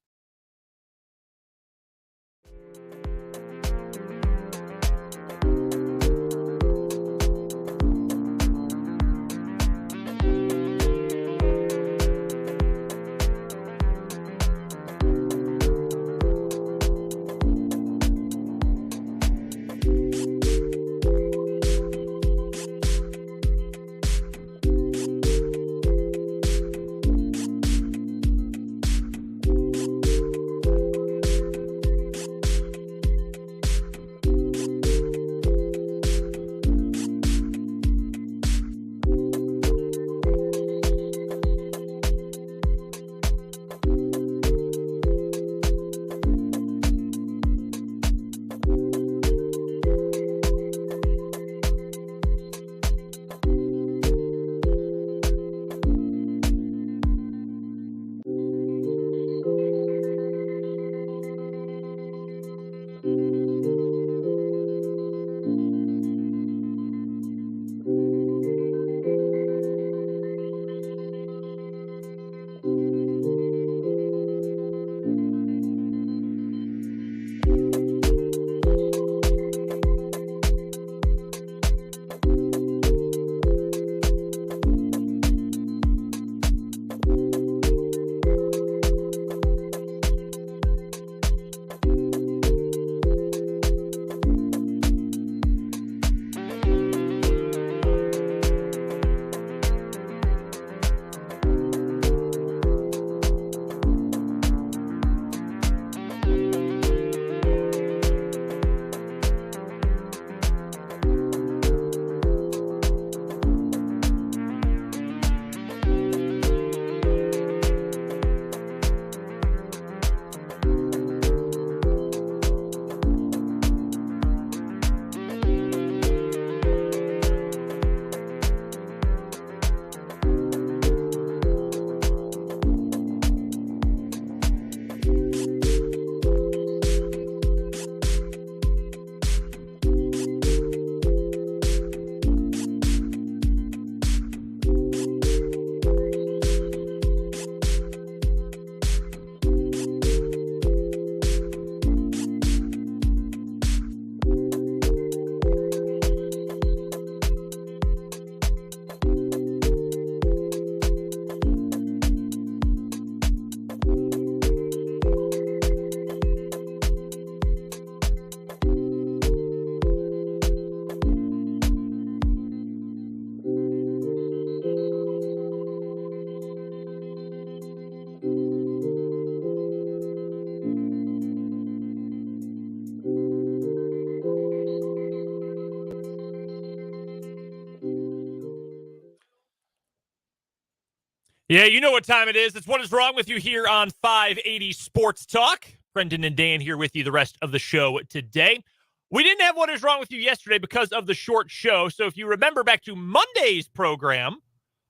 Yeah, you know what time it is. It's What Is Wrong With You here on 580 Sports Talk. Brendan and Dan here with you the rest of the show today. We didn't have What Is Wrong With You yesterday because of the short show. So if you remember back to Monday's program,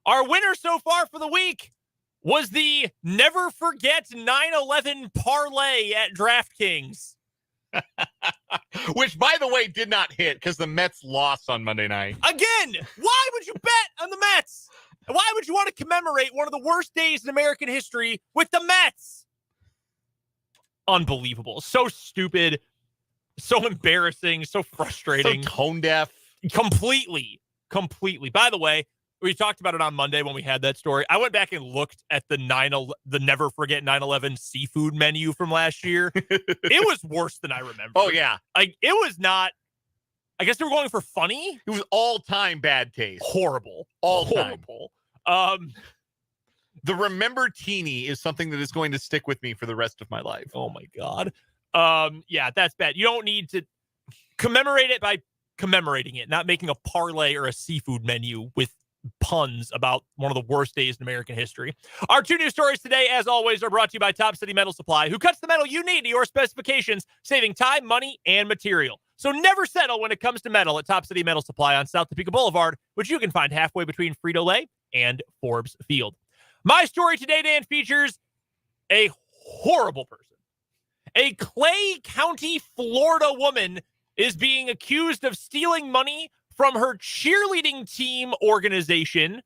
our winner so far for the week was the Never Forget 9/11 parlay at DraftKings. Which, by the way, did not hit because the Mets lost on Monday night. Again, why would you bet on the Mets? And why would you want to commemorate one of the worst days in American history with the Mets? Unbelievable. So stupid. So embarrassing. So frustrating. So tone deaf. Completely. By the way, we talked about it on Monday when we had that story. I went back and looked at the Never Forget 9/11 seafood menu from last year. It was worse than I remember. Oh, yeah. Like, it was not. I guess they were going for funny. It was all-time bad taste. Horrible. Horrible. The Remember Teeny is something that is going to stick with me for the rest of my life. Oh, my God. Yeah, that's bad. You don't need to commemorate it by commemorating it, not making a parlay or a seafood menu with puns about one of the worst days in American history. Our two news stories today, as always, are brought to you by Top City Metal Supply, who cuts the metal you need to your specifications, saving time, money, and material. So never settle when it comes to metal at Top City Metal Supply on South Topeka Boulevard, which you can find halfway between Frito-Lay and Forbes Field. My story today, Dan, features a horrible person. A Clay County, Florida woman is being accused of stealing money from her cheerleading team organization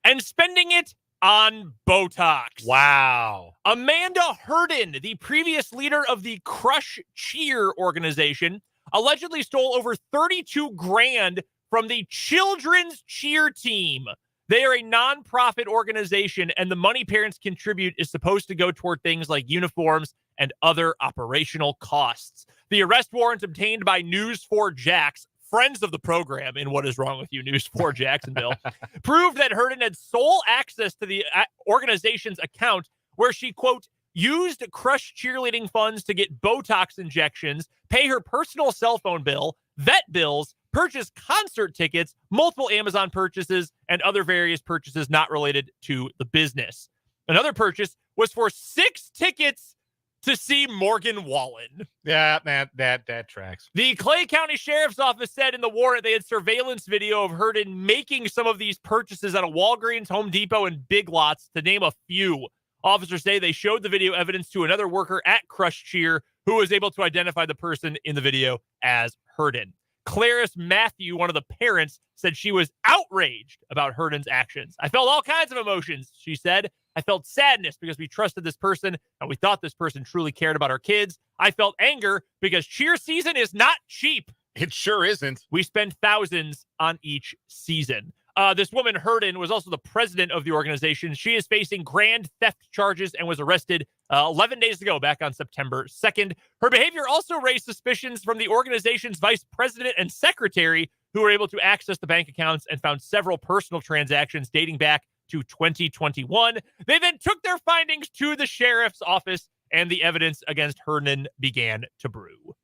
and spending it on Botox. Wow. Amanda Hurden, the previous leader of the Crush Cheer organization, allegedly stole over $32,000 from the children's cheer team. They are a nonprofit organization, and the money parents contribute is supposed to go toward things like uniforms and other operational costs. The arrest warrant obtained by News4Jax, friends of the program in What Is Wrong With You, News4 Jacksonville, proved that Hurden had sole access to the organization's account where she, quote, used Crush cheerleading funds to get Botox injections, pay her personal cell phone bill, vet bills, purchase concert tickets, multiple Amazon purchases, and other various purchases not related to the business. Another purchase was for 6 tickets to see Morgan Wallen. Yeah, that tracks. The Clay County Sheriff's Office said in the warrant they had surveillance video of Hurden making some of these purchases at a Walgreens, Home Depot, and Big Lots, to name a few. Officers say they showed the video evidence to another worker at Crush Cheer who was able to identify the person in the video as Hurden. Clarice Matthew, one of the parents, said she was outraged about Hurden's actions. I felt all kinds of emotions, she said. I felt sadness because we trusted this person and we thought this person truly cared about our kids. I felt anger because cheer season is not cheap. It sure isn't. We spend thousands on each season. This woman, Hurden, was also the president of the organization. She is facing grand theft charges and was arrested 11 days ago, back on September 2nd. Her behavior also raised suspicions from the organization's vice president and secretary, who were able to access the bank accounts and found several personal transactions dating back to 2021. They then took their findings to the sheriff's office, and the evidence against Hurden began to brew.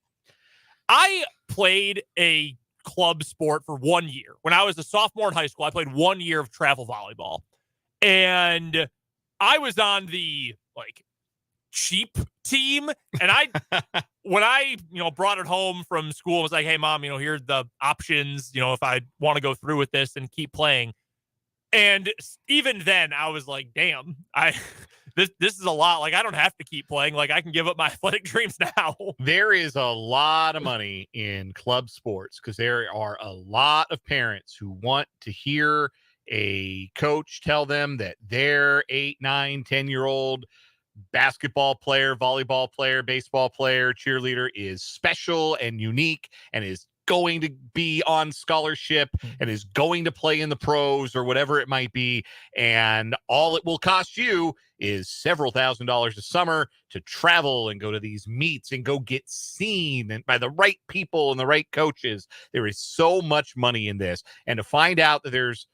I played a club sport for 1 year. When I was a sophomore in high school, I played 1 year of travel volleyball. And I was on the cheap team. And when I brought it home from school, I was like, hey mom, here's the options, if I want to go through with this and keep playing. And even then I was like, damn, this is a lot. I don't have to keep playing. I can give up my athletic dreams now. There is a lot of money in club sports because there are a lot of parents who want to hear a coach tell them that their 8, 9, 10-year-old basketball player, volleyball player, baseball player, cheerleader is special and unique and is going to be on scholarship and is going to play in the pros or whatever it might be. And all it will cost you is several $1,000s a summer to travel and go to these meets and go get seen and by the right people and the right coaches. There is so much money in this. And to find out that there's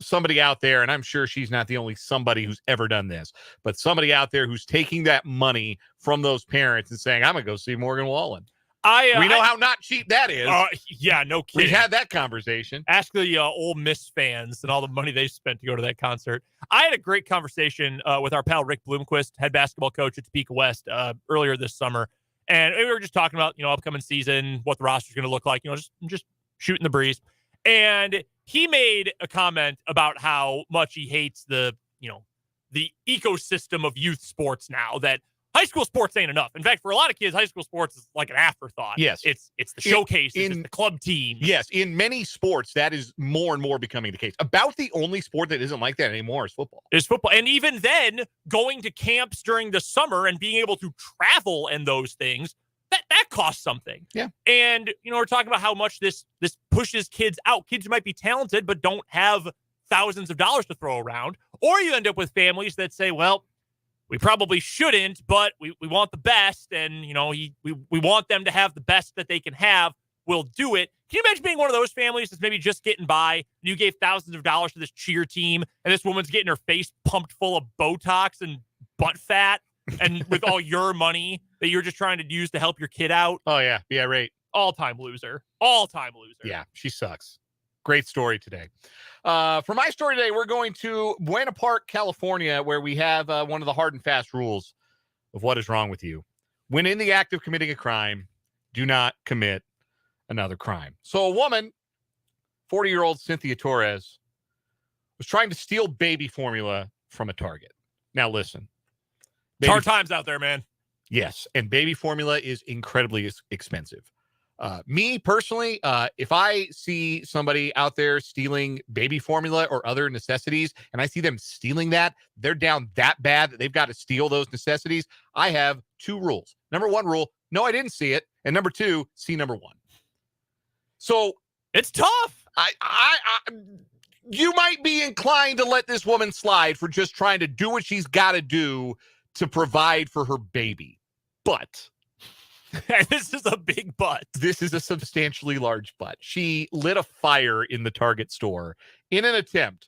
somebody out there, and I'm sure she's not the only somebody who's ever done this, but somebody out there who's taking that money from those parents and saying, I'm going to go see Morgan Wallen. We know how not cheap that is. Yeah, no kidding. We've had that conversation. Ask the Ole Miss fans and all the money they spent to go to that concert. I had a great conversation with our pal Rick Bloomquist, head basketball coach at Topeka West, earlier this summer. And we were just talking about, upcoming season, what the roster's going to look like, just shooting the breeze. And he made a comment about how much he hates the ecosystem of youth sports now, that high school sports ain't enough. In fact, for a lot of kids, high school sports is like an afterthought. Yes. It's the showcase, it's the club team. Yes, in many sports, that is more and more becoming the case. About the only sport that isn't like that anymore is football. And even then, going to camps during the summer and being able to travel and those things, that costs something. Yeah. And, we're talking about how much this pushes kids out. Kids who might be talented but don't have thousands of dollars to throw around. Or you end up with families that say, well, we probably shouldn't, but we want the best, and we want them to have the best that they can have. We'll do it. Can you imagine being one of those families that's maybe just getting by, and you gave thousands of dollars to this cheer team, and this woman's getting her face pumped full of Botox and butt fat, and with all your money that you're just trying to use to help your kid out? Oh, yeah. Yeah, right. All-time loser. All-time loser. Yeah, she sucks. Great story today. For my story today, we're going to Buena Park, California, where we have one of the hard and fast rules of what is wrong with you. When in the act of committing a crime, do not commit another crime. So a woman, 40-year-old Cynthia Torres, was trying to steal baby formula from a Target. Now listen. Hard times out there, man. Yes, and baby formula is incredibly expensive. Me personally, if I see somebody out there stealing baby formula or other necessities, and I see them stealing that, they're down that bad that they've got to steal those necessities. I have two rules. Number one rule, no, I didn't see it. And number two, see number one. So it's tough. You might be inclined to let this woman slide for just trying to do what she's got to do to provide for her baby. But this is a big butt. This is a substantially large butt. She lit a fire in the Target store in an attempt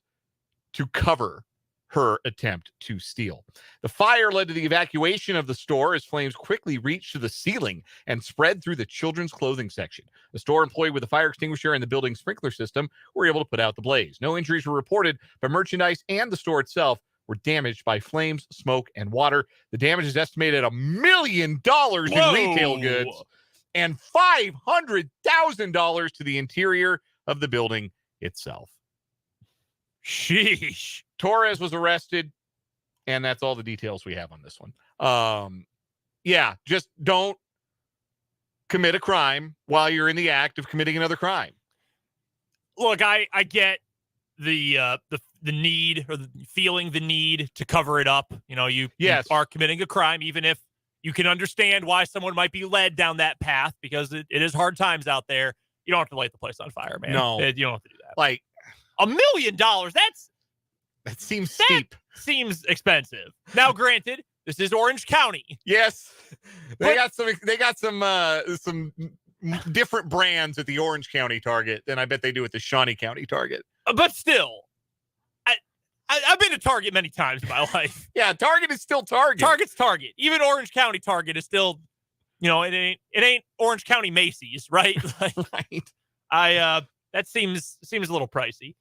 to cover her attempt to steal. The fire led to the evacuation of the store as flames quickly reached to the ceiling and spread through the children's clothing section. The store employee with a fire extinguisher and the building's sprinkler system were able to put out the blaze. No injuries were reported, but merchandise and the store itself were damaged by flames, smoke, and water. The damage is estimated at $1 million in retail goods and $500,000 to the interior of the building itself. Sheesh. Torres was arrested, and that's all the details we have on this one. Yeah, just don't commit a crime while you're in the act of committing another crime. Look, I get the need, or feeling the need to cover it up. You are committing a crime, even if you can understand why someone might be led down that path, because it is hard times out there. You don't have to light the place on fire, man. No. You don't have to do that. Like $1 million, that seems steep. Seems expensive. Now, granted, this is Orange County. Yes. They got some different brands at the Orange County Target than I bet they do at the Shawnee County Target. But still, I've been to Target many times in my life. Yeah, Target is still Target. Target's Target. Even Orange County Target is still, it ain't Orange County Macy's, right? Right. That seems a little pricey.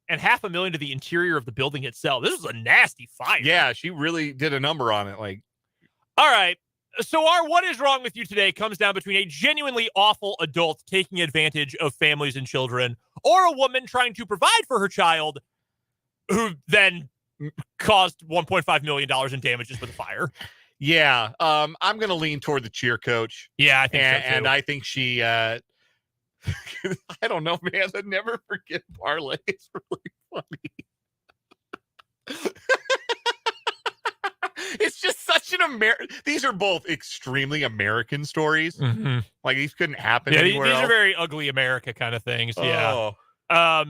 And $500,000 to the interior of the building itself. This was a nasty fire. Yeah, she really did a number on it. All right. So our what is wrong with you today comes down between a genuinely awful adult taking advantage of families and children, or a woman trying to provide for her child who then caused $1.5 million in damages with a fire. Yeah. I'm going to lean toward the cheer coach. Yeah, I think so too. And I think she, I don't know, man. I never forget parlay. It's really funny. It's just such an these are both extremely American stories. Mm-hmm. Like these couldn't happen Yeah, anywhere these else. are very ugly America kind of things. Oh. Yeah.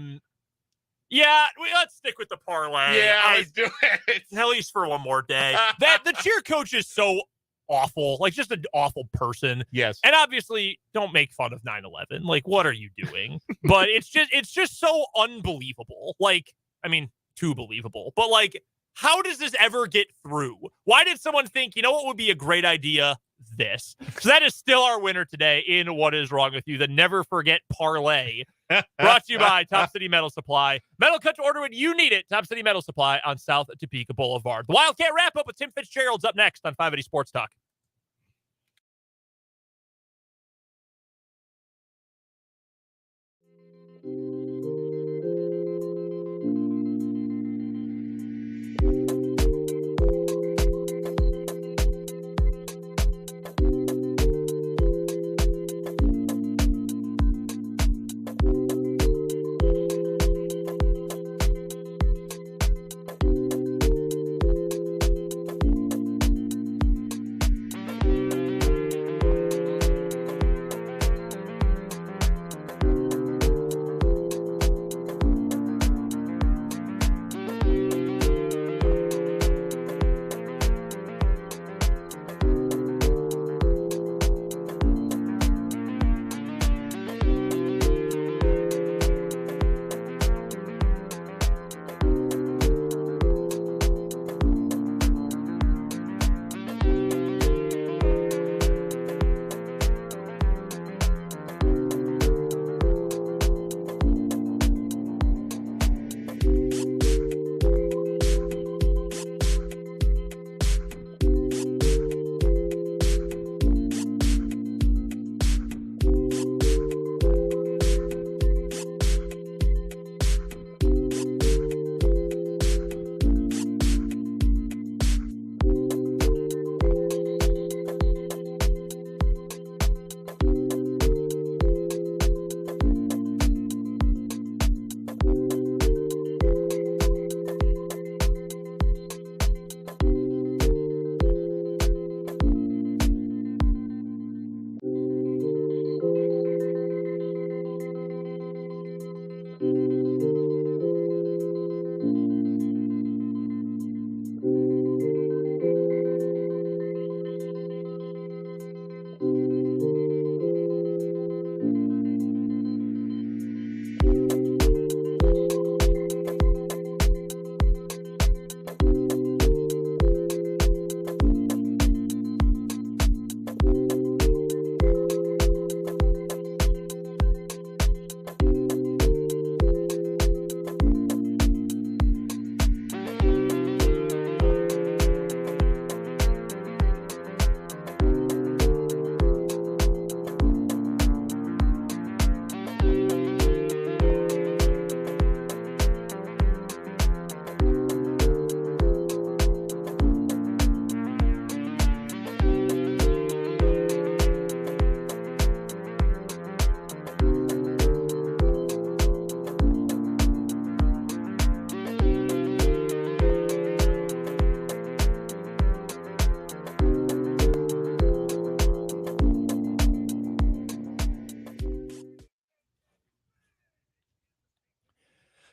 Yeah, let's stick with the parlay. Yeah, let's do it. At least for one more day. The cheer coach is so awful, like just an awful person. Yes. And obviously don't make fun of 9/11. Like, what are you doing? But it's just so unbelievable. Like, I mean, too believable. But like, how does this ever get through? Why did someone think, you know what would be a great idea? This. So that is still our winner today in What Is Wrong With You, the Never Forget Parlay. Brought to you by Top City Metal Supply. Metal cut to order when you need it. Top City Metal Supply on South Topeka Boulevard. The Wildcat wrap-up with Tim Fitzgerald's up next on 580 Sports Talk.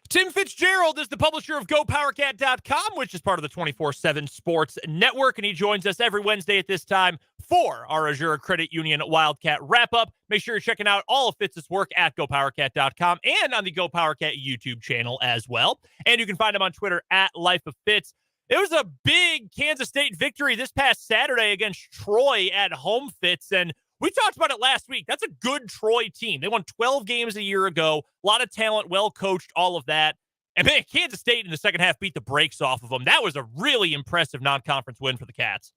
Tim Fitzgerald is the publisher of GoPowerCat.com, which is part of the 24/7 Sports Network, and he joins us every Wednesday at this time for our Azure Credit Union Wildcat Wrap-Up. Make sure you're checking out all of Fitz's work at GoPowerCat.com and on the GoPowerCat YouTube channel as well. And you can find him on Twitter at LifeOfFitz. It was a big Kansas State victory this past Saturday against Troy at home, Fitz, and we talked about it last week. That's a good Troy team. They won 12 games a year ago. A lot of talent, well coached, all of that. And man, Kansas State in the second half beat the brakes off of them. That was a really impressive non-conference win for the Cats.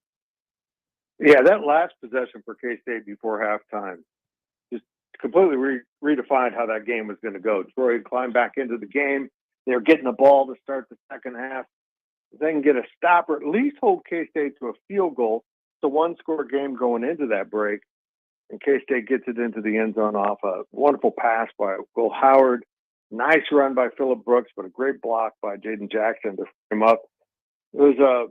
Yeah, that last possession for K-State before halftime just completely redefined how that game was going to go. Troy had climbed back into the game. They were getting the ball to start the second half. If they can get a stop or at least hold K-State to a field goal. It's a one-score game going into that break. And K-State gets it into the end zone off a wonderful pass by Will Howard. Nice run by Phillip Brooks, but a great block by Jaden Jackson to frame up. It was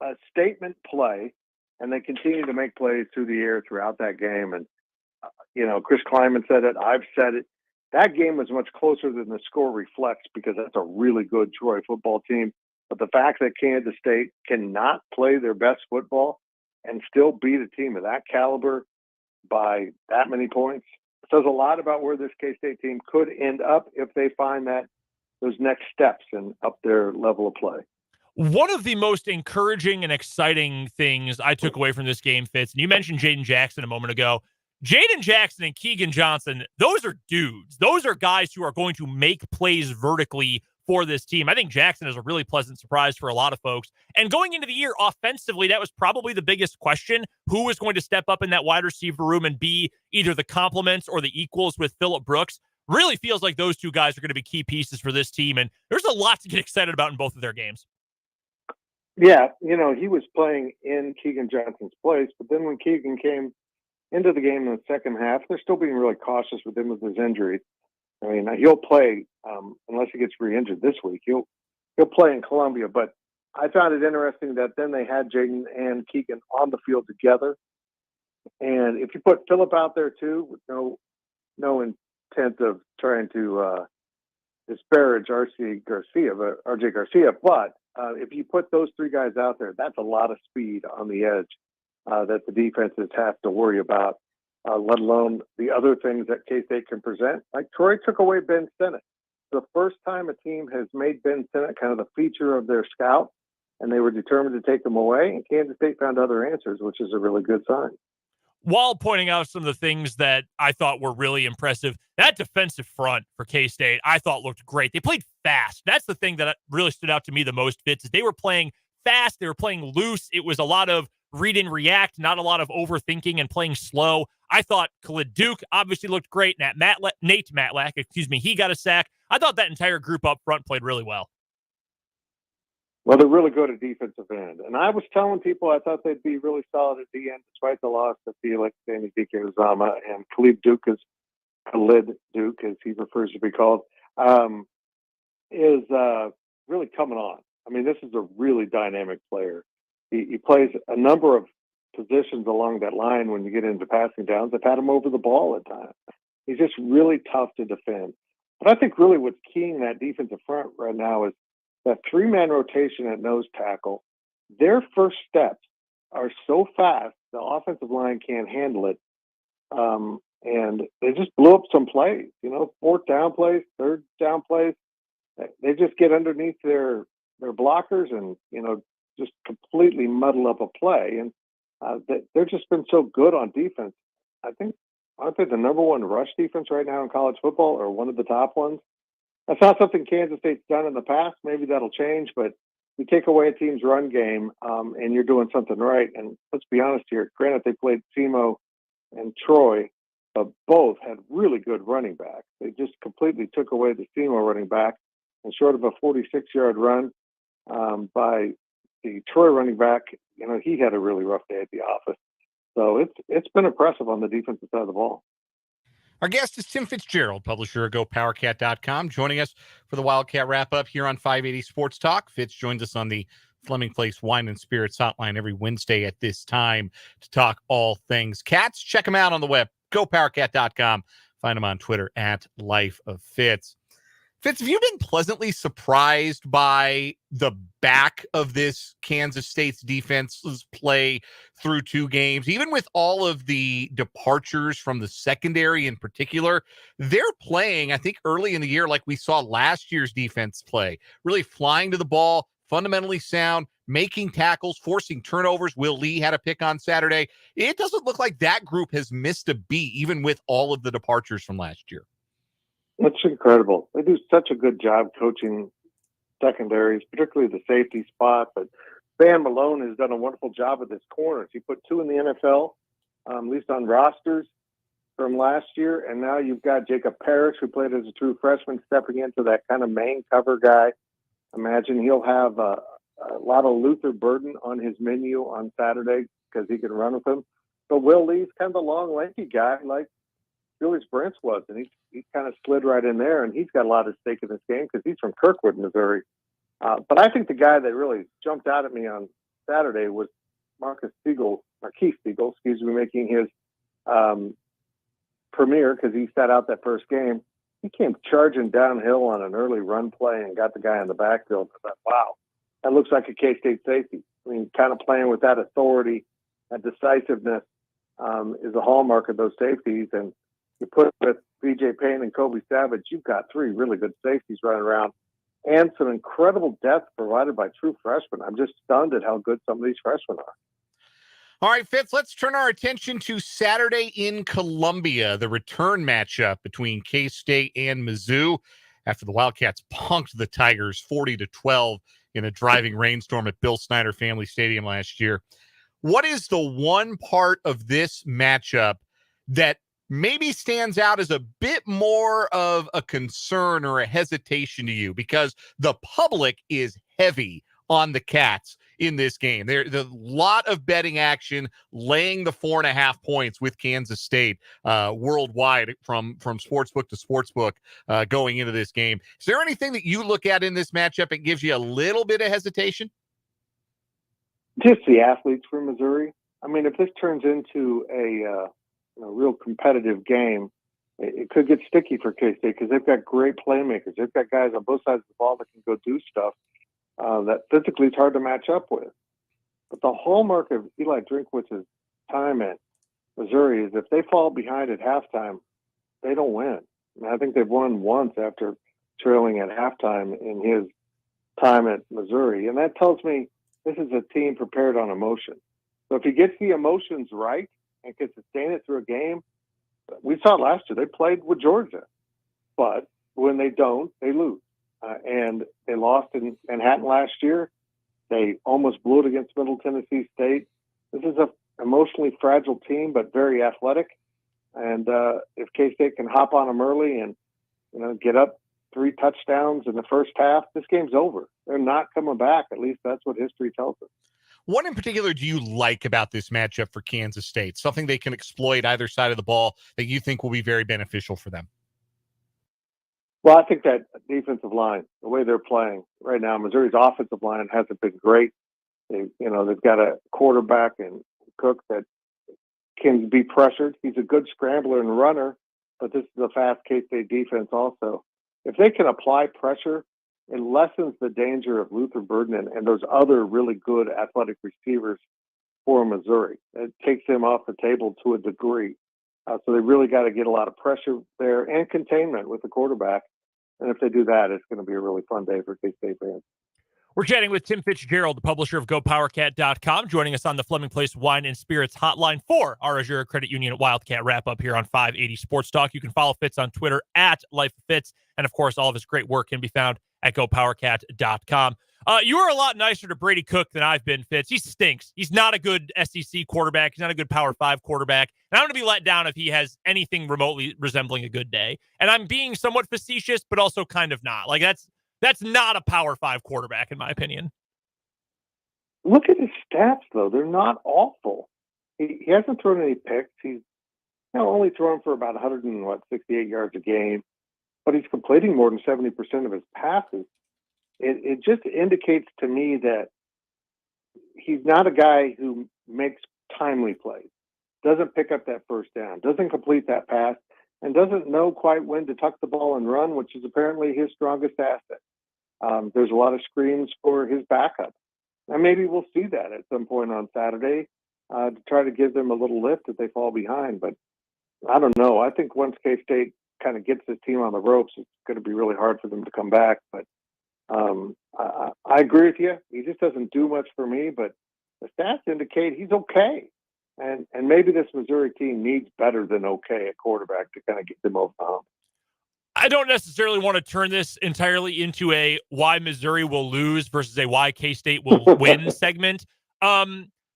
a statement play, and they continue to make plays through the air throughout that game. And, Chris Kleiman said it. I've said it. That game was much closer than the score reflects because that's a really good Troy football team. But the fact that Kansas State cannot play their best football and still beat a team of that caliber by that many points says a lot about where this K-State team could end up if they find that those next steps and up their level of play. One of the most encouraging and exciting things I took away from this game, Fitz, and you mentioned Jaden Jackson a moment ago. Jaden Jackson and Keegan Johnson, those are dudes. Those are guys who are going to make plays vertically for this team. I think Jackson is a really pleasant surprise for a lot of folks. And going into the year offensively, that was probably the biggest question. Who was going to step up in that wide receiver room and be either the complements or the equals with Phillip Brooks? Really feels like those two guys are going to be key pieces for this team. And there's a lot to get excited about in both of their games. Yeah, he was playing in Keegan Johnson's place, but then when Keegan came into the game in the second half, they're still being really cautious with him with his injury. I mean, he'll play unless he gets re-injured this week. He'll play in Columbia, but I found it interesting that then they had Jaden and Keegan on the field together. And if you put Phillip out there too, with no intent of trying to disparage RJ Garcia, but if you put those three guys out there, that's a lot of speed on the edge that the defenses have to worry about, let alone the other things that K-State can present. Like Troy took away Ben Sinnott. The first time a team has made Ben Sinnott kind of the feature of their scout, and they were determined to take him away, and Kansas State found other answers, which is a really good sign. While pointing out some of the things that I thought were really impressive, that defensive front for K-State I thought looked great. They played fast. That's the thing that really stood out to me the most, Fitz, is they were playing fast. They were playing loose. It was a lot of read and react, not a lot of overthinking and playing slow. I thought Khalid Duke obviously looked great. Nate Matlack, he got a sack. I thought that entire group up front played really well. Well, they're really good at defensive end. And I was telling people I thought they'd be really solid at the end, despite the loss of Felix and Ezekiel Uzama, and Khalid Duke, as he prefers to be called, is really coming on. I mean, this is a really dynamic player. He plays a number of positions along that line when you get into passing downs. They've had him over the ball at times. He's just really tough to defend. But I think really what's keying that defensive front right now is that three-man rotation at nose tackle. Their first steps are so fast, the offensive line can't handle it. And they just blew up some plays, fourth down plays, third down plays. They just get underneath their blockers and, just completely muddle up a play. And they've just been so good on defense. I think, aren't they the number one rush defense right now in college football, or one of the top ones? That's not something Kansas State's done in the past. Maybe that'll change, but you take away a team's run game and you're doing something right. And let's be honest here. Granted, they played SEMO and Troy, but both had really good running backs. They just completely took away the SEMO running back, and short of a 46-yard run by the Troy running back, he had a really rough day at the office. So it's been impressive on the defensive side of the ball. Our guest is Tim Fitzgerald, publisher of GoPowerCat.com, joining us for the Wildcat Wrap-Up here on 580 Sports Talk. Fitz joins us on the Fleming Place Wine and Spirits Hotline every Wednesday at this time to talk all things Cats. Check them out on the web, GoPowerCat.com. Find them on Twitter at Life of Fitz. Fitz, have you been pleasantly surprised by the back of this Kansas State's defense's play through two games? Even with all of the departures from the secondary in particular, they're playing, I think, early in the year like we saw last year's defense play, really flying to the ball, fundamentally sound, making tackles, forcing turnovers. Will Lee had a pick on Saturday. It doesn't look like that group has missed a beat, even with all of the departures from last year. It's incredible. They do such a good job coaching secondaries, particularly the safety spot. But Van Malone has done a wonderful job with his corners. He put two in the NFL, at least on rosters from last year. And now you've got Jacob Parrish, who played as a true freshman, stepping into that kind of main cover guy. Imagine he'll have a lot of Luther Burden on his menu on Saturday because he can run with him. But Will Lee's kind of a long, lanky guy like Julius Brents was, and he kind of slid right in there, and he's got a lot at stake in this game because he's from Kirkwood, Missouri. But I think the guy that really jumped out at me on Saturday was Marquise Siegel, making his premiere because he sat out that first game. He came charging downhill on an early run play and got the guy in the backfield. I thought, wow, that looks like a K-State safety. I mean, kind of playing with that authority and decisiveness is a hallmark of those safeties. And you put it with BJ Payne and Kobe Savage, you've got three really good safeties running around. and some incredible depth provided by true freshmen. I'm just stunned at how good some of these freshmen are. All right, Fitz, let's turn our attention to Saturday in Columbia, the return matchup between K-State and Mizzou after the Wildcats punked the Tigers 40-12 in a driving rainstorm at Bill Snyder Family Stadium last year. What is the one part of this matchup that maybe stands out as a bit more of a concern or a hesitation to you? Because the public is heavy on the Cats in this game. There's a lot of betting action laying the 4.5 points with Kansas State worldwide from sportsbook to sportsbook going into this game. Is there anything that you look at in this matchup that gives you a little bit of hesitation? Just the athletes from Missouri. I mean, if this turns into a real competitive game, it could get sticky for K-State because they've got great playmakers. They've got guys on both sides of the ball that can go do stuff that physically is hard to match up with. But the hallmark of Eli Drinkwitz's time at Missouri is if they fall behind at halftime, they don't win. And I think they've won once after trailing at halftime in his time at Missouri. And that tells me this is a team prepared on emotion. So if he gets the emotions right and can sustain it through a game, we saw it last year. They played with Georgia, but when they don't, they lose. And they lost in Manhattan last year. They almost blew it against Middle Tennessee State. This is an emotionally fragile team, but very athletic. And if K-State can hop on them early and get up 3 touchdowns in the first half, this game's over. They're not coming back. At least that's what history tells us. What in particular do you like about this matchup for Kansas State? Something they can exploit either side of the ball that you think will be very beneficial for them? Well, I think that defensive line, the way they're playing right now, Missouri's offensive line hasn't been great. They've got a quarterback in Cook that can be pressured. He's a good scrambler and runner, but this is a fast K-State defense also. If they can apply pressure, it lessens the danger of Luther Burden and those other really good athletic receivers for Missouri. It takes them off the table to a degree. So they really got to get a lot of pressure there and containment with the quarterback. And if they do that, it's going to be a really fun day for K-State fans. We're chatting with Tim Fitzgerald, the publisher of GoPowerCat.com, joining us on the Fleming Place Wine and Spirits hotline for our Azure Credit Union Wildcat wrap-up here on 580 Sports Talk. You can follow Fitz on Twitter at LifeFitz, and of course, all of his great work can be found at GoPowerCat.com. You are a lot nicer to Brady Cook than I've been, Fitz. He stinks. He's not a good SEC quarterback. He's not a good Power 5 quarterback. And I'm going to be let down if he has anything remotely resembling a good day. And I'm being somewhat facetious, but also kind of not. Like, that's not a Power 5 quarterback, in my opinion. Look at his stats, though. They're not awful. He hasn't thrown any picks. He's only thrown for about 168 yards a game, but he's completing more than 70% of his passes. It just indicates to me that he's not a guy who makes timely plays, doesn't pick up that first down, doesn't complete that pass, and doesn't know quite when to tuck the ball and run, which is apparently his strongest asset. There's a lot of screens for his backup. And maybe we'll see that at some point on Saturday to try to give them a little lift if they fall behind. But I don't know. I think once K-State kind of gets this team on the ropes, it's going to be really hard for them to come back. But I agree with you. He just doesn't do much for me, but the stats indicate he's okay. And maybe this Missouri team needs better than okay at quarterback to kind of get them over the hump. I don't necessarily want to turn this entirely into a why Missouri will lose versus a why K-State will win segment.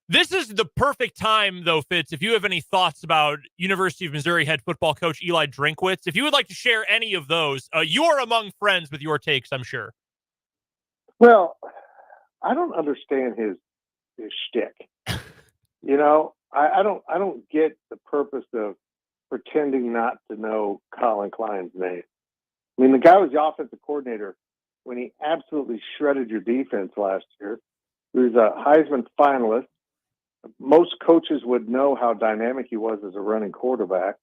This is the perfect time, though, Fitz, if you have any thoughts about University of Missouri head football coach Eli Drinkwitz. If you would like to share any of those, you are among friends with your takes, I'm sure. Well, I don't understand his shtick. I don't get the purpose of pretending not to know Colin Klein's name. I mean, the guy was the offensive coordinator when he absolutely shredded your defense last year. He was a Heisman finalist. Most coaches would know how dynamic he was as a running quarterback.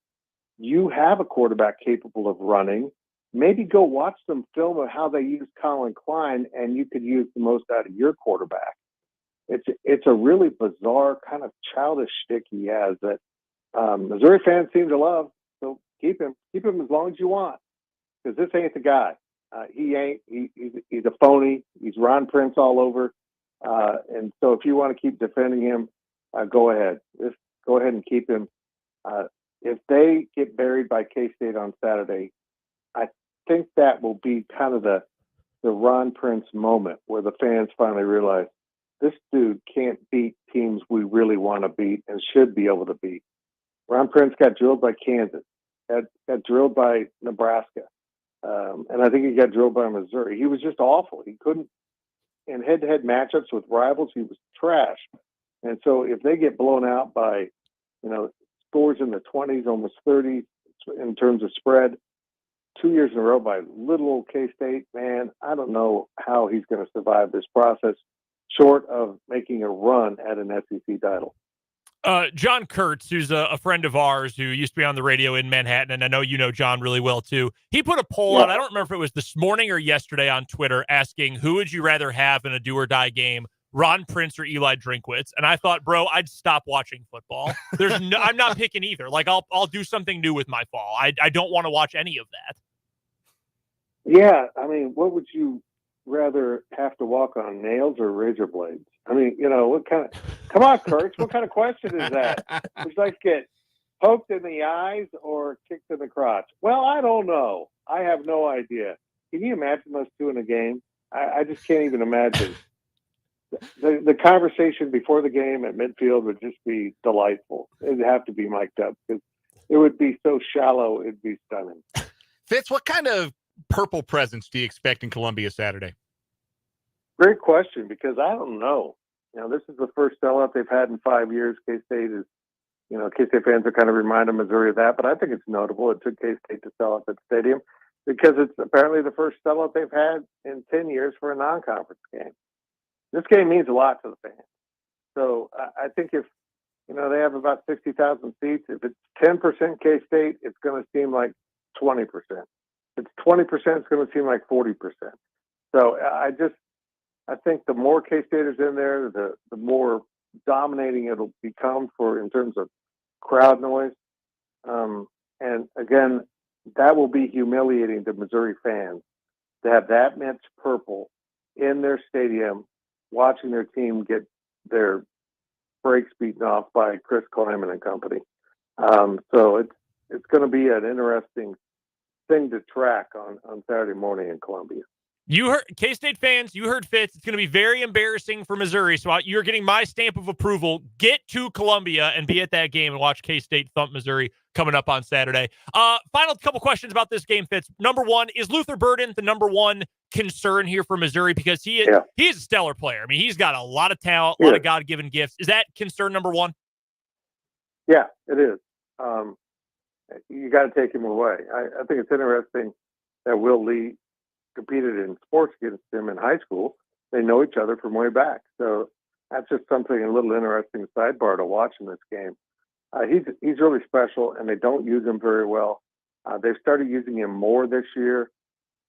You have a quarterback capable of running. Maybe go watch some film of how they use Colin Klein, and you could use the most out of your quarterback. It's a really bizarre kind of childish shtick he has that Missouri fans seem to love. So keep him as long as you want, because this ain't the guy. He ain't. He's a phony. He's Ron Prince all over. And so if you want to keep defending him, go ahead. Just go ahead and keep him. If they get buried by K-State on Saturday, I think that will be kind of the Ron Prince moment where the fans finally realize this dude can't beat teams we really want to beat and should be able to beat. Ron Prince got drilled by Kansas, got drilled by Nebraska, and I think he got drilled by Missouri. He was just awful. He couldn't, in head-to-head matchups with rivals, he was trash. And so if they get blown out by, scores in the 20s, almost 30s in terms of spread, 2 years in a row by little old K-State, man, I don't know how he's going to survive this process short of making a run at an SEC title. John Kurtz, who's a friend of ours who used to be on the radio in Manhattan, and I know you know John really well too. He put a poll out, I don't remember if it was this morning or yesterday on Twitter, asking who would you rather have in a do or die game, Ron Prince or Eli Drinkwitz? And I thought, bro, I'd stop watching football. I'm not picking either. Like I'll do something new with my fall. I don't want to watch any of that. Yeah, I mean, what would you rather have to walk on, nails or razor blades? I mean, what kind of, come on, Kurtz, what kind of question is that? Would you like to get poked in the eyes or kicked in the crotch? Well, I don't know. I have no idea. Can you imagine those two in a game? I just can't even imagine. The conversation before the game at midfield would just be delightful. It'd have to be mic'd up because it would be so shallow, it'd be stunning. Fitz, what kind of purple presence do you expect in Columbia Saturday? Great question, because I don't know. This is the first sellout they've had in 5 years. K-State is, K-State fans are kind of reminding Missouri of that, but I think it's notable. It took K-State to sell out that stadium because it's apparently the first sellout they've had in 10 years for a non-conference game. This game means a lot to the fans. So I think if, they have about 60,000 seats, if it's 10% K-State, it's going to seem like 20%. If it's 20%, it's going to seem like 40%. So I think the more K-Staters in there, the more dominating it'll become in terms of crowd noise. And again, that will be humiliating to Missouri fans to have that much purple in their stadium, watching their team get their brakes beaten off by Chris Kleiman and company. So it's going to be an interesting thing to track on Saturday morning in Columbia. You heard K-State fans, you heard Fitz. It's going to be very embarrassing for Missouri. So you're getting my stamp of approval. Get to Columbia and be at that game and watch K-State thump Missouri coming up on Saturday. Final couple questions about this game, Fitz. Number one, is Luther Burden the number one concern here for Missouri? Because he is a stellar player. I mean, he's got a lot of talent, a lot of God-given gifts. Is that concern number one? Yeah, it is. You got to take him away. I think it's interesting that Will Lee competed in sports against him in high school. They know each other from way back. So that's just something, a little interesting sidebar to watch in this game. He's really special, and they don't use him very well. They've started using him more this year,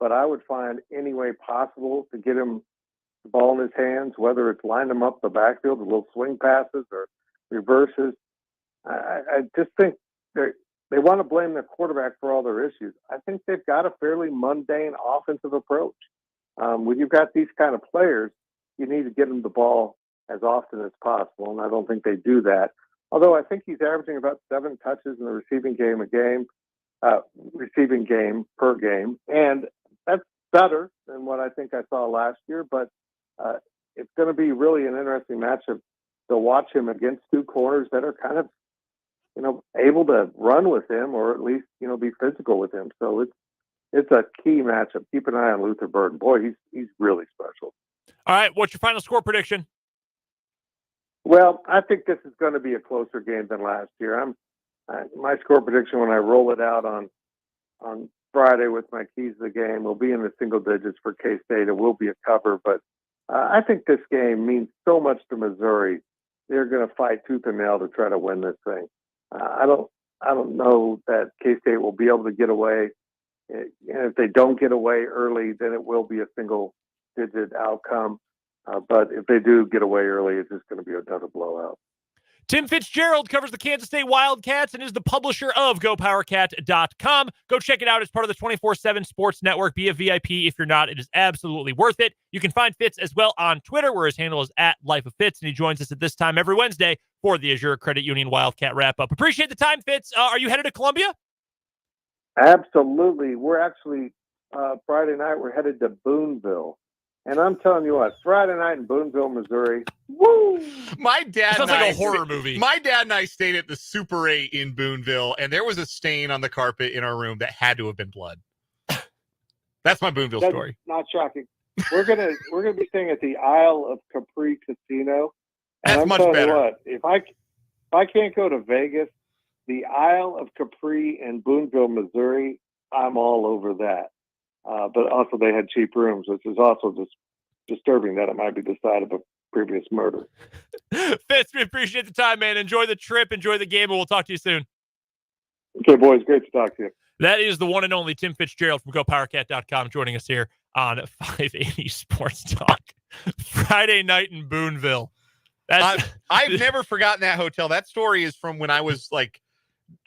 but I would find any way possible to get him the ball in his hands, whether it's line him up the backfield with little swing passes or reverses. I just think they want to blame the quarterback for all their issues. I think they've got a fairly mundane offensive approach. When you've got these kind of players, you need to get them the ball as often as possible, and I don't think they do that. Although I think he's averaging about 7 touches in the receiving game per game, and that's better than what I think I saw last year. But it's going to be really an interesting matchup to watch him against two corners that are kind of, able to run with him or at least, be physical with him. So it's a key matchup. Keep an eye on Luther Burden. Boy, he's really special. All right. What's your final score prediction? Well, I think this is going to be a closer game than last year. My score prediction when I roll it out on Friday with my keys to the game will be in the single digits for K-State. It will be a cover, but I think this game means so much to Missouri. They're going to fight tooth and nail to try to win this thing. I don't know that K-State will be able to get away. And if they don't get away early, then it will be a single-digit outcome. But if they do get away early, it's just going to be another blowout. Tim Fitzgerald covers the Kansas State Wildcats and is the publisher of GoPowerCat.com. Go check it out as part of the 24/7 Sports Network. Be a VIP. If you're not, it is absolutely worth it. You can find Fitz as well on Twitter, where his handle is @LifeOfFitz, and he joins us at this time every Wednesday for the Azure Credit Union Wildcat Wrap-Up. Appreciate the time, Fitz. Are you headed to Columbia? Absolutely. We're actually, Friday night, we're headed to Boonville. And I'm telling you what, Friday night in Boonville, Missouri, woo! My dad sounds like a horror movie. My dad and I stayed at the Super 8 in Boonville, and there was a stain on the carpet in our room that had to have been blood. That's my Boonville story. Not shocking. We're gonna be staying at the Isle of Capri Casino. And That's I'm much telling better. you what, if I can't go to Vegas, the Isle of Capri in Boonville, Missouri, I'm all over that. But also they had cheap rooms, which is also just disturbing that it might be the site of a previous murder. Fitz, we appreciate the time, man. Enjoy the trip, enjoy the game, and we'll talk to you soon. Okay, boys, great to talk to you. That is the one and only Tim Fitzgerald from GoPowerCat.com joining us here on 580 Sports Talk. Friday night in Boonville. I've never forgotten that hotel. That story is from when I was like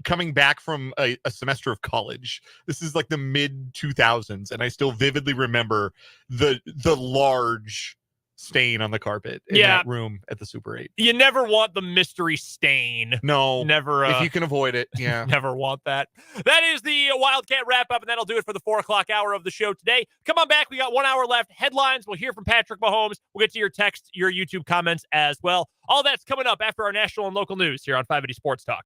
coming back from a semester of college. This is like the mid 2000s, and I still vividly remember the large stain on the carpet in that room at the Super 8. You never want the mystery stain. No, never. If you can avoid it, yeah, never want that. That is the Wildcat wrap up, and that'll do it for the 4:00 hour of the show today. Come on back. We got 1 hour left. Headlines. We'll hear from Patrick Mahomes. We'll get to your text, your YouTube comments as well. All that's coming up after our national and local news here on 580 Sports Talk.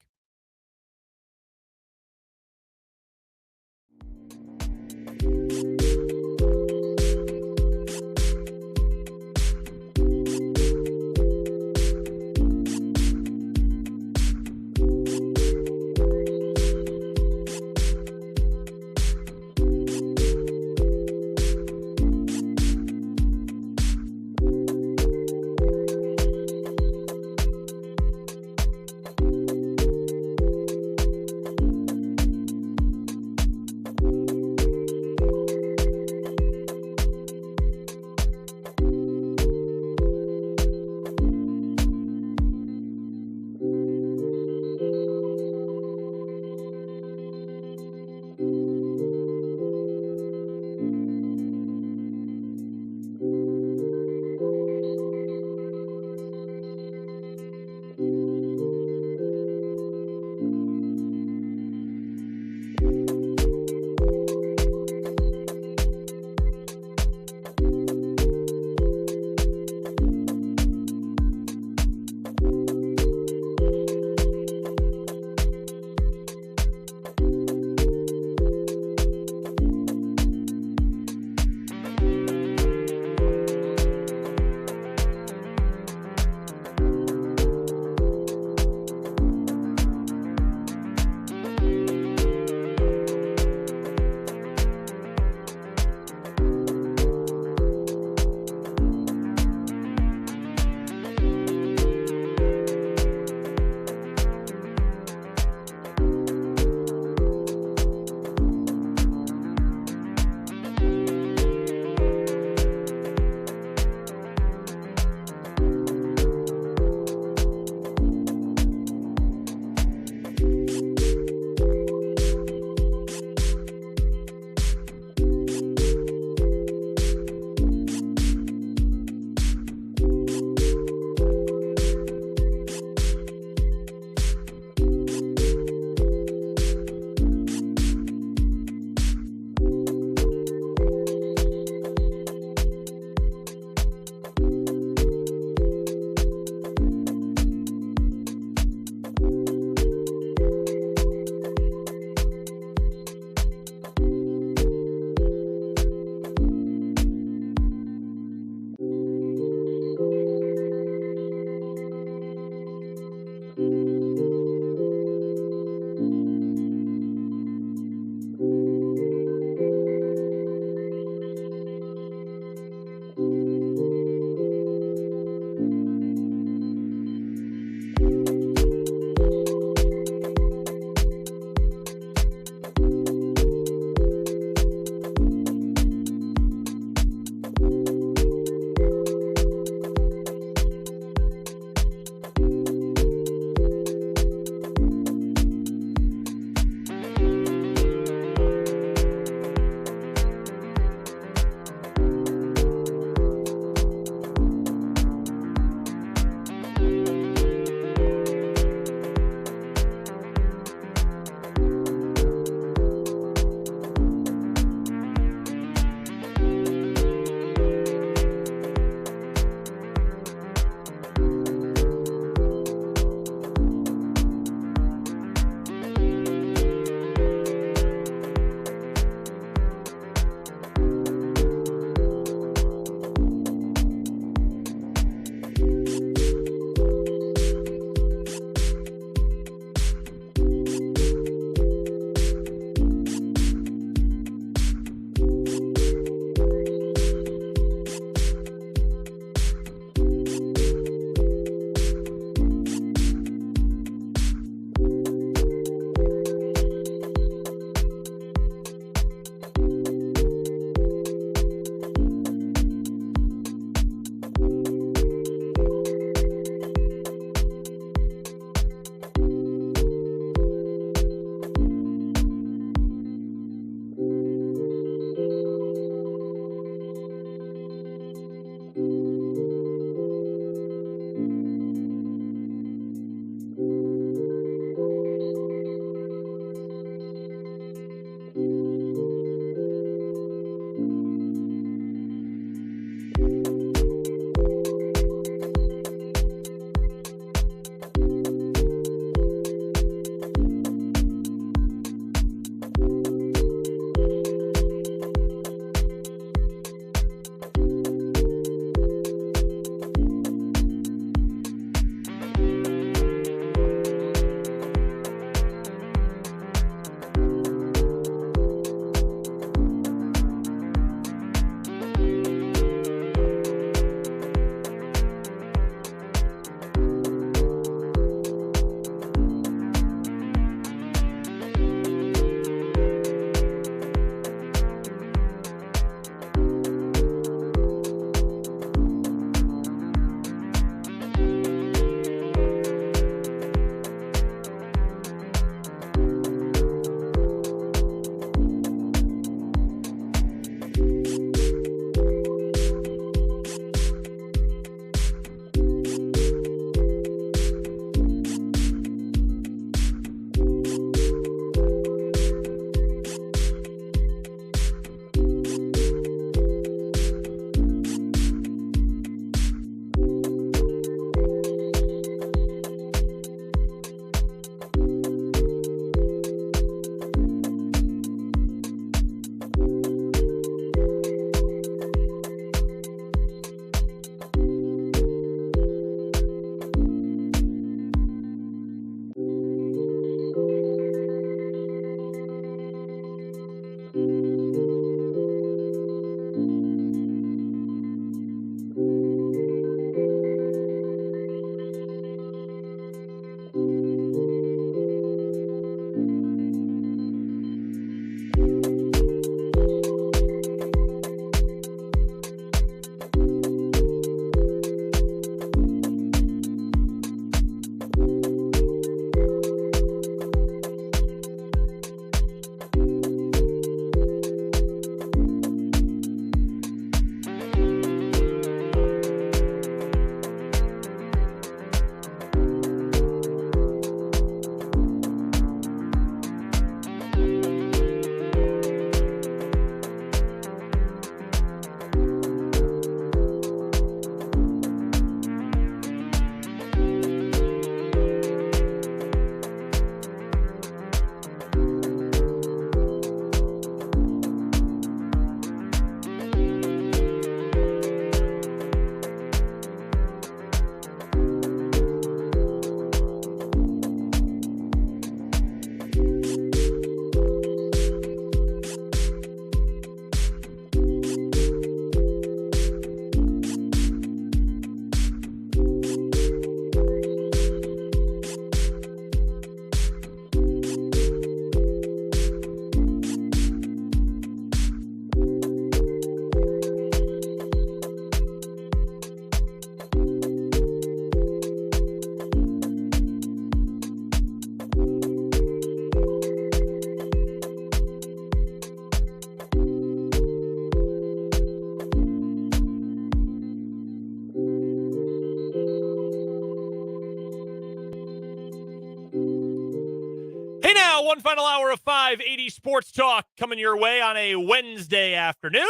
one final hour of 580 Sports Talk coming your way on a Wednesday afternoon.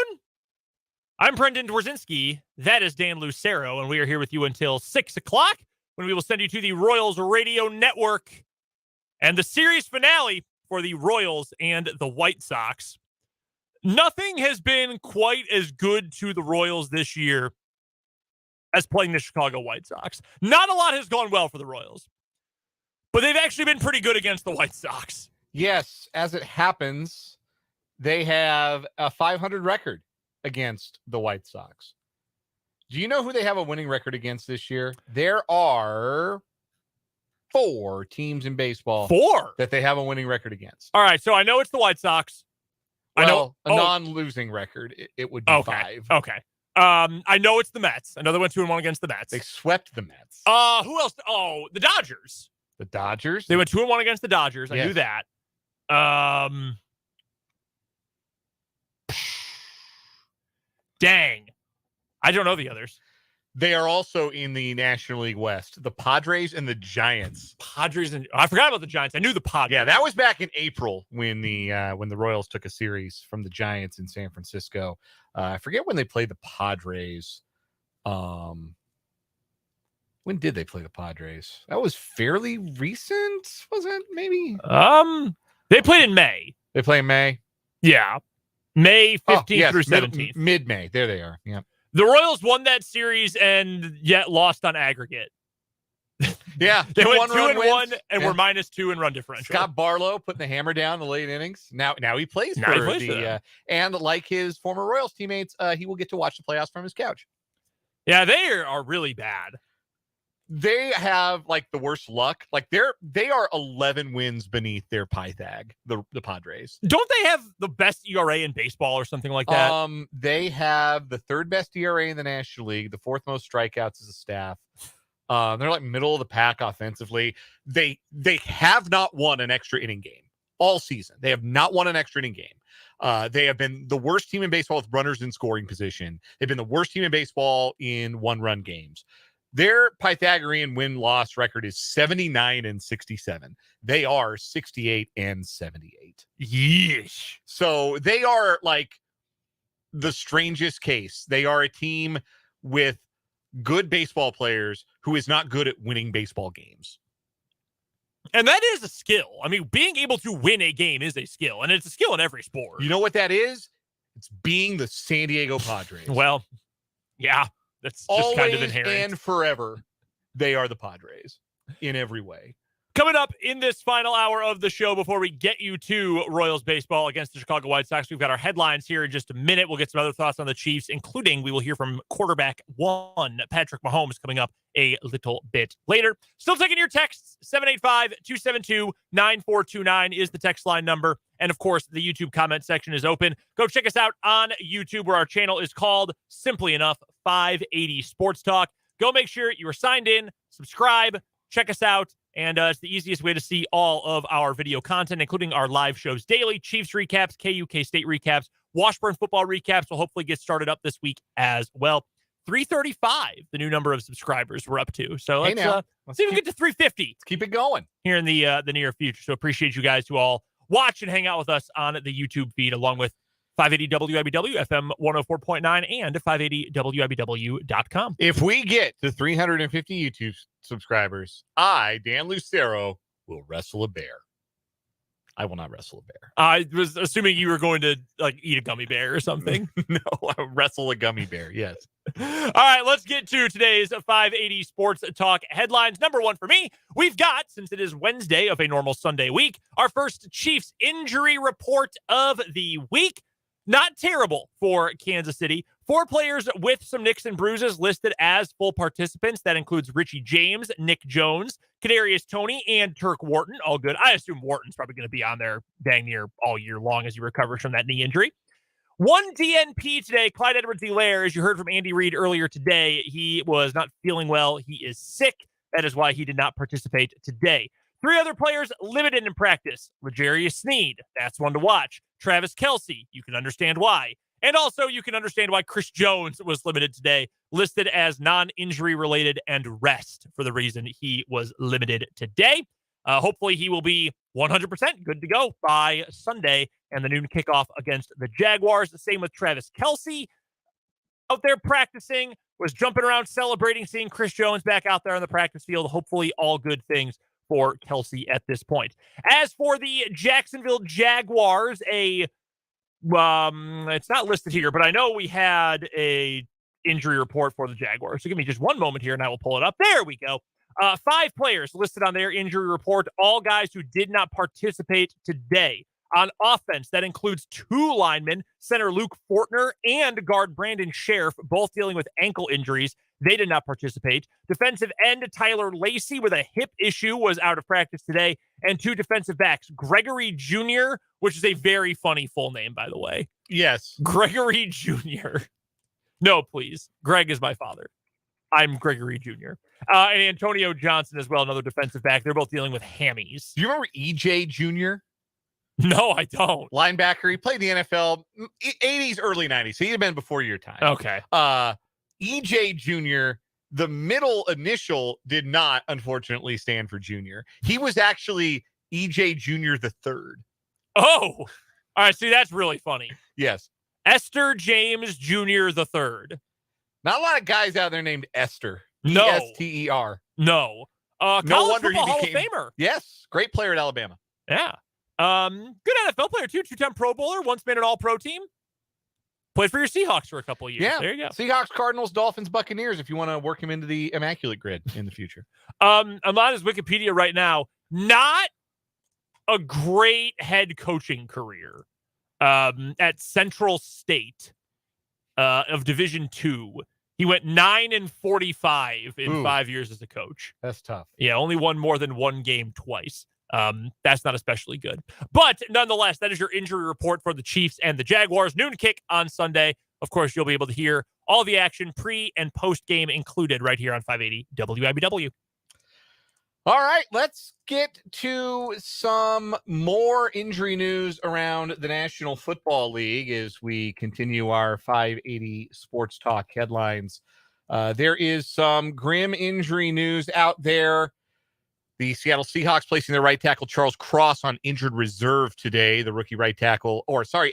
I'm Brendan Dworzinski. That is Dan Lucero, and we are here with you until 6 o'clock when we will send you to the Royals Radio Network and the series finale for the Royals and the White Sox. Nothing has been quite as good to the Royals this year as playing the Chicago White Sox. Not a lot has gone well for the Royals, but they've actually been pretty good against the White Sox. Yes, as it happens, they have a 500 record against the White Sox. Do you know who they have a winning record against this year? There are 4 teams in baseball. 4 that they have a winning record against. All right, so I know it's the White Sox. Well, a non-losing record, it would be 5. Okay. I know it's the Mets. I know they went 2-1 against the Mets. They swept the Mets. Who else? Oh, the Dodgers. The Dodgers? They went 2-1 against the Dodgers. I knew that. Dang. I don't know the others. They are also in the National League West. The Padres and the Giants. I forgot about the Giants. I knew the Padres. Yeah, that was back in April when the Royals took a series from the Giants in San Francisco. I forget when they played the Padres. When did they play the Padres? That was fairly recent, was it? Maybe. They played in May. They play in May. Yeah, May 15th through 17th. Mid-May. There they are. Yeah. The Royals won that series and yet lost on aggregate. Yeah, they went 2-1 and were -2 in run differential. Scott Barlow putting the hammer down in the late innings. Now he plays and like his former Royals teammates, he will get to watch the playoffs from his couch. Yeah, they are really bad. They have like the worst luck. Like they are 11 wins beneath their Pythag, the Padres. Don't they have the best ERA in baseball or something like that? They have the 3rd best ERA in the National League, the 4th most strikeouts as a staff. They're like middle of the pack offensively. They have not won an extra inning game all season. They have not won an extra inning game. They have been the worst team in baseball with runners in scoring position. They've been the worst team in baseball in 1-run games. Their Pythagorean win-loss record is 79-67. They are 68-78. Yeesh. So they are like the strangest case. They are a team with good baseball players who is not good at winning baseball games. And that is a skill. I mean, being able to win a game is a skill, and it's a skill in every sport. You know what that is? It's being the San Diego Padres. Well, yeah. That's just always kind of inherent. And forever, they are the Padres in every way. Coming up in this final hour of the show before we get you to Royals baseball against the Chicago White Sox, we've got our headlines here in just a minute. We'll get some other thoughts on the Chiefs, including we will hear from quarterback 1, Patrick Mahomes, coming up a little bit later. Still taking your texts. 785-272-9429 is the text line number. And, of course, the YouTube comment section is open. Go check us out on YouTube, where our channel is called, simply enough, 580 Sports Talk. Go make sure you are signed in, subscribe, check us out. And it's the easiest way to see all of our video content, including our live shows daily, Chiefs recaps, KU State recaps, Washburn football recaps will hopefully get started up this week as well. 335, the new number of subscribers we're up to. So let's see if we get to 350. Let's keep it going here in the near future. So appreciate you guys who all watch and hang out with us on the YouTube feed, along with 580 WIBW, FM 104.9, and 580WIBW.com. If we get to 350 YouTube subscribers, I, Dan Lucero, will wrestle a bear. I will not wrestle a bear. I was assuming you were going to eat a gummy bear or something. No, I'll wrestle a gummy bear. Yes. All right, let's get to today's 580 Sports Talk headlines. Number 1 for me, we've got, since it is Wednesday of a normal Sunday week, our first Chiefs injury report of the week. Not terrible for Kansas City. 4 players with some nicks and bruises listed as full participants. That includes Richie James, Nick Jones, Kadarius Toney, and Turk Wharton. All good. I assume Wharton's probably going to be on there dang near all year long as he recovers from that knee injury. 1 DNP today, Clyde Edwards-Helaire. As you heard from Andy Reid earlier today, he was not feeling well. He is sick. That is why he did not participate today. 3 other players limited in practice. L'Jarius Sneed, that's one to watch. Travis Kelce, you can understand why. And also, you can understand why Chris Jones was limited today, listed as non-injury related and rest for the reason he was limited today. Hopefully he will be 100% good to go by Sunday and the noon kickoff against the Jaguars. The same with Travis Kelce, out there practicing, was jumping around celebrating, seeing Chris Jones back out there on the practice field. Hopefully all good things for Kelce at this point. As for the Jacksonville Jaguars, it's not listed here, but I know we had a injury report for the Jaguars. So give me just one moment here and I will pull it up. There we go. 5 players listed on their injury report, all guys who did not participate today. On offense, that includes 2 linemen, center Luke Fortner and guard Brandon Sheriff, both dealing with ankle injuries. They did not participate. Defensive end Tyler Lacey with a hip issue was out of practice today. And 2 defensive backs, Gregory Jr., which is a very funny full name, by the way. Yes. Gregory Jr. No, please. Greg is my father. I'm Gregory Jr. And Antonio Johnson as well, another defensive back. They're both dealing with hammies. Do you remember EJ Jr.? No, I don't. Linebacker. He played the NFL 80s, early 90s. So he'd have been before your time. Okay. EJ Jr., the middle initial did not, unfortunately, stand for junior. He was actually EJ Jr. the third. Oh, all right. See, that's really funny. Yes. Esther James Jr. the third. Not a lot of guys out there named Esther. No. E-S-T-E-R. No. No wonder he Hall became of Famer. Yes. Great player at Alabama. Yeah. Good NFL player, too. 2-time Pro Bowler. Once made an all-pro team. Played for your Seahawks for a couple of years. Yeah. There you go. Seahawks, Cardinals, Dolphins, Buccaneers, if you want to work him into the immaculate grid in the future. I'm on his Wikipedia right now. Not a great head coaching career at Central State of Division II. He went 9-45 in 5 years as a coach. That's tough. Yeah, only won more than 1 game twice. That's not especially good. But nonetheless, that is your injury report for the Chiefs and the Jaguars. Noon kick on Sunday. Of course, you'll be able to hear all the action pre and post game included right here on 580 WIBW. All right, let's get to some more injury news around the National Football League as we continue our 580 Sports Talk headlines. There is some grim injury news out there. The Seattle Seahawks placing their right tackle Charles Cross on injured reserve today. The rookie right tackle,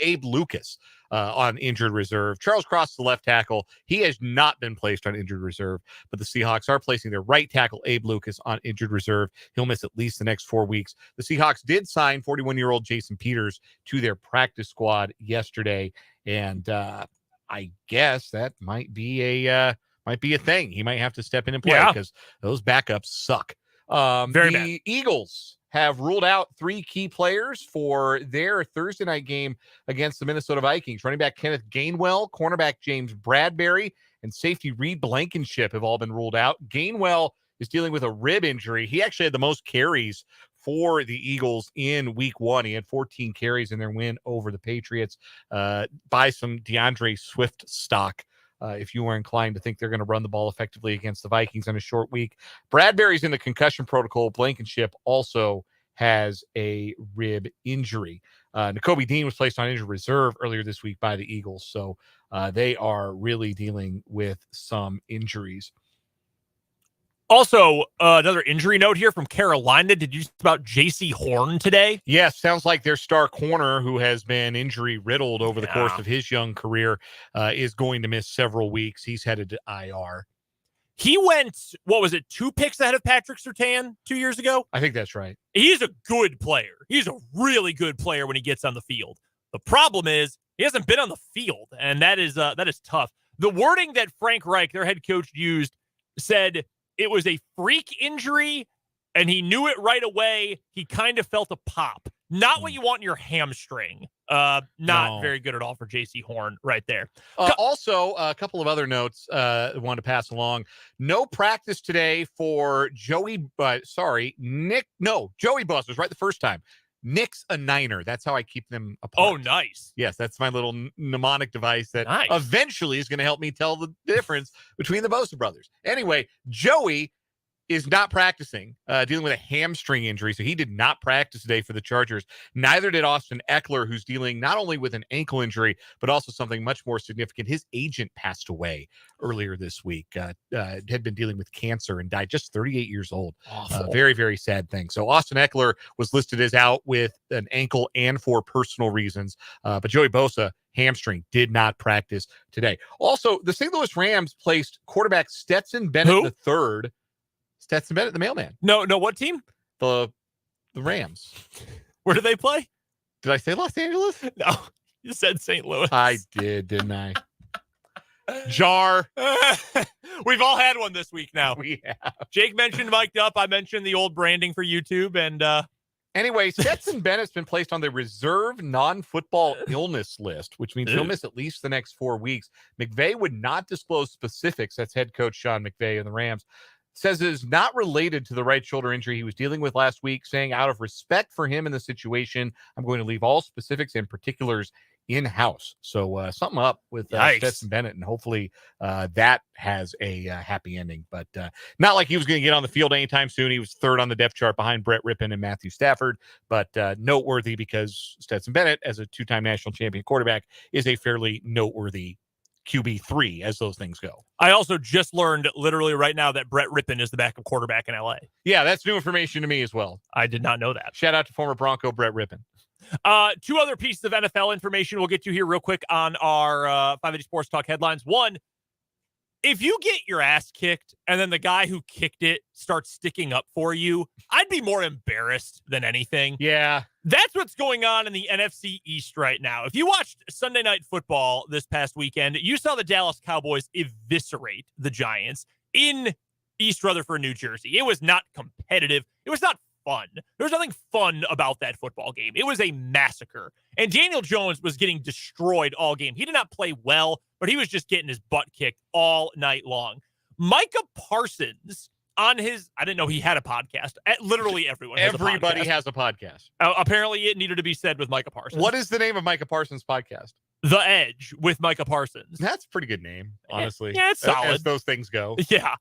Abe Lucas on injured reserve. Charles Cross is the left tackle. He has not been placed on injured reserve, but the Seahawks are placing their right tackle Abe Lucas on injured reserve. He'll miss at least the next 4 weeks. The Seahawks did sign 41-year-old Jason Peters to their practice squad yesterday, and I guess that might be a thing. He might have to step in and play because those backups suck. Very bad. The Eagles have ruled out 3 key players for their Thursday night game against the Minnesota Vikings. Running back Kenneth Gainwell, cornerback James Bradbury, and safety Reed Blankenship have all been ruled out. Gainwell is dealing with a rib injury. He actually had the most carries for the Eagles in week 1. He had 14 carries in their win over the Patriots. Buy some DeAndre Swift stock if you are inclined to think they're going to run the ball effectively against the Vikings on a short week. Bradbury's in the concussion protocol. Blankenship also has a rib injury. Nakobe Dean was placed on injured reserve earlier this week by the Eagles, so they are really dealing with some injuries. Also, another injury note here from Carolina. Did you talk about J.C. Horn today? Yes, sounds like their star corner, who has been injury riddled over the course of his young career, is going to miss several weeks. He's headed to IR. He went, 2 picks ahead of Patrick Surtain 2 years ago? I think that's right. He's a good player. He's a really good player when he gets on the field. The problem is he hasn't been on the field, and that is tough. The wording that Frank Reich, their head coach, used said it was a freak injury, and he knew it right away. He kind of felt a pop. Not what you want in your hamstring. Not very good at all for J.C. Horn right there. Also, a couple of other notes I wanted to pass along. No practice today for Joey Busters, right the first time. Nick's a Niner. That's how I keep them apart. Oh, nice. Yes, that's my little mnemonic device that eventually is going to help me tell the difference between the Bosa brothers. Anyway, Joey is not practicing, dealing with a hamstring injury. So he did not practice today for the Chargers. Neither did Austin Eckler, who's dealing not only with an ankle injury, but also something much more significant. His agent passed away earlier this week, had been dealing with cancer and died just 38 years old. Very, very sad thing. So Austin Eckler was listed as out with an ankle and for personal reasons. But Joey Bosa, hamstring, did not practice today. Also, the St. Louis Rams placed quarterback Stetson Bennett III. Stetson Bennett, the mailman. No, what team? The Rams. Where do they play? Did I say Los Angeles? No, you said St. Louis. I did, didn't I? Jar. We've all had one this week now. We have. Jake mentioned mic'd up. I mentioned the old branding for YouTube. And anyway, Stetson Bennett's been placed on the reserve non-football illness list, which means he'll miss at least the next 4 weeks. McVay would not disclose specifics. That's head coach Sean McVay and the Rams. Says it is not related to the right shoulder injury he was dealing with last week, saying out of respect for him in the situation, I'm going to leave all specifics and particulars in-house. So something up with Stetson Bennett, and hopefully that has a happy ending. But not like he was going to get on the field anytime soon. He was third on the depth chart behind Brett Rippon and Matthew Stafford, but noteworthy because Stetson Bennett, as a two-time national champion quarterback, is a fairly noteworthy QB3 as those things go. I also just learned literally right now that Brett Rippon is the backup quarterback in LA. Yeah, that's new information to me as well. I did not know that. Shout out to former Bronco Brett Rippon. Two other pieces of NFL information we'll get to here real quick on our 580 Sports Talk headlines. One, if you get your ass kicked and then the guy who kicked it starts sticking up for you, I'd be more embarrassed than anything. Yeah. That's what's going on in the NFC East right now. If you watched Sunday Night Football this past weekend, you saw the Dallas Cowboys eviscerate the Giants in East Rutherford, New Jersey. It was not competitive. It was not fun. There was nothing fun about that football game. It was a massacre. And Daniel Jones was getting destroyed all game. He did not play well, but he was just getting his butt kicked all night long. Micah Parsons on his, I didn't know he had a podcast. Literally everyone has Everybody a podcast. has a podcast. Apparently it needed to be said with Micah Parsons. What is the name of Micah Parsons' podcast? The Edge with Micah Parsons. That's a pretty good name, honestly. Yeah, it's solid. As those things go. Yeah.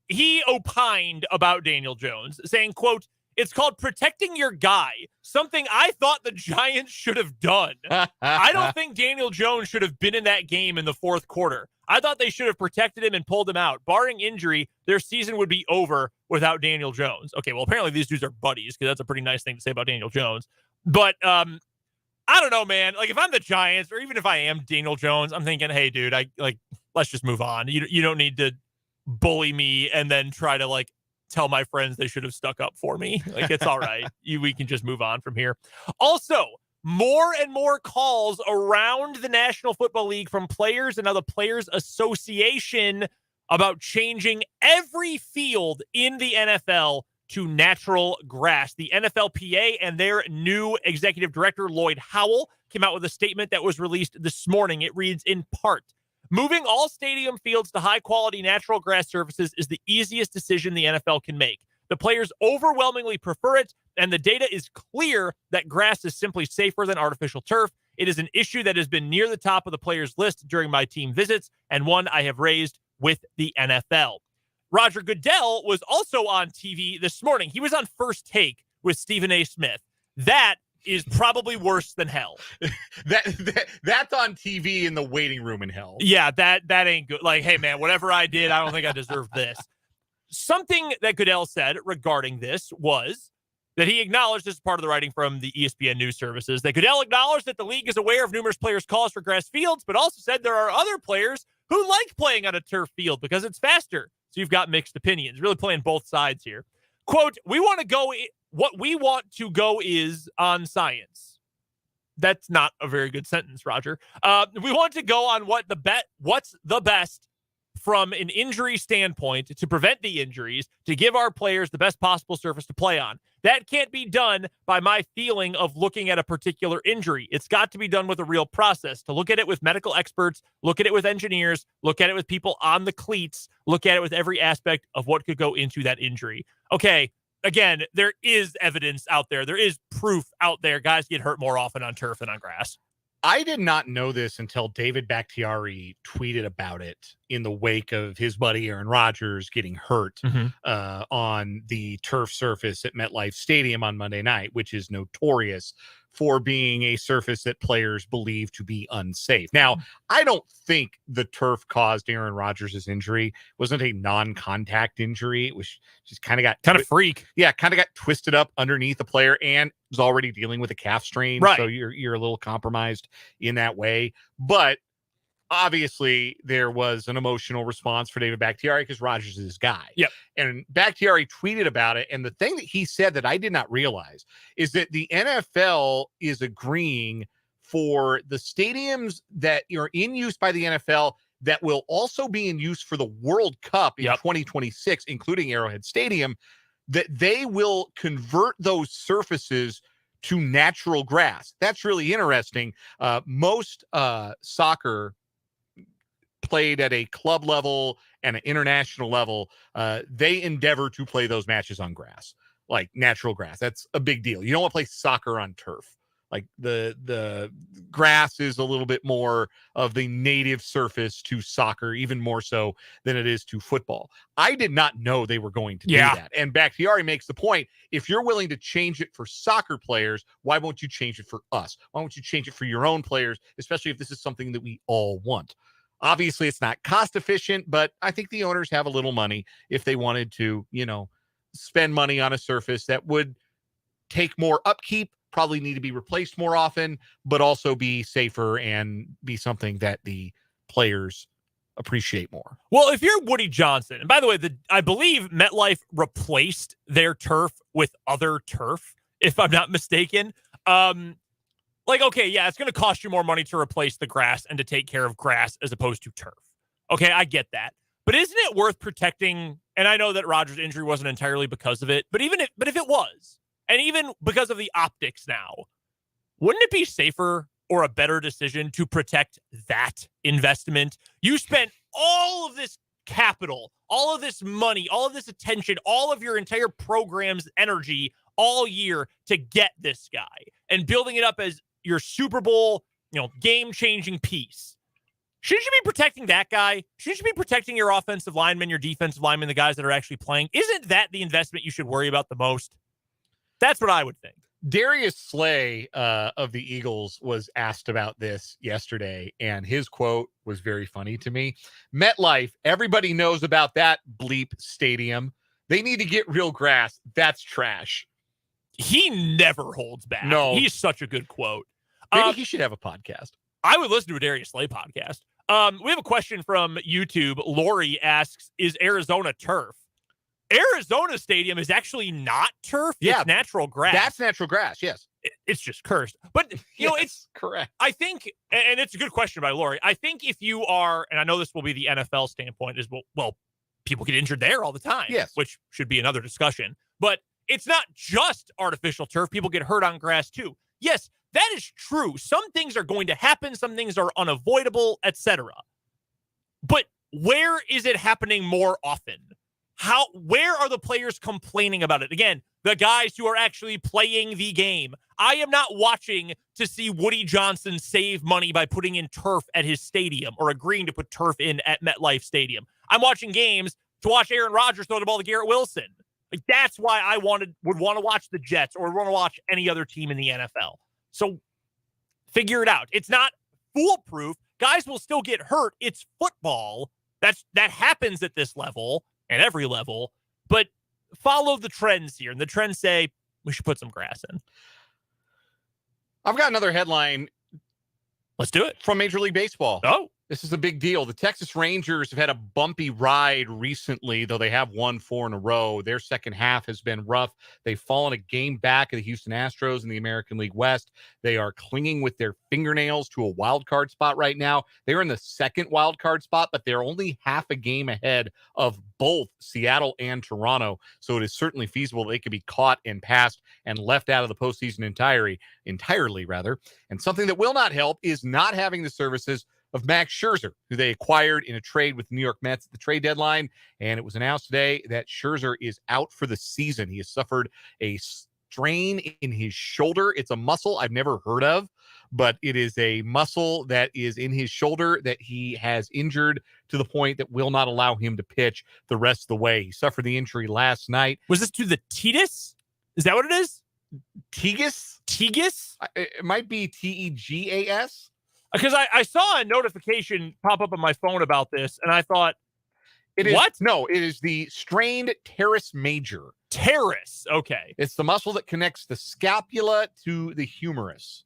He opined about Daniel Jones, saying, quote, "It's called protecting your guy, something I thought the Giants should have done. I don't think Daniel Jones should have been in that game in the fourth quarter. I thought they should have protected him and pulled him out. Barring injury, their season would be over without Daniel Jones." Okay, well, apparently these dudes are buddies because that's a pretty nice thing to say about Daniel Jones. But I don't know, man. Like, if I'm the Giants or even if I am Daniel Jones, I'm thinking, hey, dude, let's just move on. You don't need to bully me and then try to tell my friends they should have stuck up for me. It's all right. We can just move on from here. Also, more and more calls around the National Football League from players and now the Players Association about changing every field in the NFL to natural grass. The NFLPA and their new executive director, Lloyd Howell, came out with a statement that was released this morning. It reads in part, "Moving all stadium fields to high-quality natural grass surfaces is the easiest decision the NFL can make. The players overwhelmingly prefer it, and the data is clear that grass is simply safer than artificial turf. It is an issue that has been near the top of the players' list during my team visits, and one I have raised with the NFL." Roger Goodell was also on TV this morning. He was on First Take with Stephen A. Smith. That is probably worse than hell. That's on TV in the waiting room in hell. Yeah, that ain't good. Hey, man, whatever I did, I don't think I deserve this. Something that Goodell said regarding this was that he acknowledged, as part of the writing from the ESPN news services, that Goodell acknowledged that the league is aware of numerous players' calls for grass fields, but also said there are other players who like playing on a turf field because it's faster. So you've got mixed opinions, really playing both sides here. Quote, what we want to go is on science. That's not a very good sentence, Roger. We want to go on what's the best from an injury standpoint to prevent the injuries, to give our players the best possible surface to play on. That can't be done by my feeling of looking at a particular injury. It's got to be done with a real process, to look at it with medical experts, look at it with engineers, look at it with people on the cleats, look at it with every aspect of what could go into that injury. Okay, again, there is evidence out there. There is proof out there. Guys get hurt more often on turf than on grass. I did not know this until David Bakhtiari tweeted about it in the wake of his buddy Aaron Rodgers getting hurt on the turf surface at MetLife Stadium on Monday night, which is notorious for being a surface that players believe to be unsafe. Now, I don't think the turf caused Aaron Rodgers' injury. It wasn't a non-contact injury. It was just kind of freak. Yeah, kind of got twisted up underneath the player and was already dealing with a calf strain. Right. So you're a little compromised in that way. But obviously there was an emotional response for David Bakhtiari because Rodgers is his guy. Yep. And Bakhtiari tweeted about it. And the thing that he said that I did not realize is that the NFL is agreeing for the stadiums that are in use by the NFL that will also be in use for the World Cup in 2026, including Arrowhead Stadium, that they will convert those surfaces to natural grass. That's really interesting. Most soccer played at a club level and an international level, they endeavor to play those matches on grass, like natural grass. That's a big deal. You don't want to play soccer on turf. Like the grass is a little bit more of the native surface to soccer, even more so than it is to football. I did not know they were going to do that. And Bakhtiari makes the point, if you're willing to change it for soccer players, why won't you change it for us? Why won't you change it for your own players, especially if this is something that we all want? Obviously, it's not cost efficient, but I think the owners have a little money if they wanted to, spend money on a surface that would take more upkeep, probably need to be replaced more often, but also be safer and be something that the players appreciate more. Well, if you're Woody Johnson, and by the way, I believe MetLife replaced their turf with other turf, if I'm not mistaken. Okay, yeah, it's going to cost you more money to replace the grass and to take care of grass as opposed to turf. Okay, I get that. But isn't it worth protecting? And I know that Rodgers' injury wasn't entirely because of it, but if it was, and even because of the optics now, wouldn't it be safer or a better decision to protect that investment? You spent all of this capital, all of this money, all of this attention, all of your entire program's energy all year to get this guy and building it up as your Super Bowl, game-changing piece. Shouldn't you be protecting that guy? Shouldn't you be protecting your offensive linemen, your defensive linemen, the guys that are actually playing? Isn't that the investment you should worry about the most? That's what I would think. Darius Slay of the Eagles was asked about this yesterday, and his quote was very funny to me. MetLife, everybody knows about that bleep stadium. They need to get real grass. That's trash. He never holds back. No. He's such a good quote. Maybe he should have a podcast. I would listen to a Darius Slay podcast. We have a question from YouTube. Lori asks, is Arizona turf? Arizona Stadium is actually not turf. It's natural grass. That's natural grass, yes. It's just cursed. But, it's correct. I think, and it's a good question by Lori, I think if you are, and I know this will be the NFL standpoint, is well, people get injured there all the time. Yes. Which should be another discussion. But it's not just artificial turf. People get hurt on grass too. Yes, that is true. Some things are going to happen. Some things are unavoidable, etc. But where is it happening more often? Where are the players complaining about it? Again, the guys who are actually playing the game. I am not watching to see Woody Johnson save money by putting in turf at his stadium or agreeing to put turf in at MetLife Stadium. I'm watching games to watch Aaron Rodgers throw the ball to Garrett Wilson. Like, that's why I would want to watch the Jets or want to watch any other team in the NFL. So figure it out. It's not foolproof. Guys will still get hurt. It's football. That happens at this level and every level. But follow the trends here. And the trends say we should put some grass in. I've got another headline. Let's do it. From Major League Baseball. Oh. This is a big deal. The Texas Rangers have had a bumpy ride recently, though they have won 4 in a row. Their second half has been rough. They've fallen a game back of the Houston Astros in the American League West. They are clinging with their fingernails to a wild card spot right now. They're in the second wild card spot, but they're only half a game ahead of both Seattle and Toronto. So it is certainly feasible they could be caught and passed and left out of the postseason entirely. And something that will not help is not having the services of Max Scherzer, who they acquired in a trade with the New York Mets at the trade deadline. And it was announced today that Scherzer is out for the season. He has suffered a strain in his shoulder. It's a muscle I've never heard of, but it is a muscle that is in his shoulder that he has injured to the point that will not allow him to pitch the rest of the way. He suffered the injury last night. Was this to the Tegus? Is that what it is? Tegus? Tegus? It might be Tegas. Because I saw a notification pop up on my phone about this, and I thought, what? No, it is the strained teres major. Teres, okay. It's the muscle that connects the scapula to the humerus.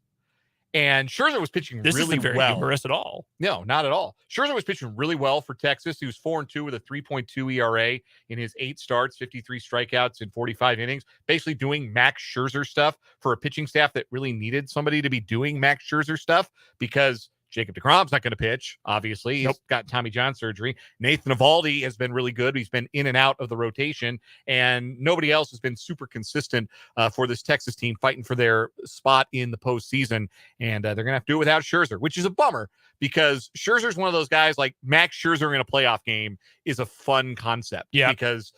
And Scherzer was pitching This really isn't very well. humorous at all. No, not at all. Scherzer was pitching really well for Texas. He was 4-2 with a 3.2 ERA in his 8 starts, 53 strikeouts in 45 innings, basically doing Max Scherzer stuff for a pitching staff that really needed somebody to be doing Max Scherzer stuff because Jacob deGrom's not going to pitch, obviously. He's got Tommy John surgery. Nathan Eovaldi has been really good. He's been in and out of the rotation, and nobody else has been super consistent for this Texas team fighting for their spot in the postseason, and they're going to have to do it without Scherzer, which is a bummer because Scherzer's one of those guys like Max Scherzer in a playoff game is a fun concept because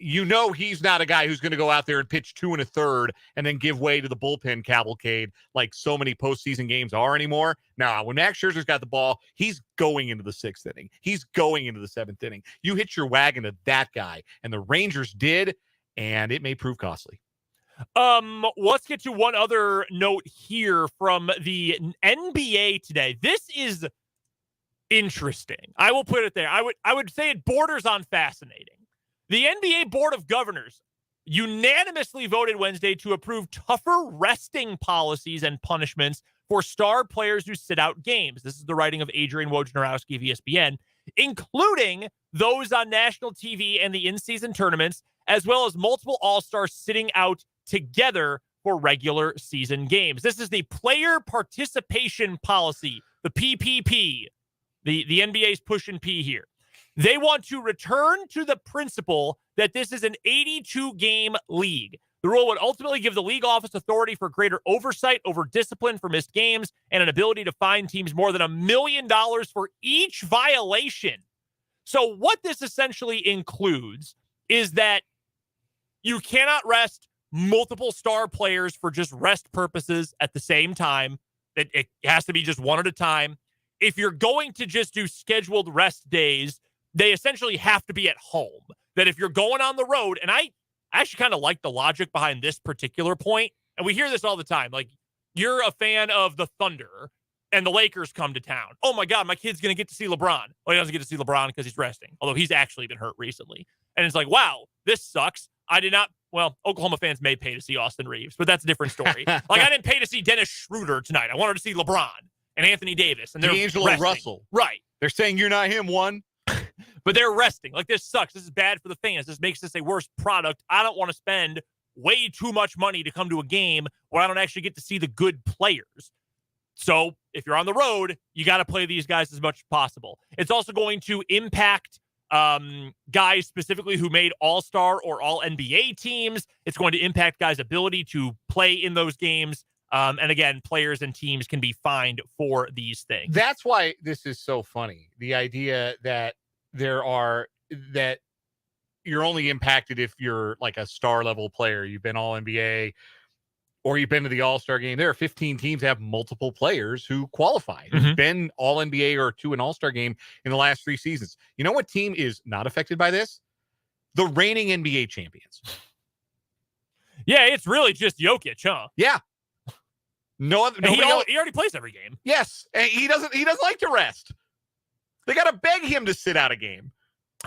you know he's not a guy who's going to go out there and pitch 2 1/3 and then give way to the bullpen cavalcade like so many postseason games are anymore. Now, when Max Scherzer's got the ball, he's going into the 6th inning. He's going into the 7th inning. You hit your wagon to that guy, and the Rangers did, and it may prove costly. Let's get to one other note here from the NBA today. This is interesting. I will put it there. I would say it borders on fascinating. The NBA Board of Governors unanimously voted Wednesday to approve tougher resting policies and punishments for star players who sit out games. This is the writing of Adrian Wojnarowski of ESPN, including those on national TV and the in-season tournaments, as well as multiple All-Stars sitting out together for regular season games. This is the player participation policy, the PPP. The NBA's pushing P here. They want to return to the principle that this is an 82-game league. The rule would ultimately give the league office authority for greater oversight over discipline for missed games and an ability to fine teams more than $1 million for each violation. So what this essentially includes is that you cannot rest multiple star players for just rest purposes at the same time. It has to be just one at a time. If you're going to just do scheduled rest days, they essentially have to be at home. That if you're going on the road, and I actually kind of like the logic behind this particular point, and we hear this all the time, like you're a fan of the Thunder and the Lakers come to town. Oh my God, my kid's going to get to see LeBron. Well, he doesn't get to see LeBron because he's resting, although he's actually been hurt recently. And it's like, wow, this sucks. Well, Oklahoma fans may pay to see Austin Reeves, but that's a different story. Like I didn't pay to see Dennis Schroeder tonight. I wanted to see LeBron and Anthony Davis. And they're D'Angelo Russell. Right. They're saying you're not him, one. But they're resting. Like, this sucks. This is bad for the fans. This makes this a worse product. I don't want to spend way too much money to come to a game where I don't actually get to see the good players. So if you're on the road, you got to play these guys as much as possible. It's also going to impact guys specifically who made All-Star or All-NBA teams. It's going to impact guys' ability to play in those games. And again, players and teams can be fined for these things. That's why this is so funny. The idea that that you're only impacted if you're like a star level player. You've been all NBA or you've been to the All-Star game. There are 15 teams that have multiple players who qualify, who've been all NBA or to an All-Star game in the last 3 seasons. You know what team is not affected by this? The reigning NBA champions. Yeah, it's really just Jokic, huh? Yeah. No other. He already plays every game. Yes, and he doesn't like to rest. They got to beg him to sit out a game.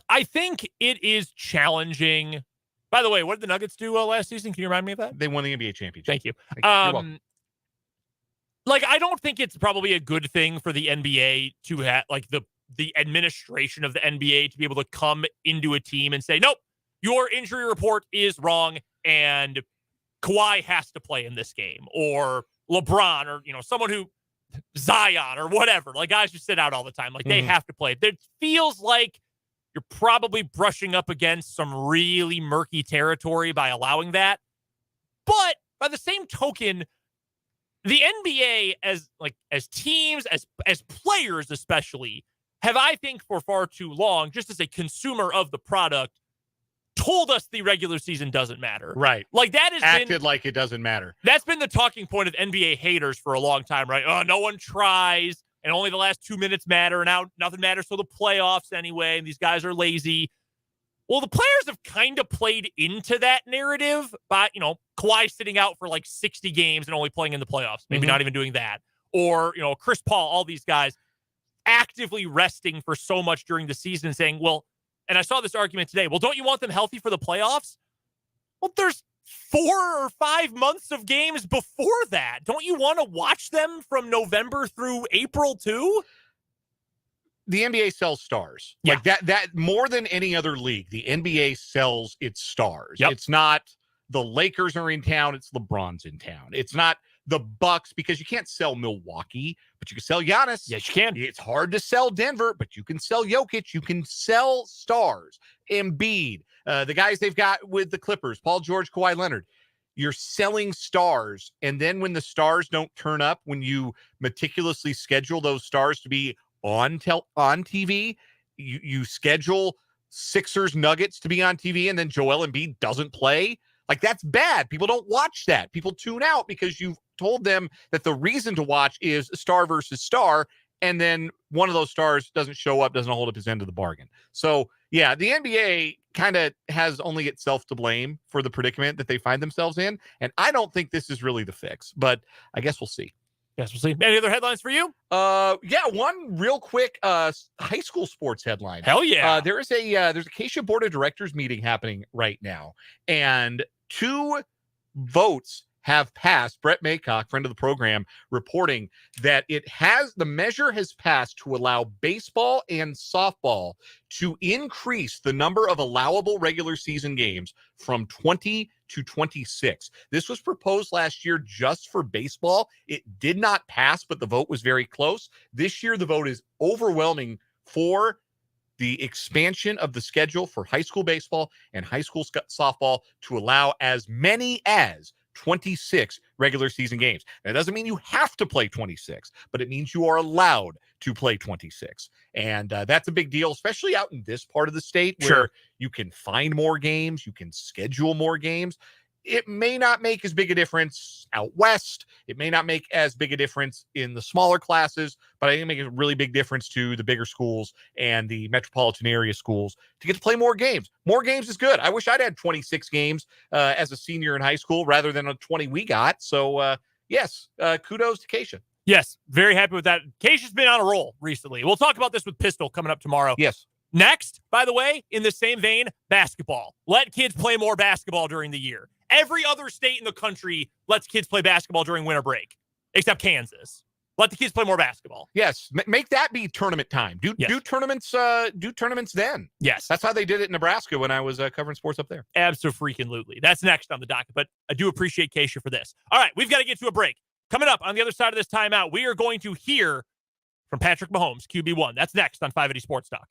I think it is challenging. By the way, what did the Nuggets do last season? Can you remind me of that? They won the NBA championship. Thank you. You're welcome. Like, I don't think it's probably a good thing for the NBA to have, like, the administration of the NBA to be able to come into a team and say, nope, your injury report is wrong, and Kawhi has to play in this game, or LeBron, or, someone who, Zion, or whatever. Like, guys who sit out all the time. Like, they have to play. It feels like you're probably brushing up against some really murky territory by allowing that. But by the same token, the NBA as teams, as players especially, have, I think, for far too long, just as a consumer of the product, told us the regular season doesn't matter. Right. Like that has acted like it doesn't matter. That's been the talking point of NBA haters for a long time, right? Oh, no one tries, and only the last 2 minutes matter, and now nothing matters till the playoffs anyway, and these guys are lazy. Well, the players have kind of played into that narrative by, Kawhi sitting out for like 60 games and only playing in the playoffs, maybe not even doing that. Or, Chris Paul, all these guys actively resting for so much during the season and saying, well, and I saw this argument today, well, don't you want them healthy for the playoffs? Well, there's 4 or 5 months of games before that. Don't you want to watch them from November through April too? The NBA sells stars. Yeah. Like that more than any other league, the NBA sells its stars. Yep. It's not the Lakers are in town, it's LeBron's in town. It's not the Bucks, because you can't sell Milwaukee, but you can sell Giannis. Yes, you can. It's hard to sell Denver, but you can sell Jokic. You can sell stars. Embiid, the guys they've got with the Clippers, Paul George, Kawhi Leonard. You're selling stars, and then when the stars don't turn up, when you meticulously schedule those stars to be on TV, you schedule Sixers Nuggets to be on TV, and then Joel Embiid doesn't play. Like, that's bad. People don't watch that. People tune out because you've told them that the reason to watch is star versus star, and then one of those stars doesn't show up, doesn't hold up his end of the bargain. So, yeah, the NBA kind of has only itself to blame for the predicament that they find themselves in, and I don't think this is really the fix, but I guess we'll see. Yes, we'll see. Any other headlines for you? Yeah, one real quick high school sports headline. Hell yeah. There's a Acacia Board of Directors meeting happening right now, and 2 votes have passed. Brett Maycock, friend of the program, reporting that the measure has passed to allow baseball and softball to increase the number of allowable regular season games from 20 to 26. This was proposed last year just for baseball. It did not pass, but the vote was very close. This year, the vote is overwhelming for the expansion of the schedule for high school baseball and high school softball to allow as many as 26 regular season games. That doesn't mean you have to play 26, but it means you are allowed to play 26. And that's a big deal, especially out in this part of the state where you can find more games, you can schedule more games. It may not make as big a difference out west. It may not make as big a difference in the smaller classes, but I think it makes a really big difference to the bigger schools and the metropolitan area schools to get to play more games. More games is good. I wish I'd had 26 games as a senior in high school rather than a 20 we got. So, yes, kudos to Keisha. Yes, very happy with that. Keisha's been on a roll recently. We'll talk about this with Pistol coming up tomorrow. Yes. Next, by the way, in the same vein, basketball. Let kids play more basketball during the year. Every other state in the country lets kids play basketball during winter break, except Kansas. Let the kids play more basketball. Yes, make that be tournament time. Do tournaments. Do tournaments then. Yes, that's how they did it in Nebraska when I was covering sports up there. Absolutely. That's next on the docket. But I do appreciate Keisha for this. All right, we've got to get to a break. Coming up on the other side of this timeout, we are going to hear from Patrick Mahomes, QB1. That's next on 580 Sports Talk.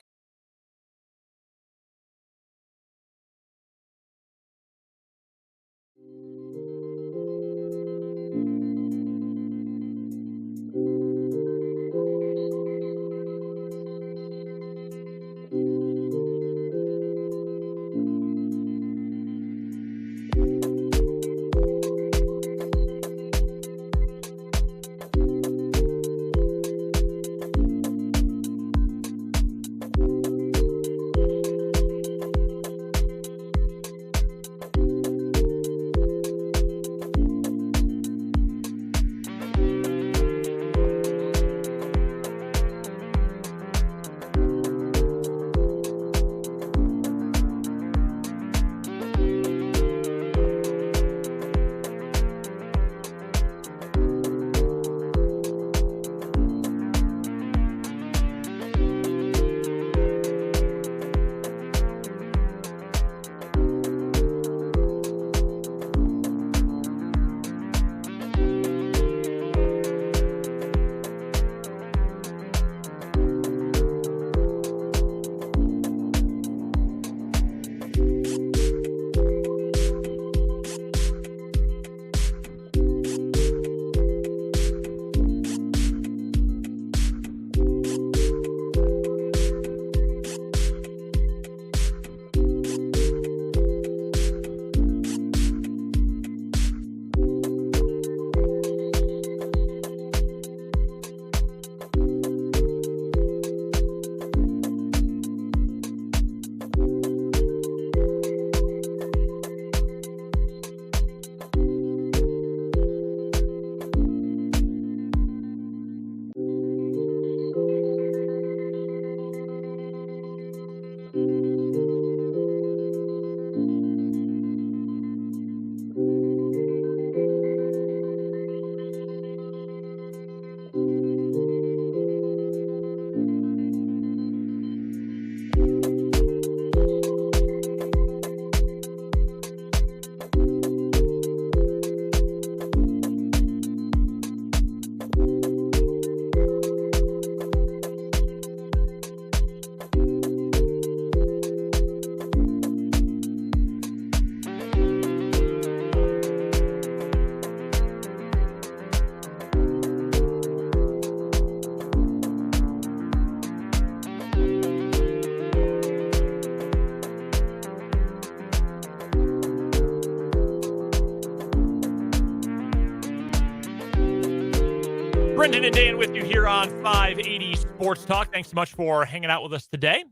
Brendan and Dan with you here on 580 Sports Talk. Thanks so much for hanging out with us today.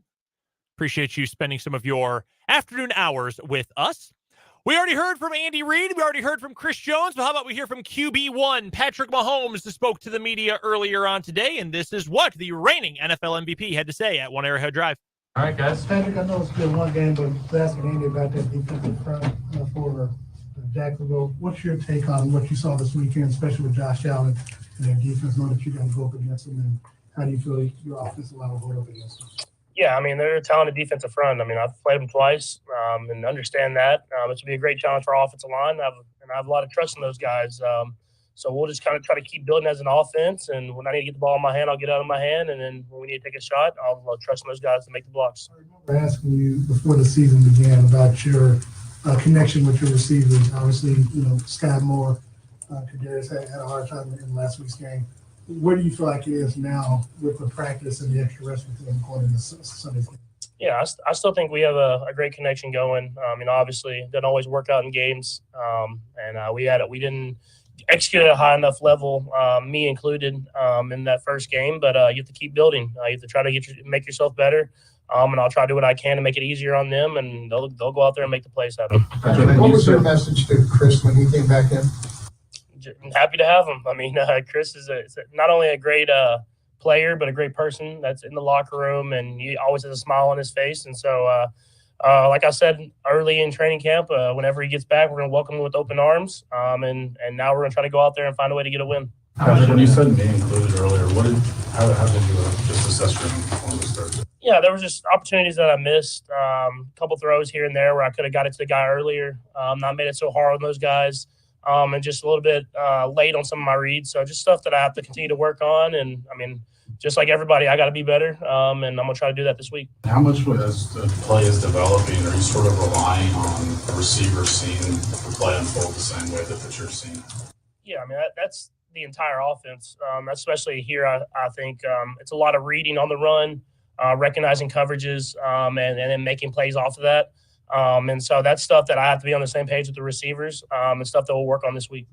Appreciate you spending some of your afternoon hours with us. We already heard from Andy Reid. We already heard from Chris Jones. But how about we hear from QB1, Patrick Mahomes, who spoke to the media earlier on today. And this is what the reigning NFL MVP had to say at One Arrowhead Drive. All right, guys. Patrick, I know it's been one game, but let's ask Andy about that defensive front for Jacksonville. What's your take on what you saw this weekend, especially with Josh Allen and their defense, knowing that you're going to go up against them? And how do you feel your offensive line will hold up against them? Yeah, I mean, they're a talented defensive front. I mean, I've played them twice and understand that. It should be a great challenge for our offensive line. I have a lot of trust in those guys. So we'll just kind of try to keep building as an offense. And when I need to get the ball in my hand, I'll get it out of my hand. And then when we need to take a shot, I'll trust in those guys to make the blocks. I remember asking you before the season began about your connection with your receivers. Obviously, Sky Moore, Kadarius had a hard time in last week's game. Where do you feel like it is now with the practice and the extra rest between going into Sunday's game? Yeah, I still think we have a great connection going. Obviously, it doesn't always work out in games. We didn't execute at a high enough level, me included, in that first game. But you have to keep building. You have to try to make yourself better. And I'll try to do what I can to make it easier on them, and they'll go out there and make the plays happen. What was your message to Chris when he came back in? I'm happy to have him. I mean, Chris is not only a great player, but a great person that's in the locker room, and he always has a smile on his face. And so, like I said early in training camp, whenever he gets back, we're going to welcome him with open arms. And now we're going to try to go out there and find a way to get a win. When you said me included earlier, how did you just assess your performance Thursday? Yeah, there was just opportunities that I missed. A couple throws here and there where I could have got it to the guy earlier. Not made it so hard on those guys. And just a little bit late on some of my reads. So just stuff that I have to continue to work on. And, I mean, just like everybody, I got to be better. And I'm going to try to do that this week. How much as the play is developing, are you sort of relying on the receiver seeing the play unfold the same way that you're seeing? Yeah, I mean, that's the entire offense, especially here. I think it's a lot of reading on the run, recognizing coverages, and then making plays off of that. And so that's stuff that I have to be on the same page with the receivers, and stuff that we'll work on this week.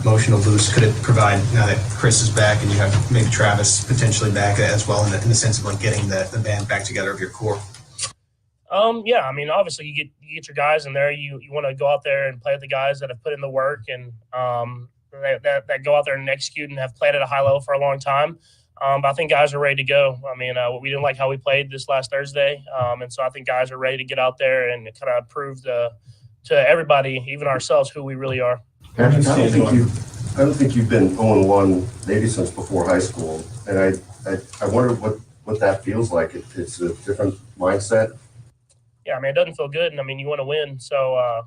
Emotional boost could it provide now that Chris is back and you have maybe Travis potentially back as well in the sense of like getting the band back together of your core? Yeah, I mean, obviously you get your guys in there. You want to go out there and play with the guys that have put in the work and that go out there and execute and have played at a high level for a long time. But I think guys are ready to go. I mean, we didn't like how we played this last Thursday. And so I think guys are ready to get out there and kind of prove to everybody, even ourselves, who we really are. Patrick, I don't think you've been 0-1 maybe since before high school. And I wonder what that feels like. It's a different mindset. Yeah, I mean, it doesn't feel good. And I mean, you want to win. So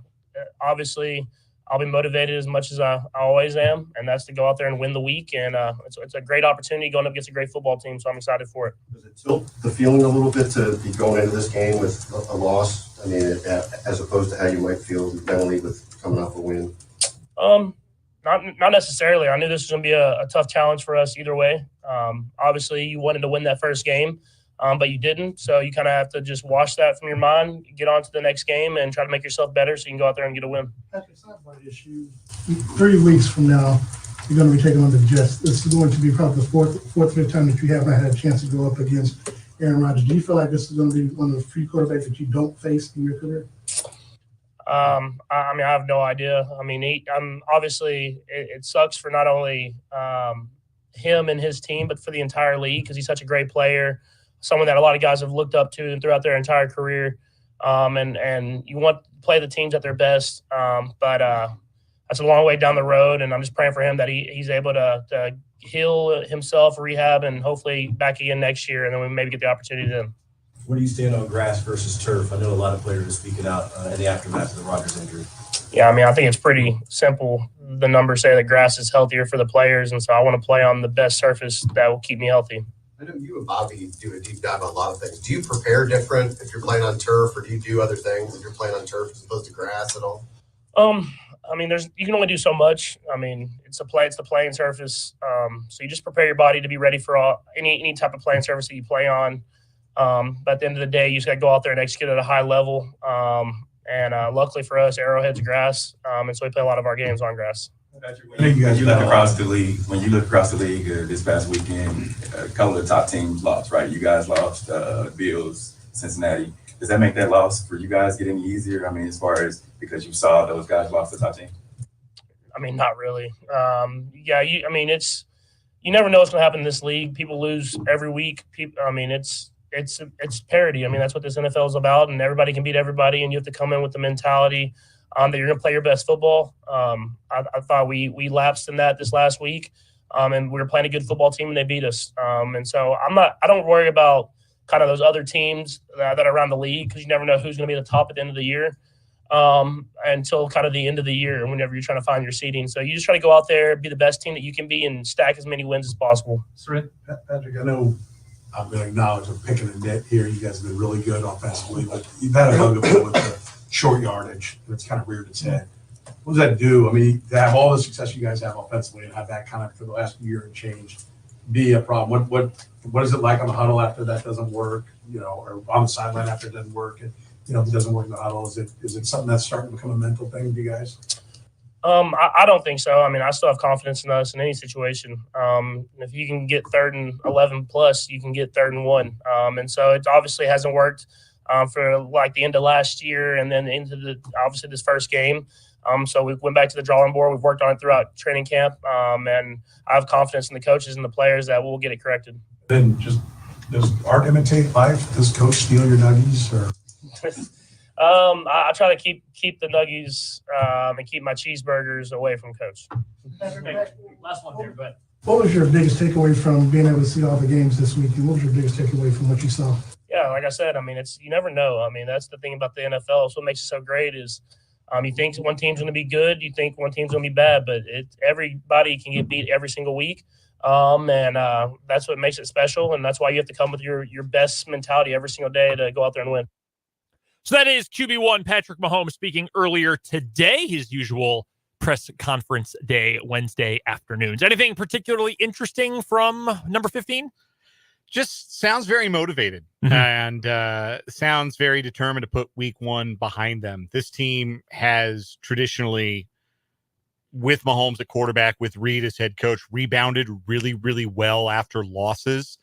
obviously I'll be motivated as much as I always am, and that's to go out there and win the week. And it's a great opportunity going up against a great football team, so I'm excited for it. Does it tilt the feeling a little bit to be going into this game with a loss? I mean, as opposed to how you might feel mentally with coming off a win? Not necessarily. I knew this was going to be a tough challenge for us either way. Obviously, you wanted to win that first game, but you didn't. So you kind of have to just wash that from your mind, get on to the next game, and try to make yourself better so you can go out there and get a win. It's not about issue. 3 weeks from now, you're going to be taking on the Jets. This is going to be probably the fourth, fifth time that you haven't had a chance to go up against Aaron Rodgers. Do you feel like this is going to be one of the few quarterbacks that you don't face in your career? I mean, I have no idea. I mean, obviously it sucks for not only him and his team, but for the entire league because he's such a great player, someone that a lot of guys have looked up to throughout their entire career. And you want to play the teams at their best, but that's a long way down the road. And I'm just praying for him that he's able to heal himself, rehab, and hopefully back again next year, and then we maybe get the opportunity then. Where do you stand on grass versus turf? I know a lot of players are speaking out in the aftermath of the Rodgers injury. Yeah, I mean, I think it's pretty simple. The numbers say that grass is healthier for the players, and so I want to play on the best surface that will keep me healthy. I know you and Bobby do a deep dive on a lot of things. Do you prepare different if you're playing on turf, or do you do other things if you're playing on turf as opposed to grass at all? I mean, you can only do so much. I mean, it's the playing surface. So you just prepare your body to be ready for any type of playing surface that you play on. But at the end of the day, you just got to go out there and execute at a high level. And luckily for us, Arrowhead's grass, and so we play a lot of our games on grass. When you look across the league, this past weekend, a couple of top teams lost, right? You guys lost, Bills, Cincinnati. Does that make that loss for you guys get any easier? I mean, as far as because you saw those guys lost the top team. I mean, not really. You never know what's going to happen in this league. People lose every week. It's parity. I mean, that's what this NFL is about, and everybody can beat everybody, and you have to come in with the mentality that you're going to play your best football. I thought we lapsed in that this last week, and we were playing a good football team, and they beat us. And so I don't worry about kind of those other teams that are around the league, because you never know who's going to be at the top at the end of the year until kind of the end of the year, whenever you're trying to find your seeding. So you just try to go out there, be the best team that you can be, and stack as many wins as possible. Patrick, I know I'm going to acknowledge I'm picking a nit here. You guys have been really good offensively, but you've had a bugaboo with the short yardage. It's kind of reared its head. What does that do? I mean, to have all the success you guys have offensively and have that kind of for the last year and change be a problem. What is it like on the huddle after that doesn't work, or on the sideline after it doesn't work? And, if it doesn't work in the huddle, is it something that's starting to become a mental thing to you guys? I don't think so. I mean, I still have confidence in us in any situation. If you can get 3rd and 11 plus, you can get 3rd and 1. And so it obviously hasn't worked for like the end of last year and then into obviously this first game. So we went back to the drawing board. We've worked on it throughout training camp. And I have confidence in the coaches and the players that we'll get it corrected. Then does art imitate life? Does coach steal your nuggies or? I try to keep the nuggies and keep my cheeseburgers away from coach. Last one there, but What was your biggest takeaway from being able to see all the games this week? And what was your biggest takeaway from what you saw? Yeah, like I said, I mean, you never know. I mean, that's the thing about the NFL. So what makes it so great is you think one team's going to be good, you think one team's going to be bad, but everybody can get beat every single week. And that's what makes it special, and that's why you have to come with your best mentality every single day to go out there and win. So that is QB1 Patrick Mahomes speaking earlier today, his usual press conference day, Wednesday afternoons. Anything particularly interesting from number 15? Just sounds very motivated and sounds very determined to put week 1 behind them. This team has traditionally, with Mahomes at quarterback, with Reed as head coach, rebounded really, really well after losses.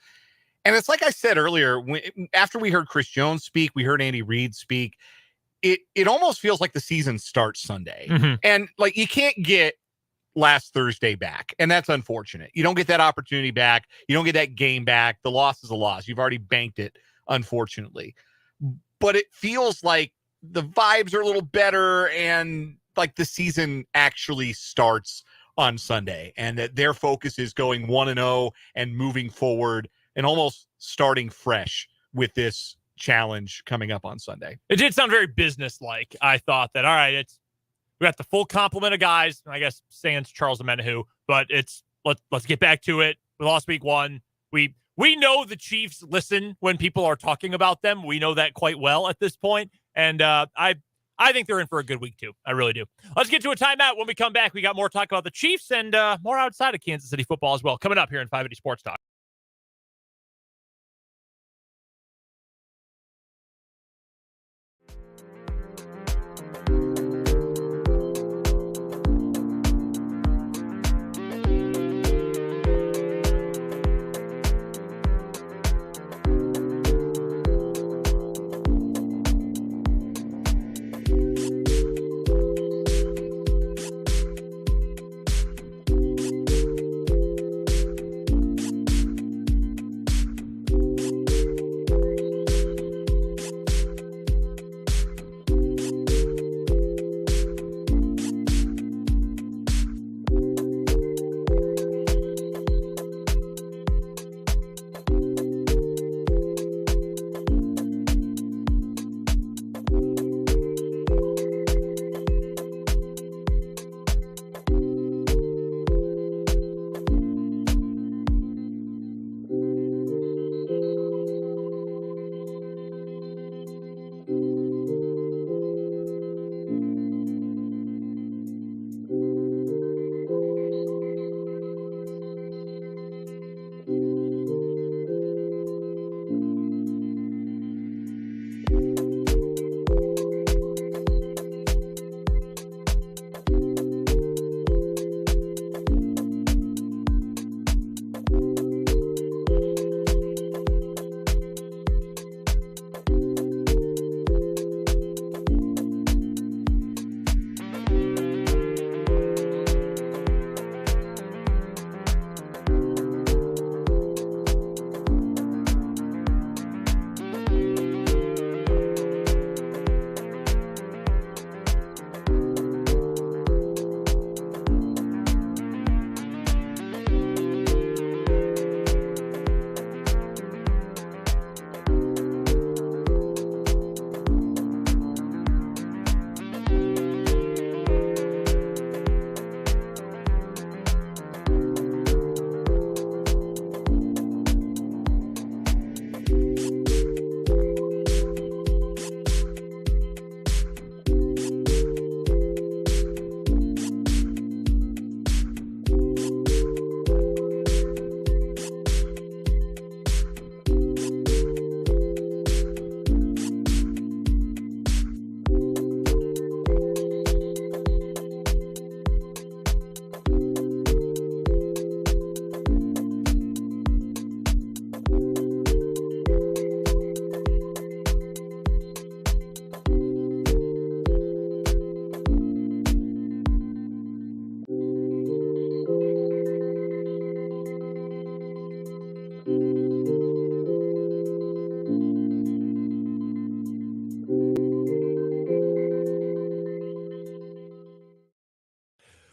And it's like I said earlier, after we heard Chris Jones speak, we heard Andy Reid speak, it almost feels like the season starts Sunday. And like you can't get last Thursday back, and that's unfortunate. You don't get that opportunity back. You don't get that game back. The loss is a loss. You've already banked it, unfortunately. But it feels like the vibes are a little better, and like the season actually starts on Sunday, and that their focus is going 1-0 and moving forward and almost starting fresh with this challenge coming up on Sunday. It did sound very business-like. I thought that, all right, we got the full complement of guys, I guess sans Charles Omenihu, but let's get back to it. We lost week 1. We know the Chiefs listen when people are talking about them. We know that quite well at this point, and I think they're in for a good week too. I really do. Let's get to a timeout. When we come back, we got more talk about the Chiefs and more outside of Kansas City football as well. Coming up here in 580 Sports Talk.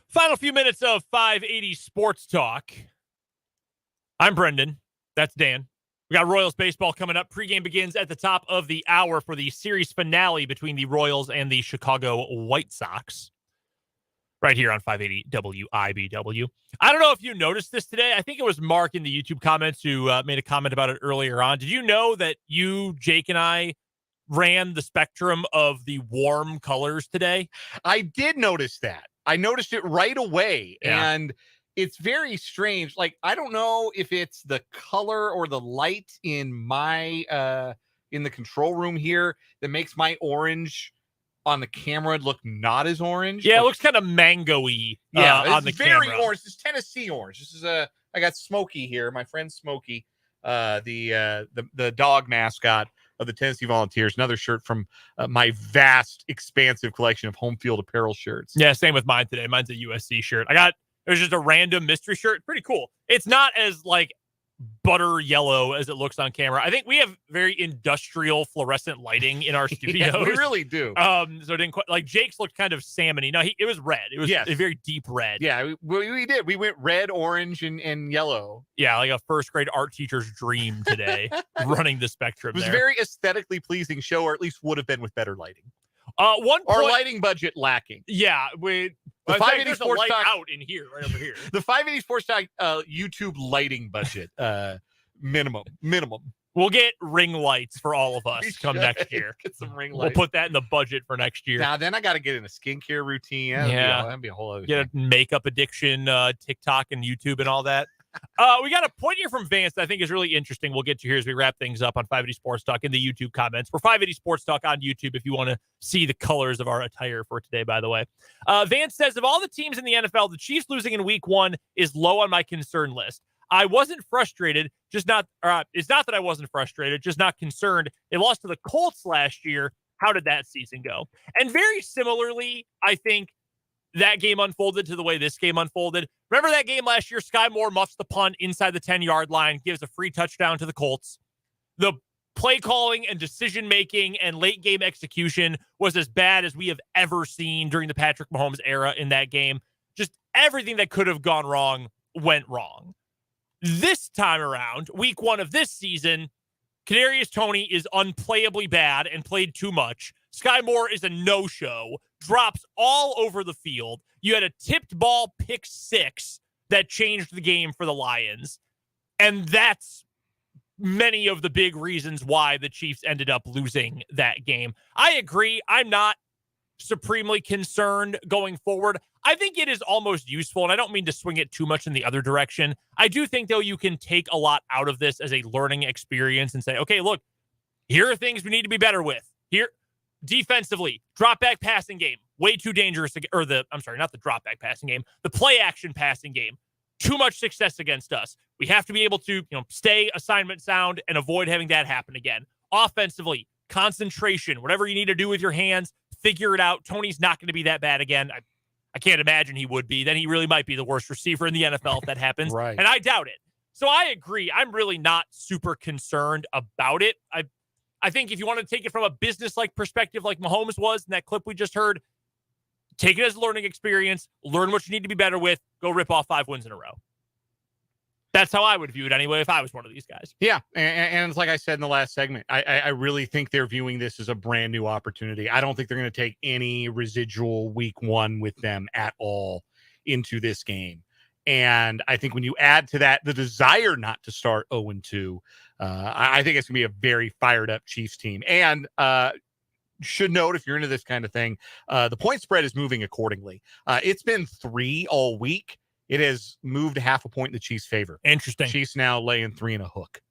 Final few minutes of 580 Sports Talk. I'm Brendan. That's Dan. We got Royals baseball coming up. Pregame begins at the top of the hour for the series finale between the Royals and the Chicago White Sox. Right here on 580 WIBW. I don't know if you noticed this today. I think it was Mark in the YouTube comments who made a comment about it earlier on. Did you know that you, Jake, and I ran the spectrum of the warm colors today? I did notice that. I noticed it right away. Yeah. And it's very strange. Like, I don't know if it's the color or the light in my in the control room here that makes my orange on the camera look not as orange. Yeah, it looks kind of mango-y on the very camera. orange. It's Tennessee orange. This is I got Smokey here, my friend Smokey, the dog mascot of the Tennessee Volunteers. Another shirt from my vast, expansive collection of home field apparel shirts. Yeah, same with mine today. Mine's a USC shirt. It was just a random mystery shirt. Pretty cool. It's not as like butter yellow as it looks on camera. I think we have very industrial fluorescent lighting in our studios. Yeah, we really do. So it didn't quite, like Jake's looked kind of salmony. No, it was red. It was a very deep red. Yeah, we did. We went red, orange, and yelloe. Yeah, like a first grade art teacher's dream today, running the spectrum. It was there. a very aesthetically pleasing show, or at least would have been with better lighting. Our lighting budget lacking. Yeah, the 580 Sports light Talk out in here, right over here. The 580 Sports Talk YouTube lighting budget minimum. We'll get ring lights for all of us come next year. Get some ring We'll lights. put that in the budget for next year. Now then, I got to get in a skincare routine. That'd be a whole other Get thing. a makeup addiction, TikTok and YouTube and all that. We got a point here from Vance that I think is really interesting. We'll get to here as we wrap things up on 580 Sports Talk in the YouTube comments. We're 580 Sports Talk on YouTube if you want to see the colors of our attire for today, by the way. Vance says, of all the teams in the NFL, the Chiefs losing in week 1 is low on my concern list. I wasn't frustrated, it's not that I wasn't frustrated, just not concerned. They lost to the Colts last year. How did that season go? And very similarly, I think that game unfolded to the way this game unfolded. Remember that game last year? Sky Moore muffs the punt inside the 10-yard line, gives a free touchdown to the Colts. The play calling and decision-making and late-game execution was as bad as we have ever seen during the Patrick Mahomes era in that game. Just everything that could have gone wrong went wrong. This time around, week 1 of this season, Kadarius Toney is unplayably bad and played too much. Sky Moore is a no-show, drops all over the field. You had a tipped ball pick 6 that changed the game for the Lions. And that's many of the big reasons why the Chiefs ended up losing that game. I agree. I'm not supremely concerned going forward. I think it is almost useful, and I don't mean to swing it too much in the other direction. I do think, though, you can take a lot out of this as a learning experience and say, okay, look, here are things we need to be better with. Here, defensively, drop back passing game, way too dangerous. Not the drop back passing game, the play action passing game, too much success against us. We have to be able to, stay assignment sound and avoid having that happen again. Offensively, concentration, whatever you need to do with your hands, figure it out. Tony's not going to be that bad again. I can't imagine he would be. Then he really might be the worst receiver in the NFL if that happens. Right. And I doubt it. So I agree. I'm really not super concerned about it. I think if you want to take it from a business-like perspective like Mahomes was in that clip we just heard, take it as a learning experience, learn what you need to be better with, go rip off 5 wins in a row. That's how I would view it anyway if I was one of these guys. Yeah, and it's like I said in the last segment, I really think they're viewing this as a brand new opportunity. I don't think they're going to take any residual week 1 with them at all into this game. And I think when you add to that the desire not to start 0-2, I think it's going to be a very fired up Chiefs team. And should note, if you're into this kind of thing, the point spread is moving accordingly. It's been 3 all week. It has moved half a point in the Chiefs' favor. Interesting. Chiefs now laying 3 and a hook.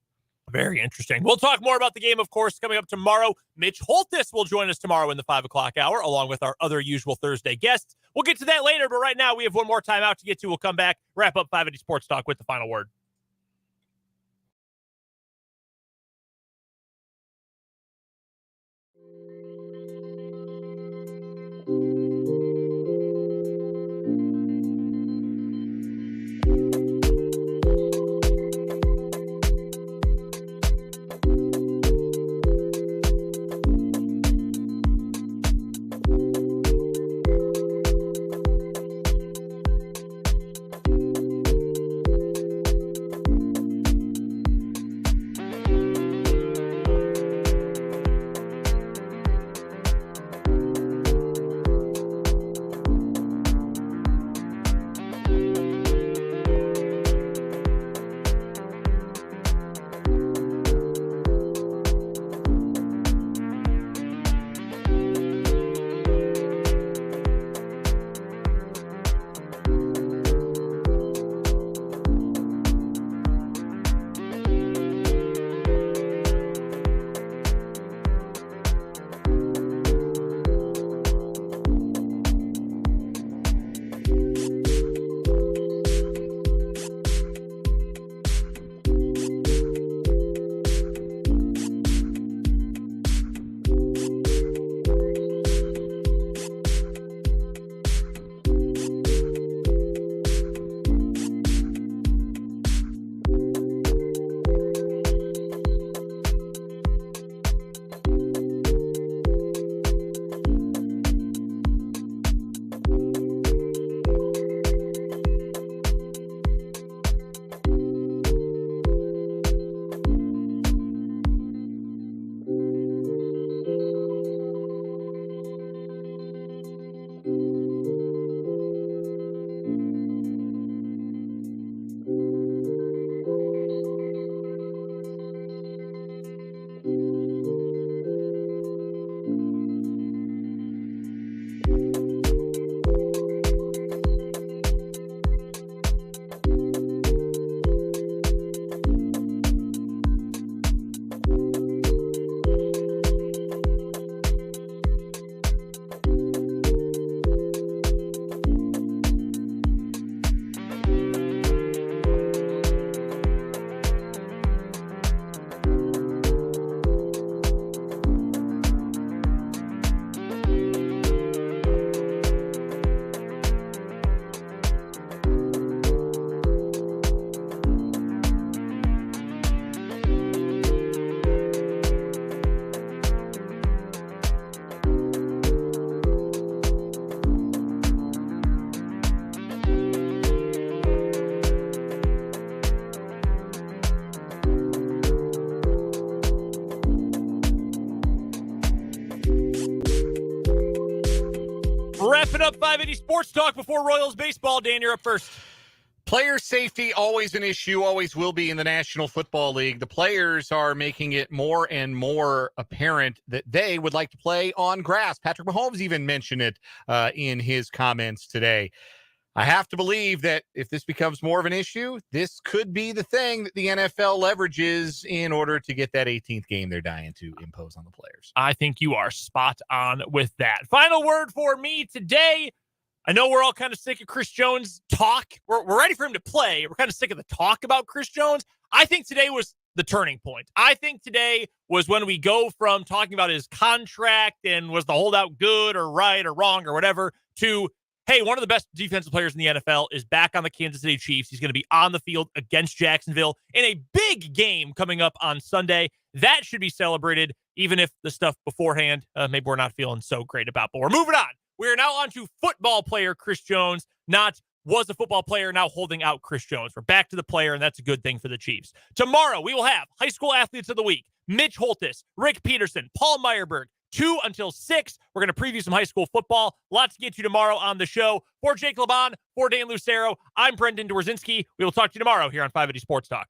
Very interesting. We'll talk more about the game, of course, coming up tomorrow. Mitch Holthus will join us tomorrow in the 5 o'clock hour, along with our other usual Thursday guests. We'll get to that later, but right now we have one more time out to get to. We'll come back, wrap up 580 Sports Talk with the final word. wrapping up 580 Sports Talk before Royals baseball. Dan, you're up first. Player safety, always an issue, always will be in the National Football League. The players are making it more and more apparent that they would like to play on grass. Patrick Mahomes even mentioned it in his comments today. I have to believe that if this becomes more of an issue, this could be the thing that the NFL leverages in order to get that 18th game they're dying to impose on the players. I think you are spot on with that. Final word for me today. I know we're all kind of sick of Chris Jones talk. We're ready for him to play. We're kind of sick of the talk about Chris Jones. I think today was the turning point. I think today was when we go from talking about his contract and was the holdout good or right or wrong or whatever to, hey, one of the best defensive players in the NFL is back on the Kansas City Chiefs. He's going to be on the field against Jacksonville in a big game coming up on Sunday. That should be celebrated, even if the stuff beforehand, maybe we're not feeling so great about. But we're moving on. We are now on to football player Chris Jones, not was a football player now holding out Chris Jones. We're back to the player, and that's a good thing for the Chiefs. Tomorrow, we will have High School Athletes of the Week, Mitch Holtis, Rick Peterson, Paul Meyerberg, 2 until 6. We're going to preview some high school football. Lots to get to tomorrow on the show. For Jake LeBon, for Dan Lucero, I'm Brendan Dworzinski. We will talk to you tomorrow here on 580 Sports Talk.